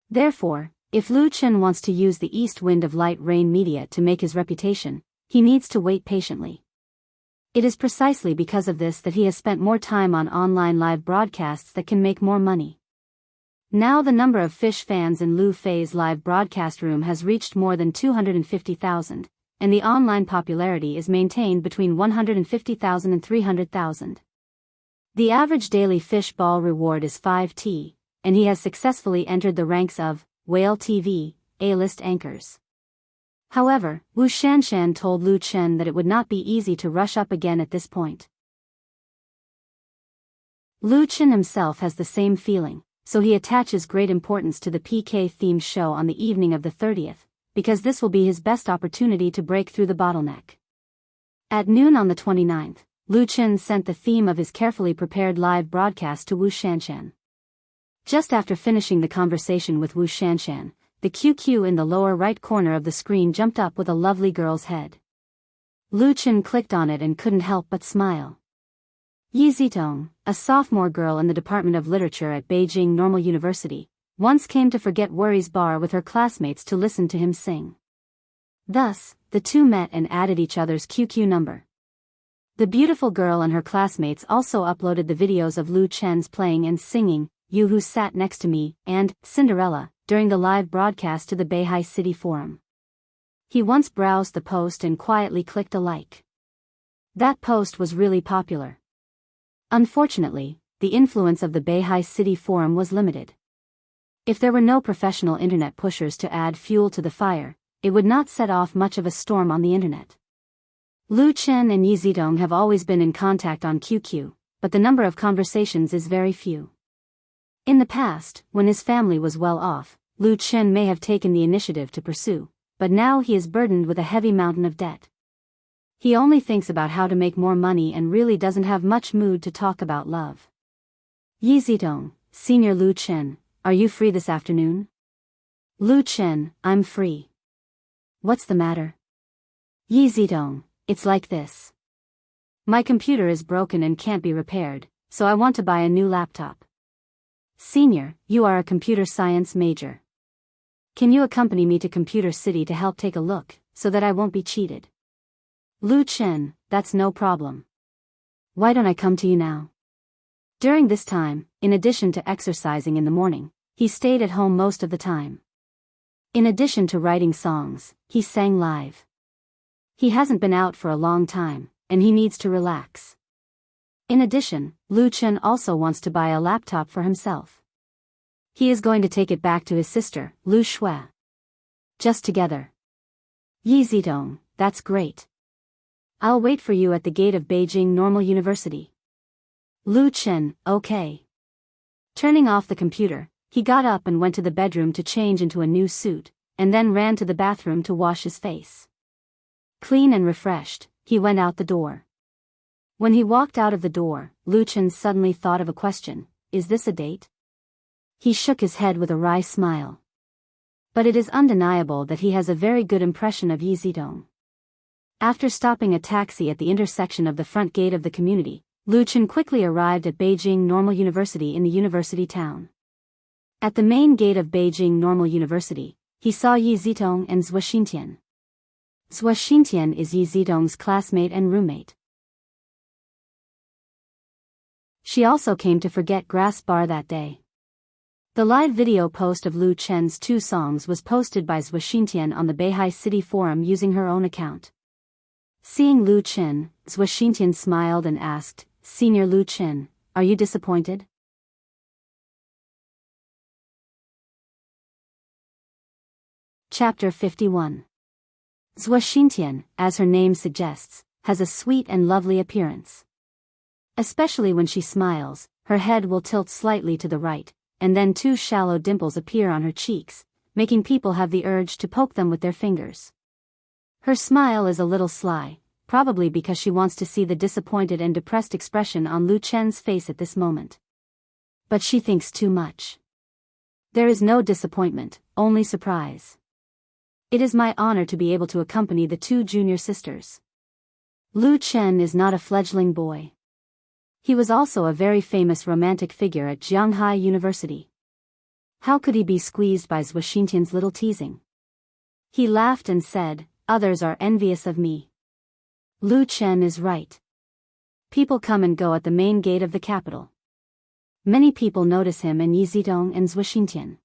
Therefore, if Lu Chen wants to use the east wind of Light Rain Media to make his reputation, he needs to wait patiently. It is precisely because of this that he has spent more time on online live broadcasts that can make more money. Now the number of Fish fans in Lu Fei's live broadcast room has reached more than 250,000, and the online popularity is maintained between 150,000 and 300,000. The average daily Fish ball reward is 5T, and he has successfully entered the ranks of Whale TV A-list anchors. However, Wu Shanshan told Lu Chen that it would not be easy to rush up again at this point. Lu Chen himself has the same feeling, so he attaches great importance to the PK-themed show on the evening of the 30th, because this will be his best opportunity to break through the bottleneck. At noon on the 29th, Lu Chen sent the theme of his carefully prepared live broadcast to Wu Shanshan. Just after finishing the conversation with Wu Shanshan, the QQ in the lower right corner of the screen jumped up with a lovely girl's head. Lu Chen clicked on it and couldn't help but smile. Yi Zitong, a sophomore girl in the Department of Literature at Beijing Normal University, once came to Forget Worries Bar with her classmates to listen to him sing. Thus, the two met and added each other's QQ number. The beautiful girl and her classmates also uploaded the videos of Lu Chen's playing and singing You Who Sat Next to Me and Cinderella during the live broadcast to the Beihai City Forum. He once browsed the post and quietly clicked a like. That post was really popular. Unfortunately, the influence of the Beihai City Forum was limited. If there were no professional internet pushers to add fuel to the fire, it would not set off much of a storm on the internet. Lu Chen and Yi Zitong have always been in contact on QQ, but the number of conversations is very few. In the past, when his family was well off, Lu Chen may have taken the initiative to pursue, but now he is burdened with a heavy mountain of debt. He only thinks about how to make more money and really doesn't have much mood to talk about love. Yi Zitong, Senior Lu Chen, are you free this afternoon? Lu Chen, I'm free. What's the matter? Yi Zitong, it's like this. My computer is broken and can't be repaired, so I want to buy a new laptop. Senior, you are a computer science major. Can you accompany me to Computer City to help take a look, so that I won't be cheated? Lu Chen, that's no problem. Why don't I come to you now? During this time, in addition to exercising in the morning, he stayed at home most of the time. In addition to writing songs, he sang live. He hasn't been out for a long time, and he needs to relax. In addition, Lu Chen also wants to buy a laptop for himself. He is going to take it back to his sister, Lu Shui. Just together. Yi Zitong, that's great. I'll wait for you at the gate of Beijing Normal University. Lu Chen, okay. Turning off the computer, he got up and went to the bedroom to change into a new suit, and then ran to the bathroom to wash his face. Clean and refreshed, he went out the door. When he walked out of the door, Lu Chen suddenly thought of a question: is this a date? He shook his head with a wry smile. But it is undeniable that he has a very good impression of Yi Zitong. After stopping a taxi at the intersection of the front gate of the community, Lu Chen quickly arrived at Beijing Normal University in the university town. At the main gate of Beijing Normal University, he saw Yi Zitong and Zhuo Xintian. Zhuo Xintian is Yi Zitong's classmate and roommate. She also came to Forget Grass Bar that day. The live video post of Lu Chen's 2 songs was posted by Zhuo Xintian on the Beihai City Forum using her own account. Seeing Lu Chen, Zhuo Xintian smiled and asked, "Senior Lu Chen, are you disappointed?" Chapter 51. Zhuo Xintian, as her name suggests, has a sweet and lovely appearance. Especially when she smiles, her head will tilt slightly to the right, and then 2 shallow dimples appear on her cheeks, making people have the urge to poke them with their fingers. Her smile is a little sly, probably because she wants to see the disappointed and depressed expression on Lu Chen's face at this moment. But she thinks too much. There is no disappointment, only surprise. It is my honor to be able to accompany the 2 junior sisters. Lu Chen is not a fledgling boy. He was also a very famous romantic figure at Jianghai University. How could he be squeezed by Zhuo Xintian's little teasing? He laughed and said, "Others are envious of me." Lu Chen is right. People come and go at the main gate of the capital. Many people notice him and Yi Zitong and Zhuo Xintian.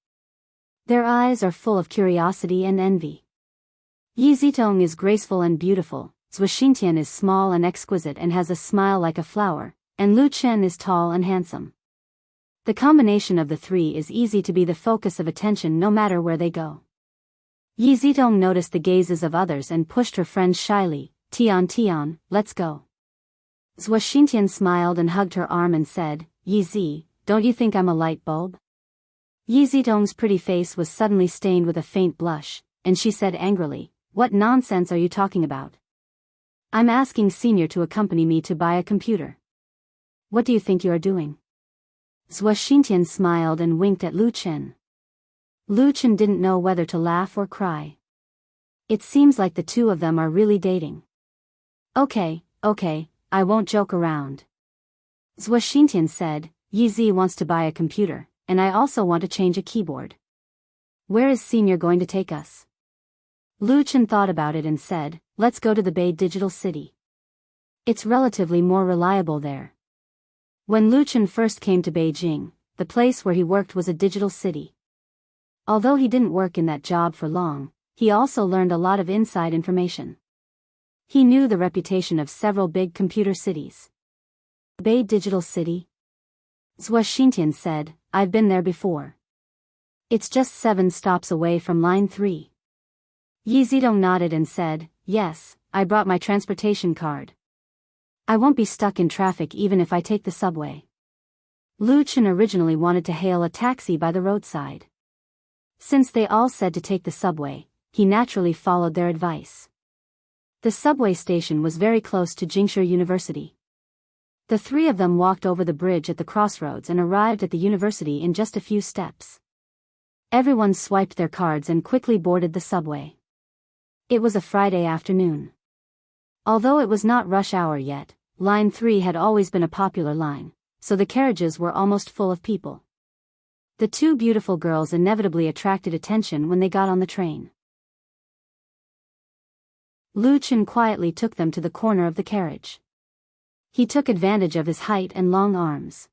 Their eyes are full of curiosity and envy. Yi Zitong is graceful and beautiful, Zhuo Xintian is small and exquisite and has a smile like a flower, and Lu Chen is tall and handsome. The combination of the 3 is easy to be the focus of attention no matter where they go. Yi Zitong noticed the gazes of others and pushed her friend shyly, Tian, let's go." Zhuo Xintian smiled and hugged her arm and said, "Yi Zi, don't you think I'm a light bulb?" Yi Zitong's pretty face was suddenly stained with a faint blush, and she said angrily, "What nonsense are you talking about? I'm asking Senior to accompany me to buy a computer. What do you think you are doing?" Zhuo Xintian smiled and winked at Lu Chen. Lu Chen didn't know whether to laugh or cry. It seems like the 2 of them are really dating. Okay, I won't joke around. Zhuo Xintian said, "Yi Zi wants to buy a computer, and I also want to change a keyboard. Where is Senior going to take us?" Lu Chen thought about it and said, "Let's go to the Bay Digital City. It's relatively more reliable there." When Lu Chen first came to Beijing, the place where he worked was a digital city. Although he didn't work in that job for long, he also learned a lot of inside information. He knew the reputation of several big computer cities. Bay Digital City? Zhuo Xintian said, "I've been there before. It's just 7 stops away from Line 3. Yi Zitong nodded and said, "Yes, I brought my transportation card. I won't be stuck in traffic even if I take the subway." Lu Chen originally wanted to hail a taxi by the roadside. Since they all said to take the subway, he naturally followed their advice. The subway station was very close to Jingshu University. The 3 of them walked over the bridge at the crossroads and arrived at the university in just a few steps. Everyone swiped their cards and quickly boarded the subway. It was a Friday afternoon. Although it was not rush hour yet, Line 3 had always been a popular line, so the carriages were almost full of people. The 2 beautiful girls inevitably attracted attention when they got on the train. Lu Chen quietly took them to the corner of the carriage. He took advantage of his height and long arms.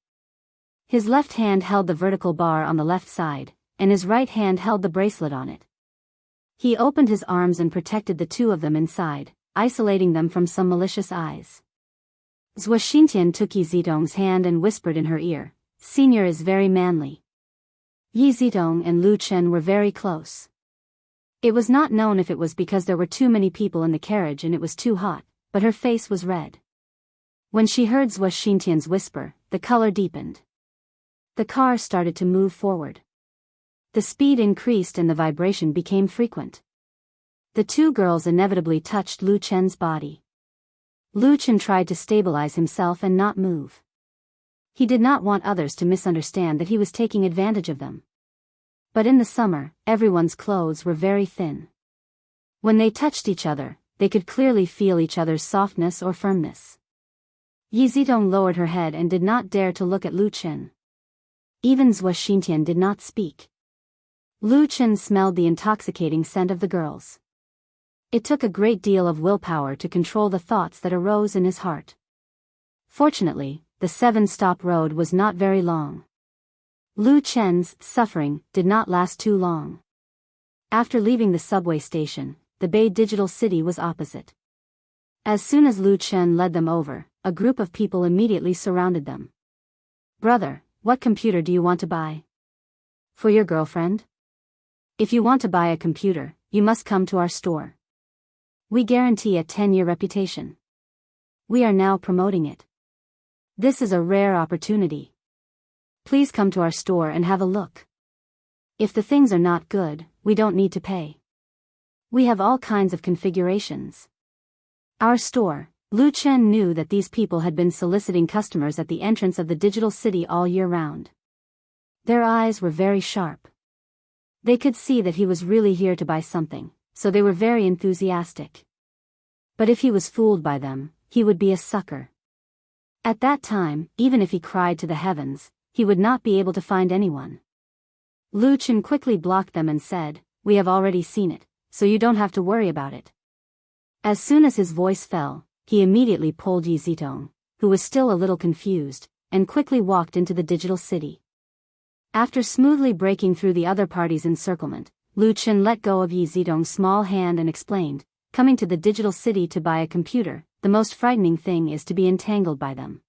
His left hand held the vertical bar on the left side, and his right hand held the bracelet on it. He opened his arms and protected the 2 of them inside, isolating them from some malicious eyes. Zhuo Xintian took Yi Zitong's hand and whispered in her ear, "Senior is very manly." Yi Zitong and Lu Chen were very close. It was not known if it was because there were too many people in the carriage and it was too hot, but her face was red. When she heard Zhuo Xintian's whisper, the color deepened. The car started to move forward. The speed increased and the vibration became frequent. The two girls inevitably touched Lu Chen's body. Lu Chen tried to stabilize himself and not move. He did not want others to misunderstand that he was taking advantage of them. But in the summer, everyone's clothes were very thin. When they touched each other, they could clearly feel each other's softness or firmness. Yi Zitong lowered her head and did not dare to look at Lu Chen. Even Zhuo Xintian did not speak. Lu Chen smelled the intoxicating scent of the girls. It took a great deal of willpower to control the thoughts that arose in his heart. Fortunately, the 7-stop road was not very long. Lu Chen's suffering did not last too long. After leaving the subway station, the Bay Digital City was opposite. As soon as Lu Chen led them over, a group of people immediately surrounded them. "Brother, what computer do you want to buy?" "For your girlfriend?" "If you want to buy a computer, you must come to our store. We guarantee a 10-year reputation. We are now promoting it. This is a rare opportunity. Please come to our store and have a look. If the things are not good, we don't need to pay. We have all kinds of configurations." Our store. Lu Chen knew that these people had been soliciting customers at the entrance of the digital city all year round. Their eyes were very sharp. They could see that he was really here to buy something, so they were very enthusiastic. But if he was fooled by them, he would be a sucker. At that time, even if he cried to the heavens, he would not be able to find anyone. Lu Chen quickly blocked them and said, "We have already seen it, so you don't have to worry about it." As soon as his voice fell, he immediately pulled Yi Zitong, who was still a little confused, and quickly walked into the digital city. After smoothly breaking through the other party's encirclement, Lu Chen let go of Yi Zitong's small hand and explained, "Coming to the digital city to buy a computer, the most frightening thing is to be entangled by them.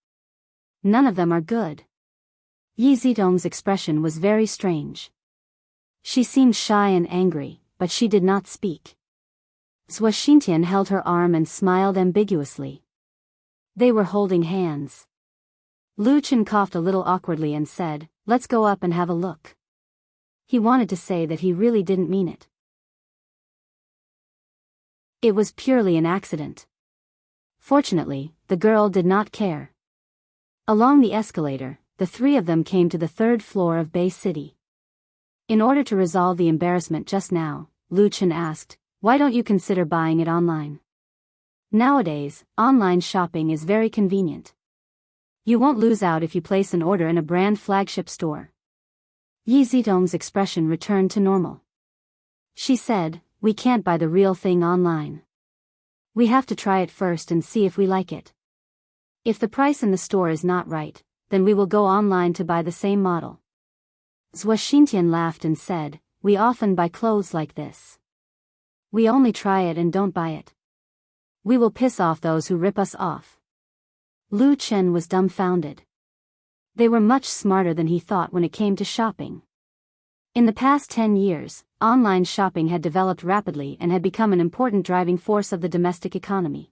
None of them are good." Yi Zitong's expression was very strange. She seemed shy and angry, but she did not speak. Zhuo Xintian held her arm and smiled ambiguously. They were holding hands. Lu Chen coughed a little awkwardly and said, "Let's go up and have a look." He wanted to say that he really didn't mean it. It was purely an accident. Fortunately, the girl did not care. Along the escalator, the three of them came to the 3rd floor of Bay City. In order to resolve the embarrassment just now, Lu Chen asked, "Why don't you consider buying it online? Nowadays, online shopping is very convenient. You won't lose out if you place an order in a brand flagship store." Yi Zitong's expression returned to normal. She said, "We can't buy the real thing online. We have to try it first and see if we like it. If the price in the store is not right, then we will go online to buy the same model." Zhuo Xintian laughed and said, "We often buy clothes like this. We only try it and don't buy it. We will piss off those who rip us off." Lu Chen was dumbfounded. They were much smarter than he thought when it came to shopping. In the past 10 years, online shopping had developed rapidly and had become an important driving force of the domestic economy.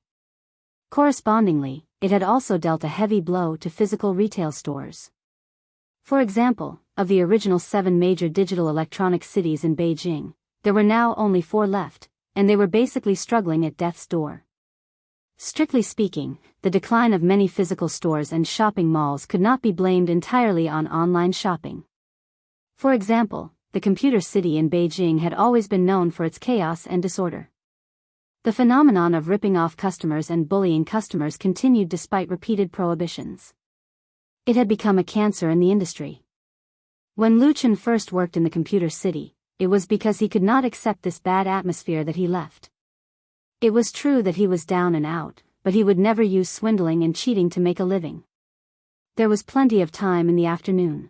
Correspondingly, it had also dealt a heavy blow to physical retail stores. For example, of the original 7 major digital electronic cities in Beijing, there were now only 4 left, and they were basically struggling at death's door. Strictly speaking, the decline of many physical stores and shopping malls could not be blamed entirely on online shopping. For example, the computer city in Beijing had always been known for its chaos and disorder. The phenomenon of ripping off customers and bullying customers continued despite repeated prohibitions. It had become a cancer in the industry. When Lu Chen first worked in the computer city, it was because he could not accept this bad atmosphere that he left. It was true that he was down and out, but he would never use swindling and cheating to make a living. There was plenty of time in the afternoon.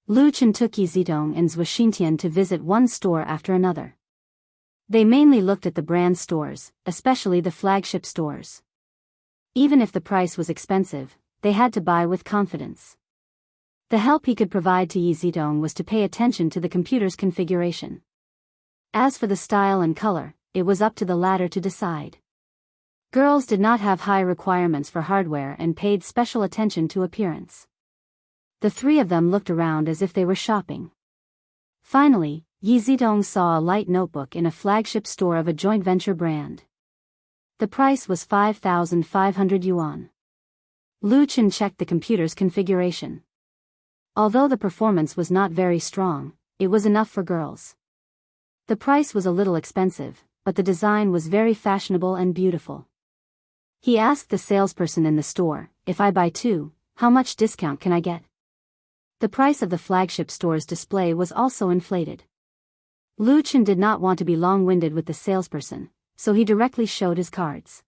Lu Chen took Yi Zitong and Zhuo Xintian to visit one store after another. They mainly looked at the brand stores, especially the flagship stores. Even if the price was expensive, they had to buy with confidence. The help he could provide to Yi Zedong was to pay attention to the computer's configuration. As for the style and color, it was up to the latter to decide. Girls did not have high requirements for hardware and paid special attention to appearance. The three of them looked around as if they were shopping. Finally, Yi Zedong saw a light notebook in a flagship store of a joint venture brand. The price was 5,500 yuan. Lu Chen checked the computer's configuration. Although the performance was not very strong, it was enough for girls. The price was a little expensive, but the design was very fashionable and beautiful. He asked the salesperson in the store, "If I buy two, how much discount can I get?" The price of the flagship store's display was also inflated. Lu Chen did not want to be long-winded with the salesperson, so he directly showed his cards.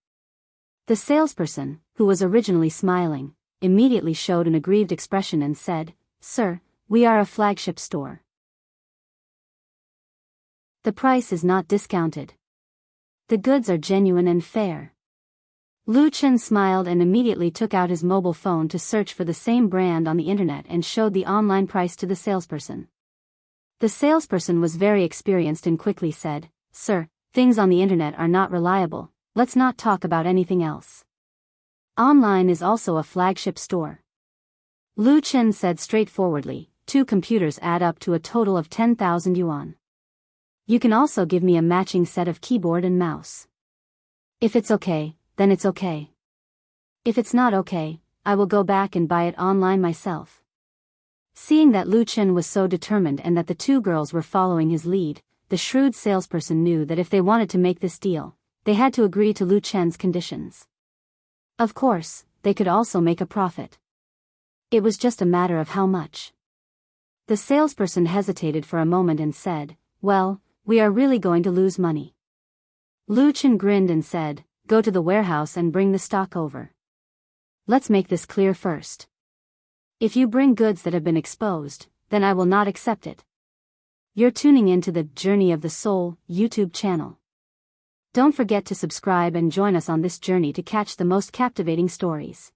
The salesperson, who was originally smiling, immediately showed an aggrieved expression and said, "Sir, we are a flagship store. The price is not discounted. The goods are genuine and fair." Lu Chen smiled and immediately took out his mobile phone to search for the same brand on the internet and showed the online price to the salesperson. The salesperson was very experienced and quickly said, "Sir, things on the internet are not reliable, let's not talk about anything else. Online is also a flagship store." Lu Chen said straightforwardly, "Two computers add up to a total of 10,000 yuan. You can also give me a matching set of keyboard and mouse. If it's okay, then it's okay. If it's not okay, I will go back and buy it online myself." Seeing that Lu Chen was so determined and that the two girls were following his lead, the shrewd salesperson knew that if they wanted to make this deal, they had to agree to Lu Chen's conditions. Of course, they could also make a profit. It was just a matter of how much. The salesperson hesitated for a moment and said, "Well, we are really going to lose money." Lu Chen grinned and said, "Go to the warehouse and bring the stock over. Let's make this clear first. If you bring goods that have been exposed, then I will not accept it." You're tuning in to the Journey of the Soul YouTube channel. Don't forget to subscribe and join us on this journey to catch the most captivating stories.